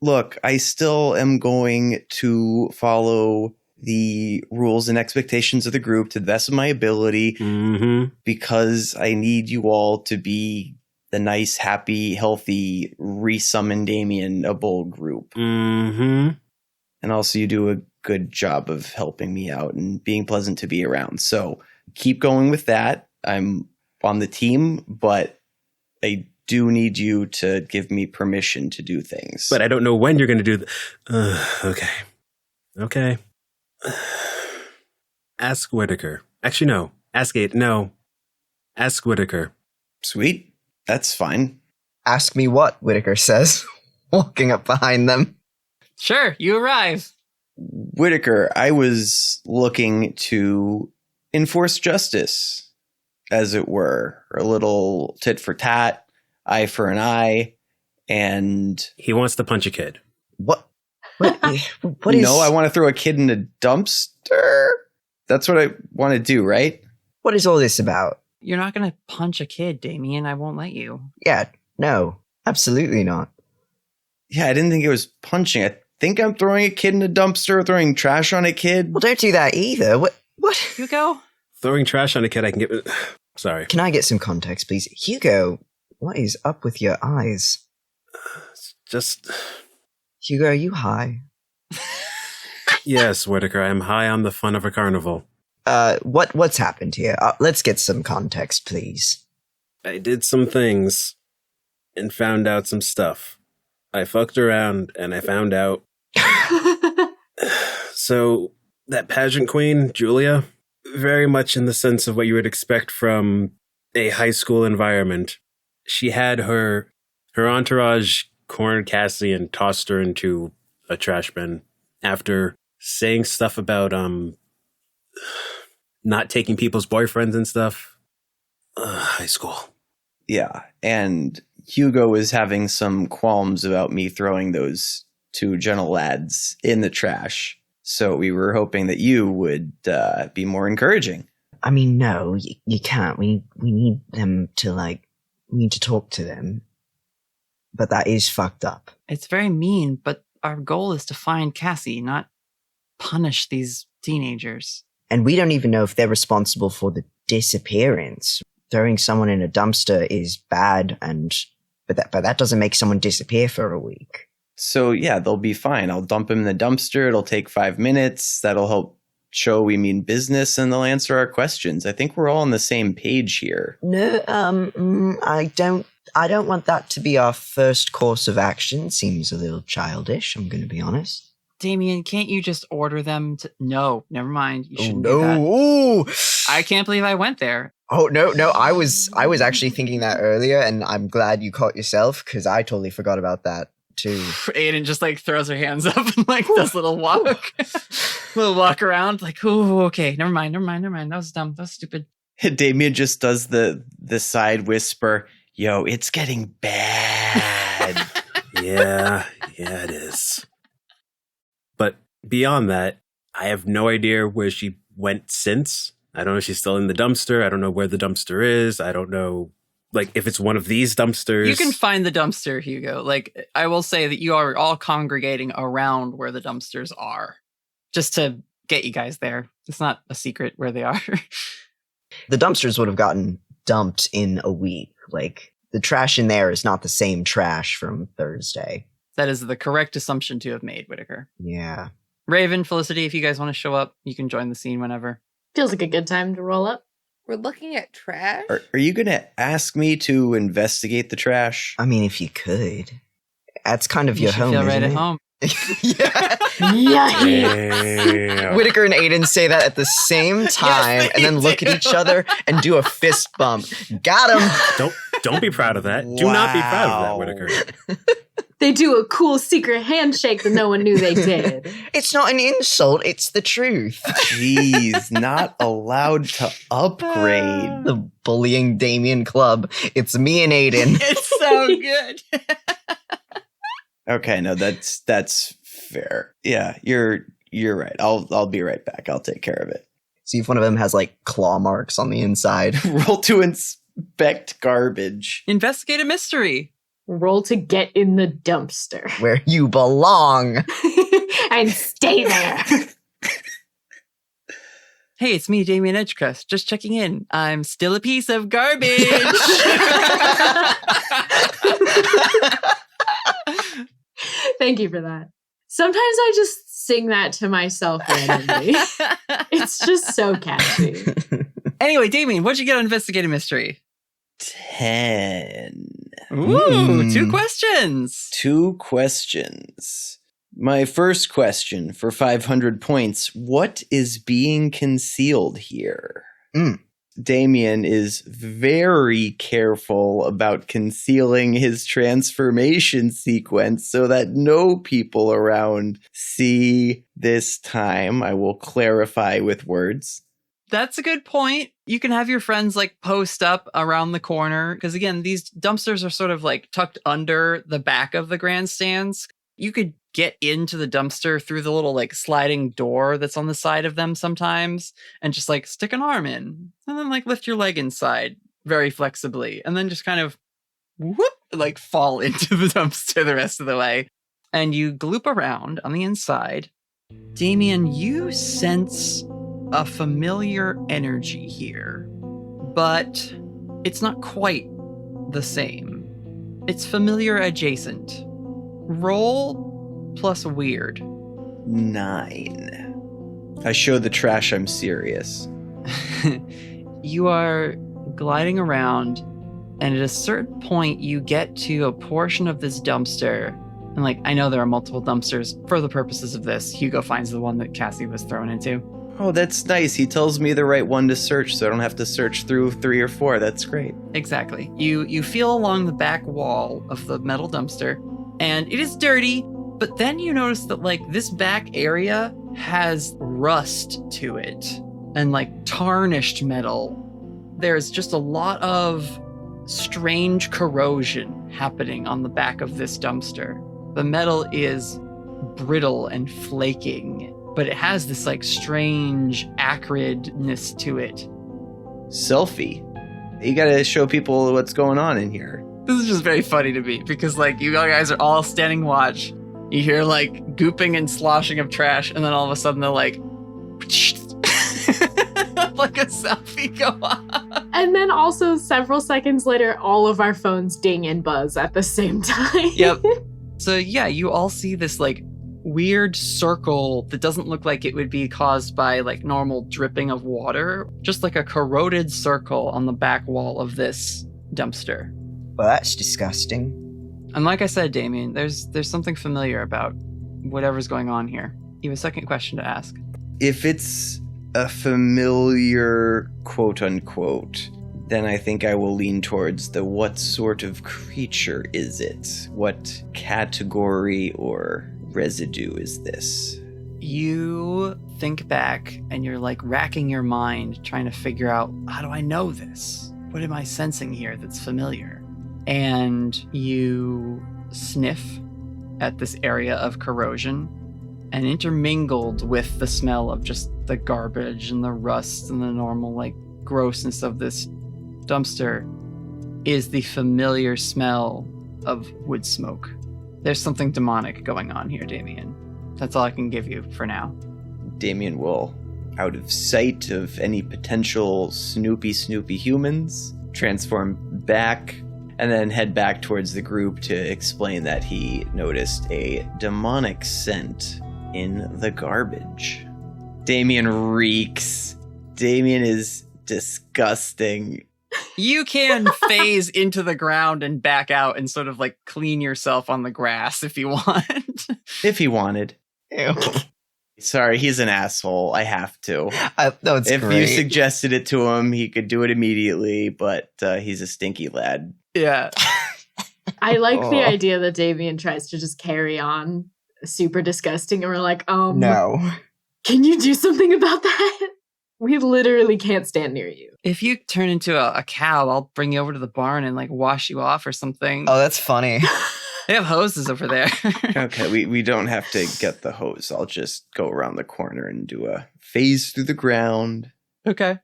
Look, I still am going to follow the rules and expectations of the group to the best of my ability because I need you all to be the nice, happy, healthy, resummon Damien-able group. And also you do a good job of helping me out and being pleasant to be around. So keep going with that. I'm on the team, but I do need you to give me permission to do things. But I don't know when you're going to do Okay. Ask Whitaker. Actually, no. Ask Aiden. No. Ask Whitaker. Sweet. That's fine. Ask me what, Whitaker says, walking up behind them. Sure, you arrive. Whitaker, I was looking to enforce justice, as it were. A little tit for tat, eye for an eye, and... He wants to punch a kid. What is... No, I want to throw a kid in a dumpster. That's what I want to do, right? What is all this about? You're not going to punch a kid, Damien. I won't let you. Yeah, no, absolutely not. Yeah, I didn't think it was punching. I think I'm throwing a kid in a dumpster or throwing trash on a kid. Well, don't do that either. What? Hugo? Throwing trash on a kid, I can get... Sorry. Can I get some context, please? Hugo, what is up with your eyes? Just... Hugo, are you high? Yes, Whitaker, I'm high on the fun of a carnival. What's happened here? Let's get some context, please. I did some things and found out some stuff. I fucked around and I found out. So, that pageant queen, Julia, very much in the sense of what you would expect from a high school environment. She had her entourage cornered Cassie and tossed her into a trash bin after saying stuff about not taking people's boyfriends and stuff. High school. Yeah, and Hugo was having some qualms about me throwing those 2 gentle lads in the trash. So we were hoping that you would be more encouraging. I mean, no, you can't. We need them to, we need to talk to them. But that is fucked up. It's very mean, but our goal is to find Cassie, not punish these teenagers. And we don't even know if they're responsible for the disappearance. Throwing someone in a dumpster is bad, but that doesn't make someone disappear for a week. So yeah, they'll be fine. I'll dump them in the dumpster. It'll take 5 minutes. That'll help show we mean business, and they'll answer our questions. I think we're all on the same page here. No, I don't want that to be our first course of action. Seems a little childish, I'm going to be honest. Damien, can't you just order them to... No, never mind. You shouldn't do that. Ooh. I can't believe I went there. Oh, no, I was actually thinking that earlier, and I'm glad you caught yourself, because I totally forgot about that, too. Aiden just, throws her hands up and, does a little walk. Little walk around, ooh, okay, never mind. That was dumb. That was stupid. Damien just does the side whisper, yo, it's getting bad. Yeah, it is. But beyond that, I have no idea where she went since. I don't know if she's still in the dumpster. I don't know where the dumpster is. I don't know, if it's one of these dumpsters. You can find the dumpster, Hugo. I will say that you are all congregating around where the dumpsters are, just to get you guys there. It's not a secret where they are. The dumpsters would have gotten dumped in a week. The trash in there is not the same trash from Thursday. That is the correct assumption to have made, Whitaker. Yeah. Raven, Felicity, if you guys want to show up, you can join the scene whenever. Feels like a good time to roll up. We're looking at trash? Are you going to ask me to investigate the trash? I mean, if you could. That's kind of You your should home, feel right isn't at it? home. Yeah. Whitaker and Aiden say that at the same time, and then look at each other and do a fist bump. Got him! Don't be proud of that. Do not be proud of that, Whitaker. They do a cool secret handshake that no one knew they did. It's not an insult, it's the truth. Jeez, not allowed to upgrade. The bullying Damien Club. It's me and Aiden. It's so good. Okay, no, that's fair. Yeah, you're right. I'll be right back. I'll take care of it. See if one of them has claw marks on the inside. Roll to inspect garbage. Investigate a mystery. Roll to get in the dumpster. Where you belong. And stay there. Hey, it's me, Damien Edgecrest. Just checking in. I'm still a piece of garbage. Thank you for that. Sometimes I just sing that to myself randomly. It's just so catchy. Anyway, Damien, what'd you get on Investigate a Mystery? 10. Ooh, 2 questions. 2 questions. My first question for 500 points. What is being concealed here? Damien is very careful about concealing his transformation sequence so that no people around see this time. I will clarify with words. That's a good point. You can have your friends post up around the corner. Because again, these dumpsters are sort of tucked under the back of the grandstands. You could get into the dumpster through the little sliding door that's on the side of them sometimes and just stick an arm in and then lift your leg inside very flexibly and then just kind of whoop, fall into the dumpster the rest of the way. And you gloop around on the inside. Damien, you sense a familiar energy here, but it's not quite the same. It's familiar adjacent. Roll plus weird. 9. I show the trash I'm serious. You are gliding around, and at a certain point, you get to a portion of this dumpster. And I know there are multiple dumpsters. For the purposes of this, Hugo finds the one that Cassie was thrown into. Oh, that's nice. He tells me the right one to search, so I don't have to search through 3 or 4. That's great. Exactly. You feel along the back wall of the metal dumpster, and it is dirty, but then you notice that this back area has rust to it and tarnished metal there's just a lot of strange corrosion happening on the back of this dumpster. The metal is brittle and flaking, but it has this like strange acridness to it. Selfie. You gotta show people what's going on in here. This is just very funny to me because like you guys are all standing watch. You hear like gooping and sloshing of trash, and then all of a sudden they're like like a selfie go on. And then also several seconds later, all of our phones ding and buzz at the same time. Yep. So yeah, you all see this like weird circle that doesn't look like it would be caused by like normal dripping of water, just like a corroded circle on the back wall of this dumpster. Well, that's disgusting. And like I said, Damien, there's something familiar about whatever's going on here. You have a second question to ask. If it's a familiar quote-unquote, then I think I will lean towards the what sort of creature is it? What category or residue is this? You think back and you're like racking your mind trying to figure out, how do I know this? What am I sensing here that's familiar? And you sniff at this area of corrosion, and intermingled with the smell of just the garbage and the rust and the normal like grossness of this dumpster is the familiar smell of wood smoke. There's something demonic going on here, Damien. That's all I can give you for now. Damien will, out of sight of any potential snoopy humans, transform back and then head back towards the group to explain that he noticed a demonic scent in the garbage. Damien reeks. Damien is disgusting. You can phase into the ground and back out and sort of like clean yourself on the grass if you want. If he wanted. Ew. Sorry, he's an asshole. I have to. No, it's if great. you suggested it to him, he could do it immediately, but he's a stinky lad. Yeah. I like the idea that Damien tries to just carry on super disgusting, and we're like, no. Can you do something about that? We literally can't stand near you. If you turn into a cow, I'll bring you over to the barn and like wash you off or something. Oh, that's funny. They have hoses over there. Okay, we don't have to get the hose. I'll just go around the corner and do a phase through the ground. Okay.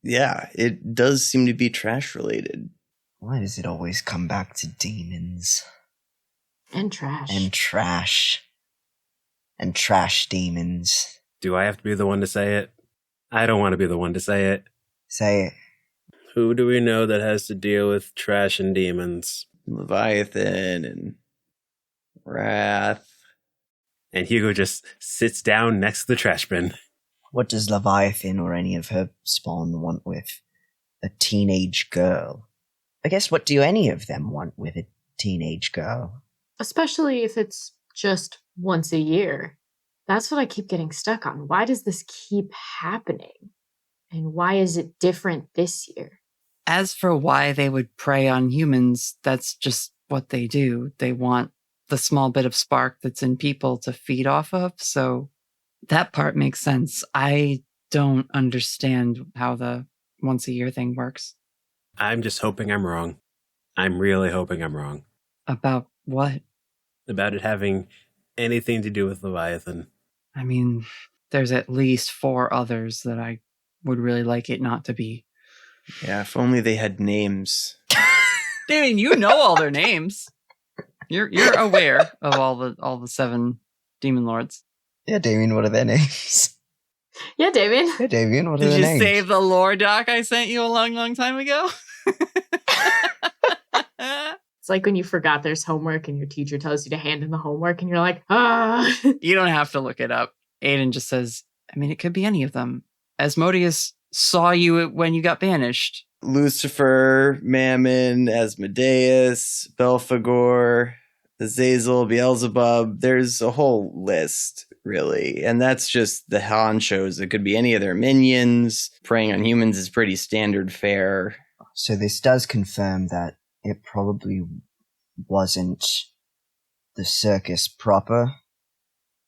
Yeah, it does seem to be trash related. Why does it always come back to demons? And trash. And trash. And trash demons. Do I have to be the one to say it? I don't want to be the one to say it. Say it. Who do we know that has to deal with trash and demons? Leviathan and Wrath. And Hugo just sits down next to the trash bin. What does Leviathan or any of her spawn want with a teenage girl? I guess what do any of them want with a teenage girl? Especially if it's just once a year. That's what I keep getting stuck on. Why does this keep happening? And why is it different this year? As for why they would prey on humans, that's just what they do. They want the small bit of spark that's in people to feed off of. So that part makes sense. I don't understand how the once a year thing works. I'm just hoping I'm wrong. I'm really hoping I'm wrong. About what? About it having anything to do with Leviathan. I mean, there's at least 4 others that I would really like it not to be. Yeah, if only they had names. Damien, you know all their names. You're aware of all the 7 demon lords. Yeah, Damien, what are their names? Yeah, Damien. Yeah, Damien, what are Did their you names? save the lore doc I sent you a long time ago? It's like when you forgot there's homework and your teacher tells you to hand in the homework and you're like, You don't have to look it up. Aiden just says, I mean, it could be any of them. Asmodeus saw you when you got banished. Lucifer, Mammon, Asmodeus, Belphegor, Azazel, Beelzebub. There's a whole list, really. And that's just the honchos. It could be any of their minions. Preying on humans is pretty standard fare. So this does confirm that it probably wasn't the circus proper.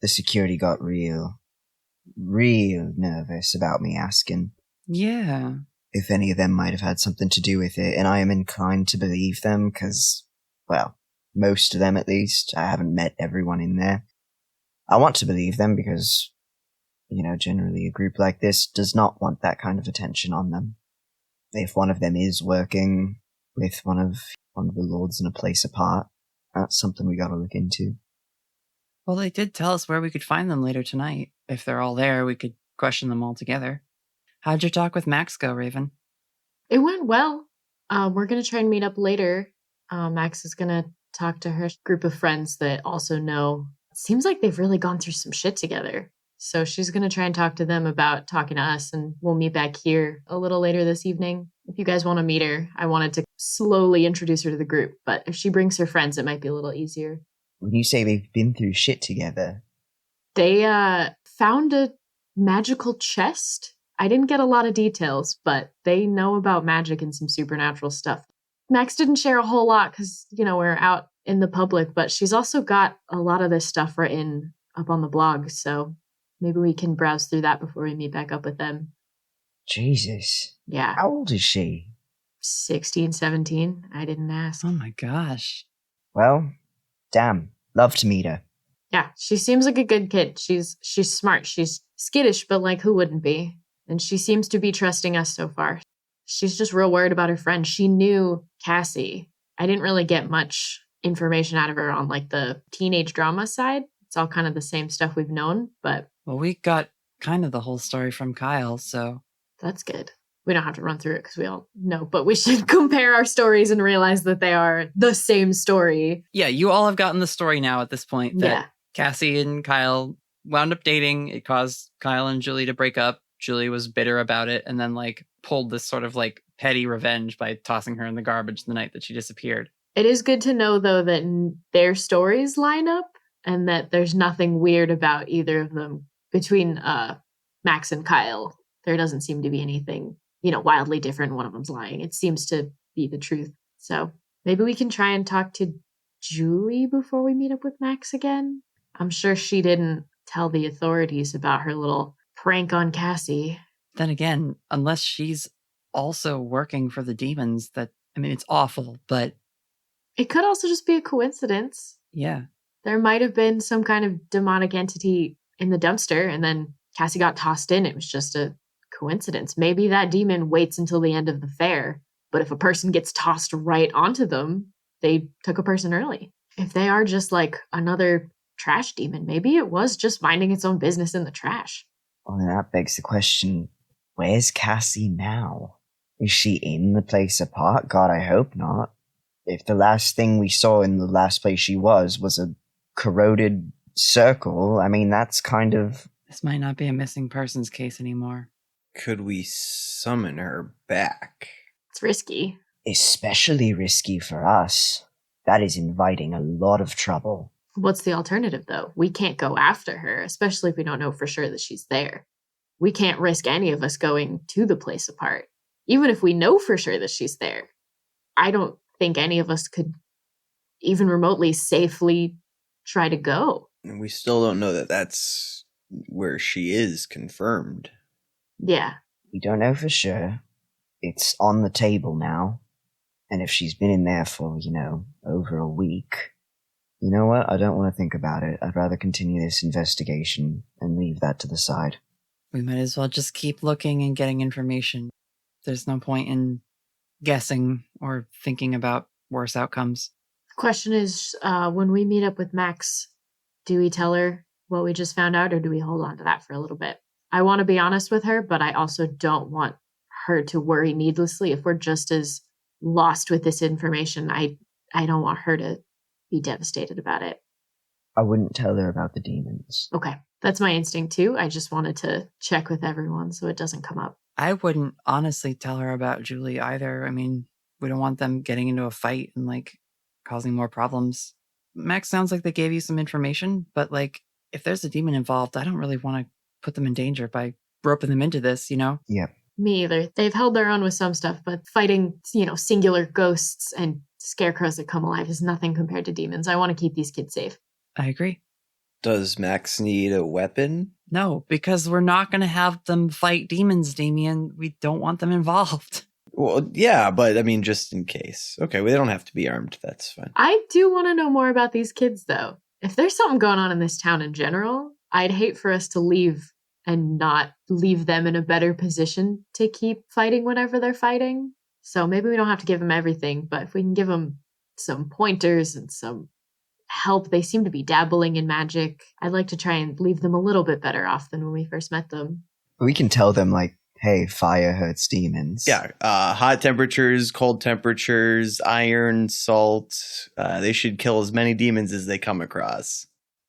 The security got real nervous about me asking. Yeah. If any of them might have had something to do with it, and I am inclined to believe them because, well, most of them at least. I haven't met everyone in there. I want to believe them because, generally a group like this does not want that kind of attention on them. If one of them is working with one of the lords in a place apart, that's something we gotta look into. Well, they did tell us where we could find them later tonight. If they're all there, we could question them all together. How'd your talk with Max go, Raven? It went well. We're going to try and meet up later. Max is going to talk to her group of friends that also know. It seems like they've really gone through some shit together. So she's going to try and talk to them about talking to us, and we'll meet back here a little later this evening. If you guys want to meet her, I wanted to slowly introduce her to the group, but if she brings her friends, it might be a little easier. When you say they've been through shit together... They found a magical chest. I didn't get a lot of details, but they know about magic and some supernatural stuff. Max didn't share a whole lot because, we're out in the public, but she's also got a lot of this stuff written up on the blog, so maybe we can browse through that before we meet back up with them. Jesus. Yeah. How old is she? 16, 17. I didn't ask. Oh my gosh. Well, damn. Love to meet her. Yeah, she seems like a good kid. She's smart. She's skittish, but who wouldn't be? And she seems to be trusting us so far. She's just real worried about her friend. She knew Cassie. I didn't really get much information out of her on the teenage drama side. It's all kind of the same stuff we've known, but... Well, we got kind of the whole story from Kyle, so... That's good. We don't have to run through it because we all know, but we should compare our stories and realize that they are the same story. Yeah, you all have gotten the story now at this point that Yeah. Cassie and Kyle wound up dating. It caused Kyle and Julie to break up. Julie was bitter about it and then pulled this sort of petty revenge by tossing her in the garbage the night that she disappeared. It is good to know, though, that their stories line up and that there's nothing weird about either of them between Max and Kyle. There doesn't seem to be anything, wildly different. One of them's lying. It seems to be the truth. So maybe we can try and talk to Julie before we meet up with Max again. I'm sure she didn't tell the authorities about her little prank on Cassie. Then again, unless she's also working for the demons, it's awful, but... It could also just be a coincidence. Yeah. There might have been some kind of demonic entity in the dumpster, and then Cassie got tossed in. It was just a coincidence. Maybe that demon waits until the end of the fair, but if a person gets tossed right onto them, they took a person early. If they are just another trash demon, maybe it was just minding its own business in the trash. Well, that begs the question, where's Cassie now? Is she in the place apart? God, I hope not. If the last thing we saw in the last place she was a corroded circle, that's kind of... This might not be a missing persons case anymore. Could we summon her back? It's risky. Especially risky for us. That is inviting a lot of trouble. What's the alternative, though? We can't go after her, especially if we don't know for sure that she's there. We can't risk any of us going to the place apart. Even if we know for sure that she's there, I don't think any of us could even remotely safely try to go. And we still don't know that that's where she is confirmed. Yeah. We don't know for sure. It's on the table now. And if she's been in there for, over a week, you know what? I don't want to think about it. I'd rather continue this investigation and leave that to the side. We might as well just keep looking and getting information. There's no point in guessing or thinking about worse outcomes. The question is, when we meet up with Max, do we tell her what we just found out, or do we hold on to that for a little bit? I want to be honest with her, but I also don't want her to worry needlessly. If we're just as lost with this information, I don't want her to be devastated about it. I wouldn't tell her about the demons. Okay. That's my instinct too. I just wanted to check with everyone so it doesn't come up. I wouldn't honestly tell her about Julie either. We don't want them getting into a fight and causing more problems. Max sounds like they gave you some information, but if there's a demon involved, I don't really want to put them in danger by roping them into this, Yep. Me either. They've held their own with some stuff, but fighting, singular ghosts and scarecrows that come alive is nothing compared to demons. I want to keep these kids safe. I agree. Does Max need a weapon? No, because we're not going to have them fight demons, Damien. We don't want them involved. Well, yeah, but I mean, just in case. Okay, well, they don't have to be armed. That's fine. I do want to know more about these kids, though. If there's something going on in this town in general, I'd hate for us to leave and not leave them in a better position to keep fighting whenever they're fighting. So maybe we don't have to give them everything, but if we can give them some pointers and some help, they seem to be dabbling in magic. I'd like to try and leave them a little bit better off than when we first met them. We can tell them, like, hey, fire hurts demons. Yeah, hot temperatures, cold temperatures, iron, salt. They should kill as many demons as they come across.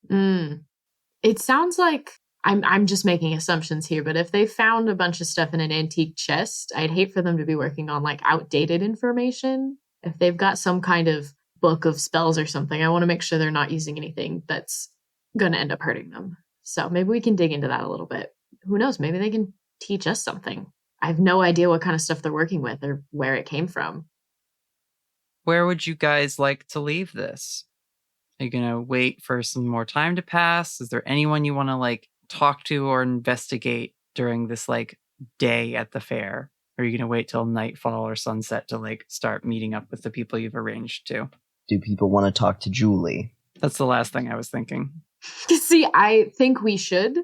It sounds like I'm just making assumptions here, but if they found a bunch of stuff in an antique chest, I'd hate for them to be working on like outdated information. If they've got some kind of book of spells or something, I want to make sure they're not using anything that's going to end up hurting them. So maybe we can dig into that a little bit. Who knows? Maybe they can teach us something. I have no idea what kind of stuff they're working with or where it came from. Where would you guys like to leave this? Are you going to wait for some more time to pass? Is there anyone you want to like talk to or investigate during this like day at the fair? Or are you going to wait till nightfall or sunset to like start meeting up with the people you've arranged to? Do people want to talk to Julie? That's the last thing I was thinking. See, I think we should.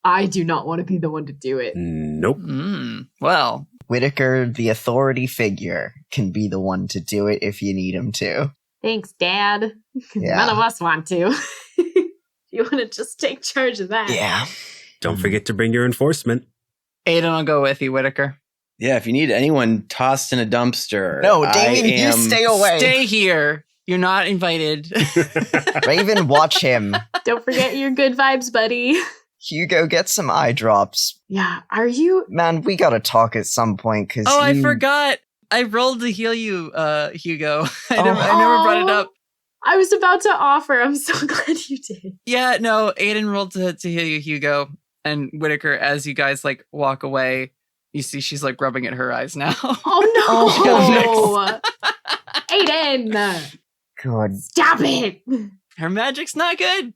I do not want to be the one to do it. Nope. Well, Whitaker, the authority figure, can be the one to do it if you need him to. Thanks, Dad. Yeah. None of us want to. You want to just take charge of that? Yeah. Don't forget to bring your enforcement. Aiden will go with you, Whitaker. Yeah, if you need anyone tossed in a dumpster. No, Damien, you stay away. Stay here. You're not invited. Raven, watch him. Don't forget your good vibes, buddy. Hugo, get some eye drops. Yeah, are you? Man, we gotta talk at some point, because I forgot. I rolled to heal you, Hugo. I never brought it up. I was about to offer. I'm so glad you did. Yeah, no, Aiden rolled to heal you, Hugo. And Whitaker, as you guys like walk away, you see she's like rubbing at her eyes now. Oh no! Aiden! God. Stop it! Her magic's not good.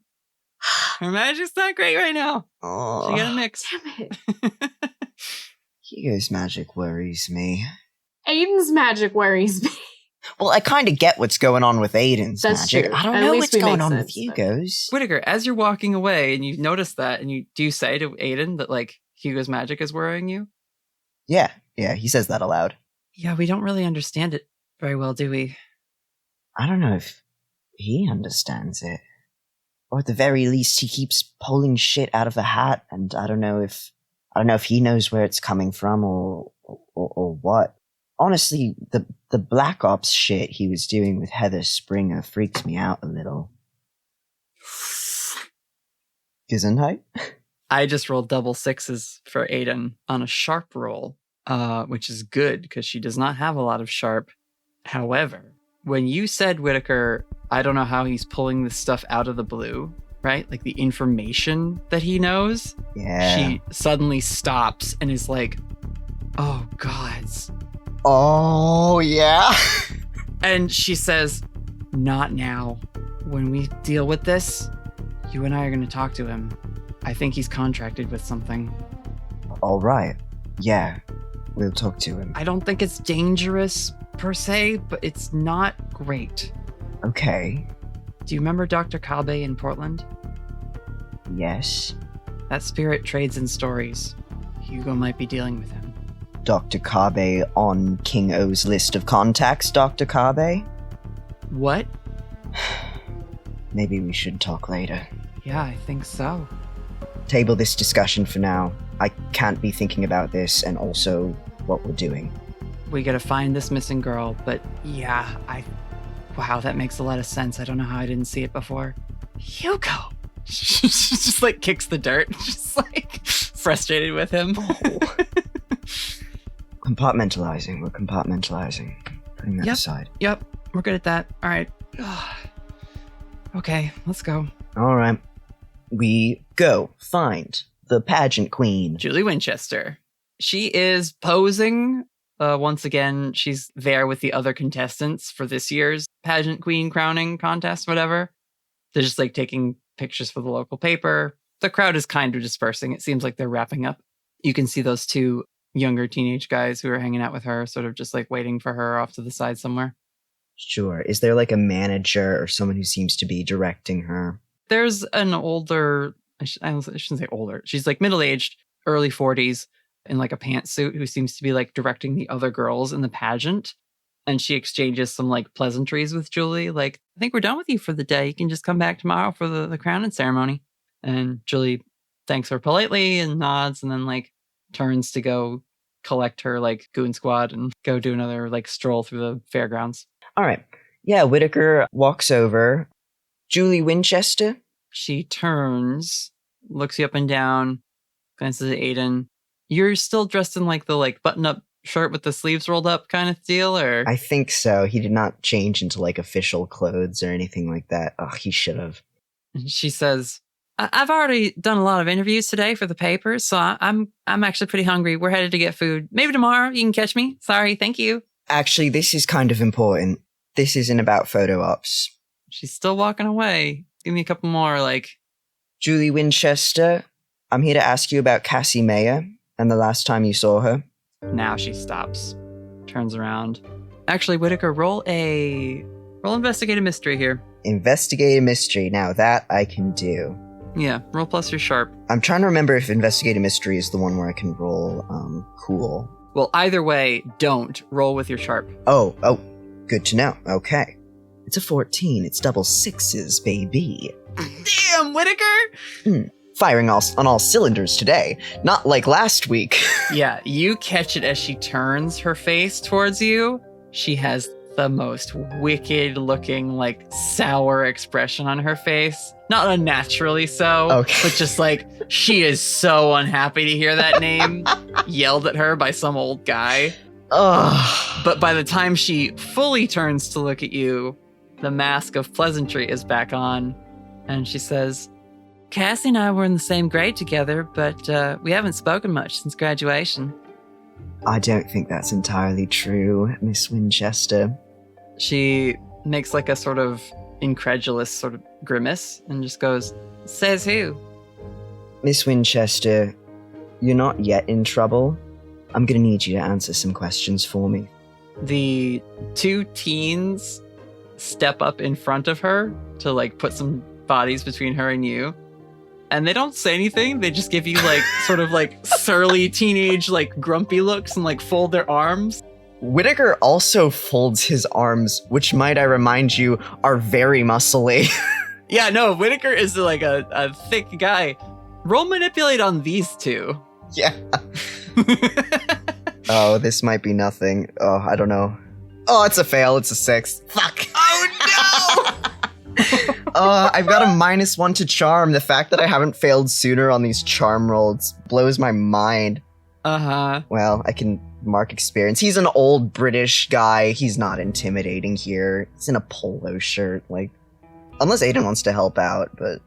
Her magic's not great right now. She got a mix. Damn it. Hugo's magic worries me. Aiden's magic worries me. Well, I kind of get what's going on with Aiden's That's magic. true. I don't At know least what's we going make on sense, with Hugo's. Whitaker, as you're walking away and you notice that, and you do say to Aiden that like Hugo's magic is worrying you? Yeah, he says that aloud. Yeah, we don't really understand it very well, do we? I don't know if he understands it. Or at the very least, he keeps pulling shit out of the hat, and I don't know if he knows where it's coming from or what. Honestly, the Black Ops shit he was doing with Heather Springer freaks me out a little. Gesundheit? I just rolled double sixes for Aiden on a sharp roll, which is good because she does not have a lot of sharp. However, when you said, Whitaker, I don't know how he's pulling this stuff out of the blue, right? Like the information that he knows. Yeah. She suddenly stops and is like, oh, gods. Oh, yeah? And she says, not now. When we deal with this, you and I are going to talk to him. I think he's contracted with something. All right. Yeah, we'll talk to him. I don't think it's dangerous per se, but it's not great. Okay. Do you remember Dr. Kabe in Portland? Yes. That spirit trades in stories. Hugo might be dealing with him. Dr. Kabe on King O's list of contacts, Dr. Kabe? What? Maybe we should talk later. Yeah, I think so. Table this discussion for now. I can't be thinking about this and also what we're doing. We gotta find this missing girl, but yeah, wow, that makes a lot of sense. I don't know how I didn't see it before. Hugo! She just like kicks the dirt, just like frustrated with him. Compartmentalizing. We're compartmentalizing. Putting that aside. Yep, we're good at that. All right. Okay, let's go. All right. We go find the pageant queen. Julie Winchester. She is posing. Once again, she's there with the other contestants for this year's pageant queen crowning contest, whatever. They're just like taking pictures for the local paper. The crowd is kind of dispersing. It seems like they're wrapping up. You can see those two younger teenage guys who are hanging out with her, sort of just like waiting for her off to the side somewhere. Sure. Is there like a manager or someone who seems to be directing her? There's an older, I shouldn't say older. She's like middle-aged, early 40s, in like a pantsuit who seems to be like directing the other girls in the pageant. And she exchanges some like pleasantries with Julie. Like, I think we're done with you for the day. You can just come back tomorrow for the crowning ceremony. And Julie thanks her politely and nods and then like turns to go collect her like goon squad and go do another like stroll through the fairgrounds. All right. Yeah, Whitaker walks over. Julie Winchester? She turns, looks you up and down, glances at Aiden. You're still dressed in like the like button-up shirt with the sleeves rolled up kind of deal, or? I think so. He did not change into like official clothes or anything like that. Oh, he should have. She says, I've already done a lot of interviews today for the papers, so I'm actually pretty hungry. We're headed to get food. Maybe tomorrow you can catch me. Sorry, thank you. Actually, this is kind of important. This isn't about photo ops. She's still walking away. Give me a couple more, like... Julie Winchester, I'm here to ask you about Cassie Mayer and the last time you saw her. Now she stops. Turns around. Actually, Whitaker, roll investigative mystery here. Investigative mystery. Now that I can do. Yeah, roll plus your sharp. I'm trying to remember if investigative mystery is the one where I can roll cool. Well, either way, don't. Roll with your sharp. Oh, good to know. Okay. It's a 14. It's double sixes, baby. Damn, Whitaker! Firing on all cylinders today. Not like last week. Yeah, you catch it as she turns her face towards you. She has the most wicked looking, like, sour expression on her face. Not unnaturally so, okay. But just like, she is so unhappy to hear that name yelled at her by some old guy. Ugh. But by the time she fully turns to look at you, the mask of pleasantry is back on, and she says, Cassie and I were in the same grade together, but we haven't spoken much since graduation. I don't think that's entirely true, Miss Winchester. She makes like a sort of incredulous sort of grimace and just goes, says who? Miss Winchester, you're not yet in trouble. I'm gonna need you to answer some questions for me. The two teens step up in front of her to like put some bodies between her and you. And they don't say anything. They just give you like sort of like surly teenage like grumpy looks and like fold their arms. Whitaker also folds his arms, which might I remind you are very muscly. Yeah, no, Whitaker is like a thick guy. Roll manipulate on these two. Yeah. Oh, this might be nothing. Oh, I don't know. Oh, it's a fail. It's a 6. Fuck. Oh no! I've got a -1 to charm. The fact that I haven't failed sooner on these charm rolls blows my mind. Uh-huh. Well, I can mark experience. He's an old British guy. He's not intimidating here. He's in a polo shirt. Like, unless Aiden wants to help out, but...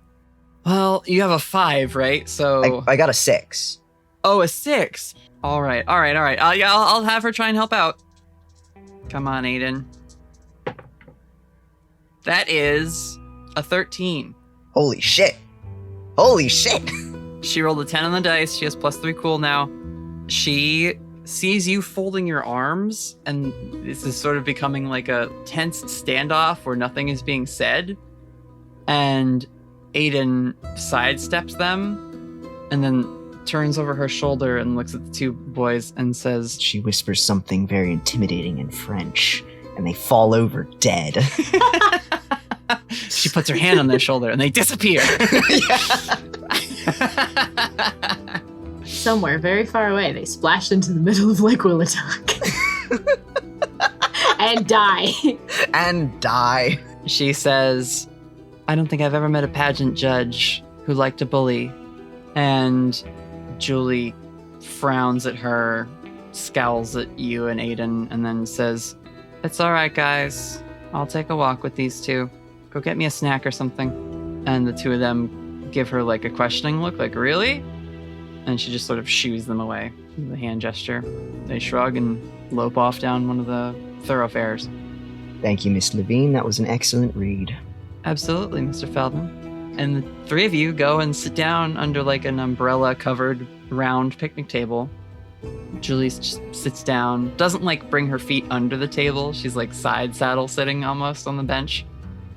Well, you have a 5, right? So... I got a 6. Oh, a 6. All right. Yeah, I'll have her try and help out. Come on, Aiden. That is a 13. Holy shit. Holy shit. She rolled a 10 on the dice. She has +3 cool now. She sees you folding your arms, and this is sort of becoming like a tense standoff where nothing is being said. And Aiden sidesteps them and then turns over her shoulder and looks at the two boys and says... She whispers something very intimidating in French, and they fall over dead. She puts her hand on their shoulder and they disappear. Somewhere very far away, they splashed into the middle of Lake Willitock. And die. And die. She says, I don't think I've ever met a pageant judge who liked to bully. And Julie frowns at her, scowls at you and Aiden, and then says, it's all right, guys. I'll take a walk with these two. Go get me a snack or something. And the two of them give her like a questioning look, like, really? And she just sort of shoos them away with a hand gesture. They shrug and lope off down one of the thoroughfares. Thank you, Miss Levine. That was an excellent read. Absolutely, Mr. Feldman. And the three of you go and sit down under like an umbrella-covered round picnic table. Julie just sits down, doesn't like bring her feet under the table. She's like side saddle sitting almost on the bench,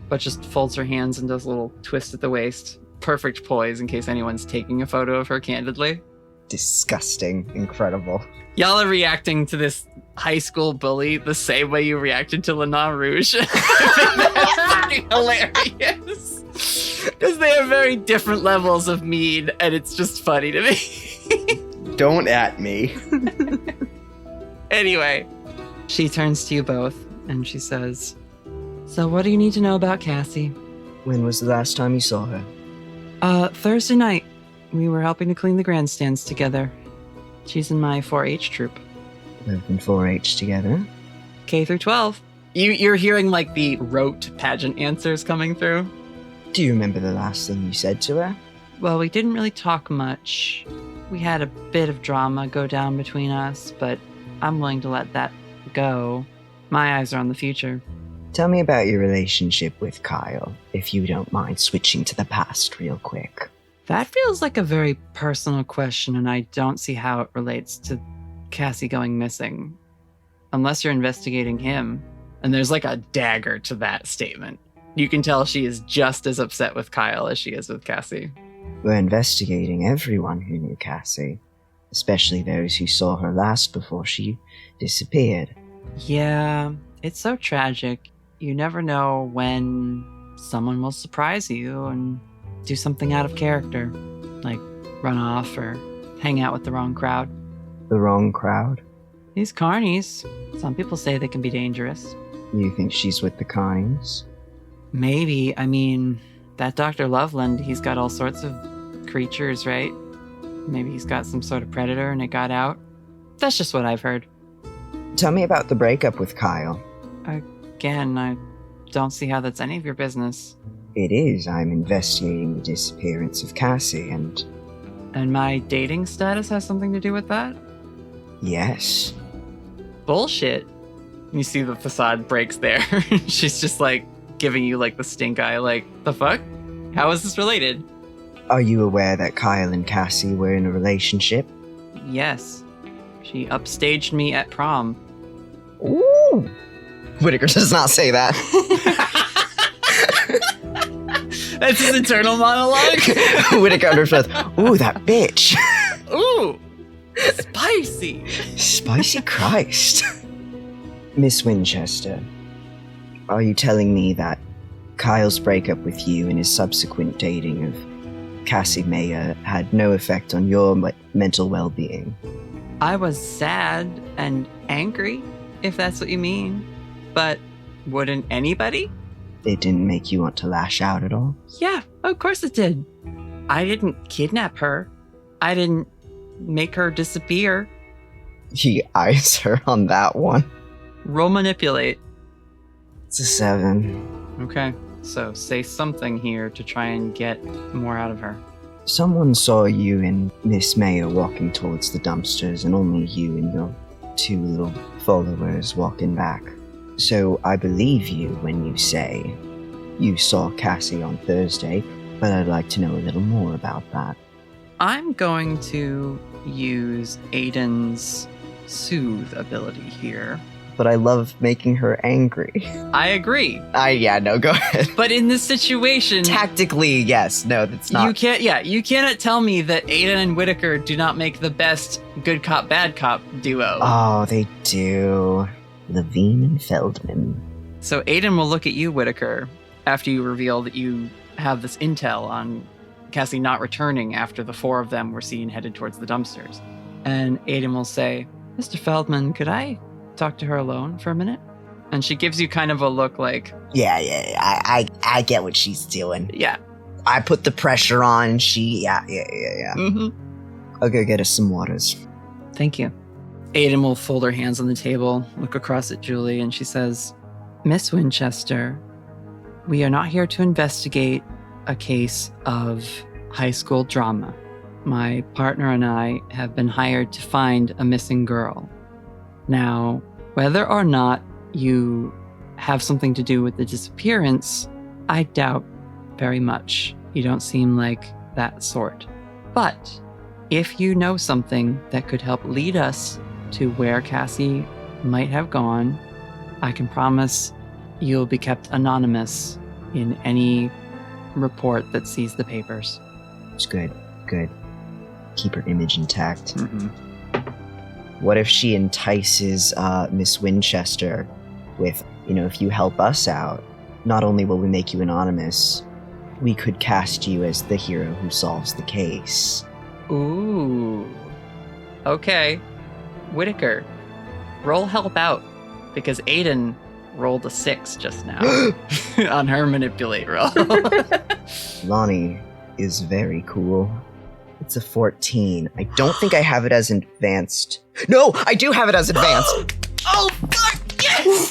but just folds her hands and does a little twist at the waist. Perfect poise in case anyone's taking a photo of her candidly. Disgusting. Incredible. Y'all are reacting to this high school bully the same way you reacted to Lenon Rouge. That's fucking hilarious. Because they are very different levels of mean, and it's just funny to me. Don't at me. Anyway, she turns to you both, and she says, "So what do you need to know about Cassie?" When was the last time you saw her? Thursday night. We were helping to clean the grandstands together. She's in my 4-H troop. We've been 4-H together. K through 12. You're hearing like the rote pageant answers coming through. Do you remember the last thing you said to her? Well, we didn't really talk much. We had a bit of drama go down between us, but I'm willing to let that go. My eyes are on the future. Tell me about your relationship with Kyle, if you don't mind switching to the past real quick. That feels like a very personal question, and I don't see how it relates to Cassie going missing. Unless you're investigating him. And there's like a dagger to that statement. You can tell she is just as upset with Kyle as she is with Cassie. We're investigating everyone who knew Cassie, especially those who saw her last before she disappeared. Yeah, it's so tragic. You never know when someone will surprise you and do something out of character, like run off or hang out with the wrong crowd. The wrong crowd? These carnies, some people say they can be dangerous. You think she's with the Kynes? Maybe. I mean, that Dr. Loveland, he's got all sorts of creatures, right? Maybe he's got some sort of predator and it got out. That's just what I've heard. Tell me about the breakup with Kyle. Again, I don't see how that's any of your business. It is. I'm investigating the disappearance of Cassie and... And my dating status has something to do with that? Yes. Bullshit. You see the facade breaks there. She's just like giving you like the stink eye, like, the fuck? How is this related? Are you aware that Kyle and Cassie were in a relationship? Yes. She upstaged me at prom. Ooh! Whitaker does not say that. That's his internal monologue? Whitaker under his breath. Ooh, that bitch. Ooh! Spicy! Spicy Christ. Miss Winchester, are you telling me that Kyle's breakup with you and his subsequent dating of Cassie Mayer had no effect on your mental well-being? I was sad and angry, if that's what you mean. But wouldn't anybody? It didn't make you want to lash out at all? Yeah, of course it did. I didn't kidnap her. I didn't make her disappear. He eyes her on that one. Roll manipulate. It's a 7. Okay, so say something here to try and get more out of her. Someone saw you and Miss Mayer walking towards the dumpsters, and only you and your 2 little followers walking back. So I believe you when you say you saw Cassie on Thursday, but I'd like to know a little more about that. I'm going to use Aiden's soothe ability here. But I love making her angry. I agree. Yeah, no, go ahead. But in this situation... Tactically, yes. No, that's not... You cannot tell me that Aiden and Whitaker do not make the best good cop, bad cop duo. Oh, they do. Levine and Feldman. So Aiden will look at you, Whitaker, after you reveal that you have this intel on Cassie not returning after the 4 of them were seen headed towards the dumpsters. And Aiden will say, Mr. Feldman, could I talk to her alone for a minute? And she gives you kind of a look like... Yeah, I get what she's doing. Yeah. I put the pressure on, yeah. Mm-hmm. I'll go get us some waters. Thank you. Aiden will fold her hands on the table, look across at Julie, and she says, Miss Winchester, we are not here to investigate a case of high school drama. My partner and I have been hired to find a missing girl. Now, whether or not you have something to do with the disappearance, I doubt very much. You don't seem like that sort. But if you know something that could help lead us to where Cassie might have gone, I can promise you'll be kept anonymous in any report that sees the papers. It's good. Keep her image intact. Mm-mm. What if she entices Miss Winchester with, if you help us out, not only will we make you anonymous, we could cast you as the hero who solves the case. Ooh. Okay. Whitaker, roll help out, because Aiden rolled a 6 just now on her manipulate roll. Lonnie is very cool. It's a 14. I don't think I have it as advanced. No, I do have it as advanced. Oh, fuck, yes!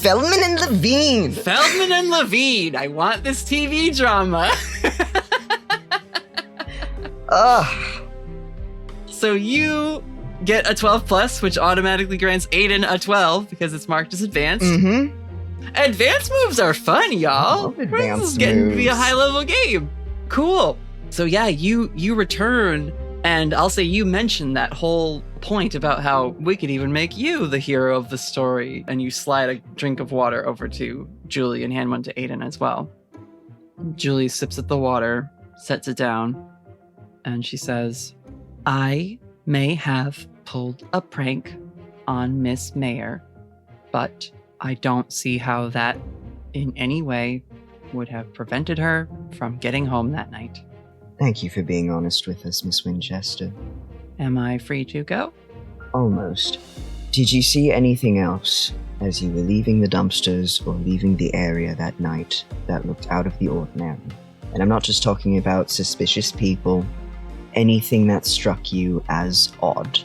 Feldman and Levine. Feldman and Levine. I want this TV drama. Ugh. So you get a 12 plus, which automatically grants Aiden a 12 because it's marked as advanced. Mm-hmm. Advanced moves are fun, y'all. Love advanced This is getting to be a moves. high-level game. Cool. So yeah, you return, and I'll say you mentioned that whole point about how we could even make you the hero of the story, and you slide a drink of water over to Julie and hand one to Aiden as well. Julie sips at the water, sets it down, and she says, I may have pulled a prank on Miss Mayer, but I don't see how that in any way would have prevented her from getting home that night. Thank you for being honest with us, Miss Winchester. Am I free to go? Almost. Did you see anything else as you were leaving the dumpsters or leaving the area that night that looked out of the ordinary? And I'm not just talking about suspicious people. Anything that struck you as odd.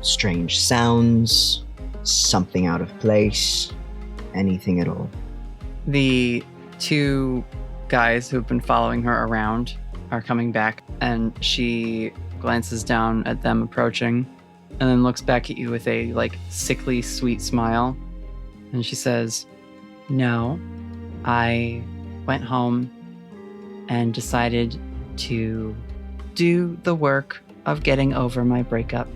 Strange sounds, something out of place, anything at all. The 2 guys who've been following her around are coming back, and she glances down at them approaching and then looks back at you with a sickly sweet smile, and she says, no, I went home and decided to do the work of getting over my breakup.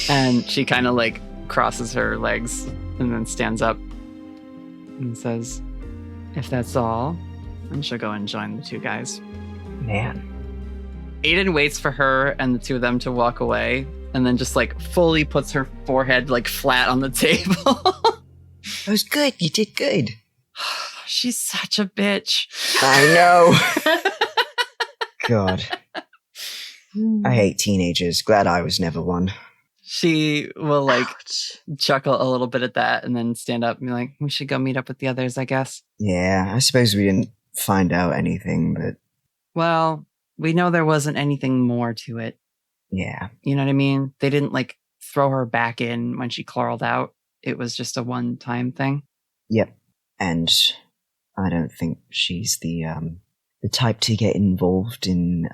And she kind of crosses her legs and then stands up and says, if that's all, then she'll go and join the 2 guys. Man. Aiden waits for her and the 2 of them to walk away, and then just fully puts her forehead flat on the table. That was good. You did good. She's such a bitch. I know. God. I hate teenagers. Glad I was never one. She will chuckle a little bit at that and then stand up and be like, we should go meet up with the others, I guess. Yeah, I suppose we didn't find out anything, but... Well, we know there wasn't anything more to it. Yeah. You know what I mean? They didn't throw her back in when she crawled out. It was just a one-time thing. Yep. And I don't think she's the type to get involved in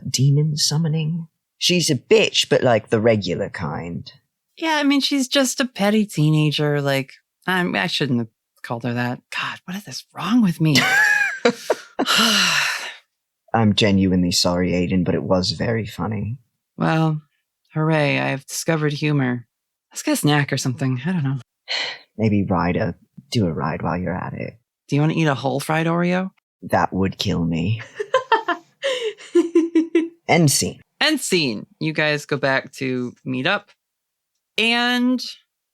demon summoning. She's a bitch, but the regular kind. Yeah, I mean, she's just a petty teenager. I shouldn't have called her that. God, what is wrong with me? I'm genuinely sorry, Aiden, but it was very funny. Well, hooray, I've discovered humor. Let's get a snack or something. I don't know. Maybe do a ride while you're at it. Do you want to eat a whole fried Oreo? That would kill me. End scene. End scene. You guys go back to meet up. And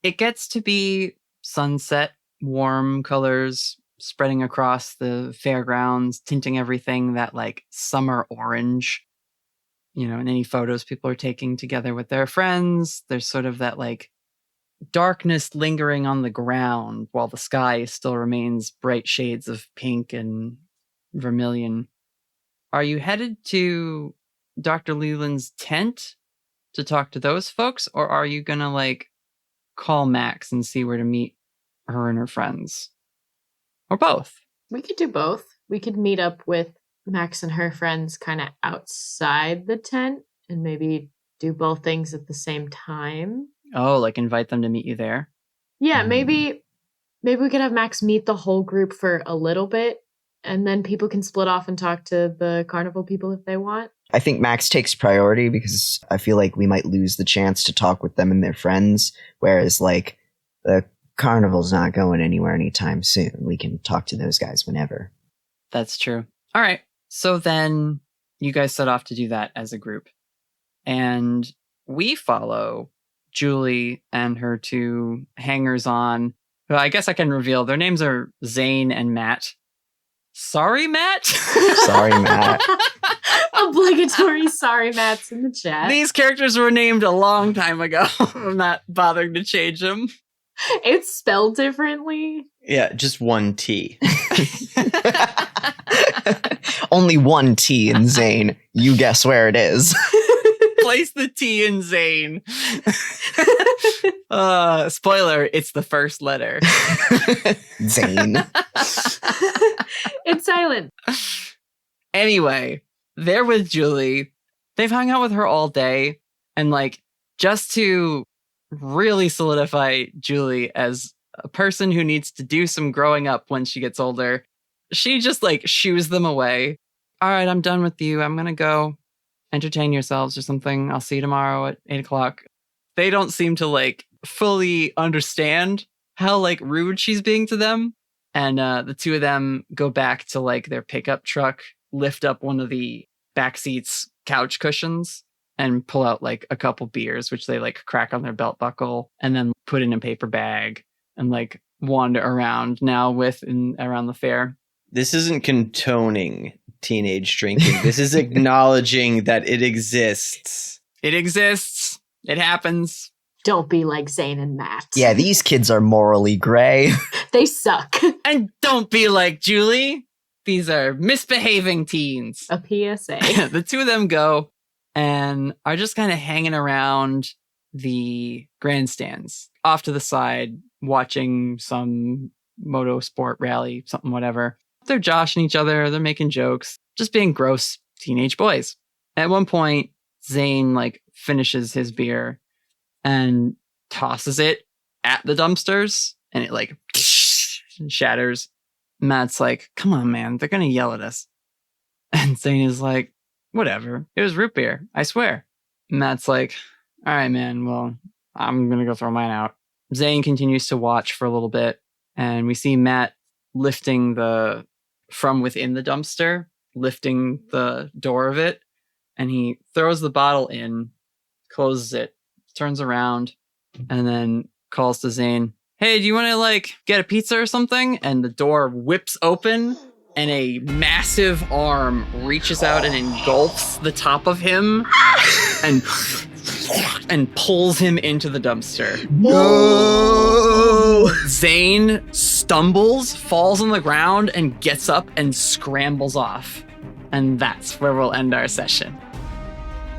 it gets to be sunset, warm colors spreading across the fairgrounds, tinting everything that summer orange. In any photos people are taking together with their friends, there's sort of that darkness lingering on the ground while the sky still remains bright shades of pink and vermilion. Are you headed to Dr. Leland's tent to talk to those folks, or are you gonna call Max and see where to meet her and her friends? Or both? We could do both. We could meet up with Max and her friends kind of outside the tent and maybe do both things at the same time. Oh, invite them to meet you there? Yeah, maybe we could have Max meet the whole group for a little bit And then people can split off and talk to the carnival people if they want. I think Max takes priority because I feel like we might lose the chance to talk with them and their friends, whereas like the carnival's not going anywhere anytime soon. We can talk to those guys whenever. That's true. All right. So then you guys set off to do that as a group. And we follow Julie and her two hangers-on. Who I guess I can reveal. Their names are Zane and Matt. Sorry, Matt? Sorry, Matt. Obligatory sorry, Matts in the chat. These characters were named a long time ago. I'm not bothering to change them. It's spelled differently. Yeah, just one T. Only one T in Zane. You guess where it is. Place the T in Zane. Spoiler, it's the first letter. Zane. It's silent. Anyway, they're with Julie. They've hung out with her all day. And like, just to really solidify Julie as a person who needs to do some growing up when she gets older, she just like shoos them away. All right, I'm done with you. I'm going to go entertain yourselves or something. I'll see you tomorrow at 8:00. They don't seem to like fully understand how like rude she's being to them. And the two of them go back to like their pickup truck, lift up one of the back seat's couch cushions and pull out like a couple beers, which they like crack on their belt buckle and then put in a paper bag and like wander around now with and around the fair. This isn't condoning teenage drinking. This is acknowledging that it exists. It exists. It happens. Don't be like Zane and Matt. Yeah, these kids are morally gray. They suck. And don't be like Julie. These are misbehaving teens. A PSA. The two of them go and are just kind of hanging around the grandstands off to the side, watching some motorsport rally, something, whatever. They're joshing each other. They're making jokes, just being gross teenage boys. At one point, Zane like finishes his beer and tosses it at the dumpsters and it like shatters. Matt's like, come on, man, they're going to yell at us. And Zane is like, whatever. It was root beer. I swear. Matt's like, all right, man, well, I'm going to go throw mine out. Zane continues to watch for a little bit and we see Matt lifting from within the dumpster, lifting the door of it. And he throws the bottle in, closes it, turns around, and then calls to Zane, hey, do you want to like get a pizza or something? And the door whips open and a massive arm reaches out and engulfs the top of him and pulls him into the dumpster. No! Zane stumbles, falls on the ground, and gets up and scrambles off. And that's where we'll end our session.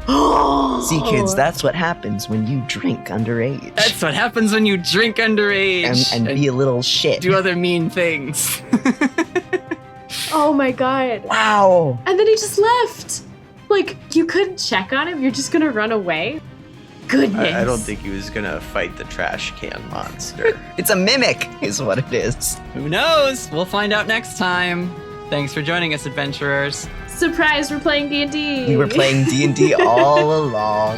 See, kids, that's what happens when you drink underage. That's what happens when you drink underage. And be a little shit. Do other mean things. Oh my god. Wow. And then he just left. Like, you couldn't check on him? You're just gonna run away? Goodness. I don't think he was gonna fight the trash can monster. It's a mimic, is what it is. Who knows? We'll find out next time. Thanks for joining us, adventurers. Surprise, we're playing D&D. We were playing D&D all along.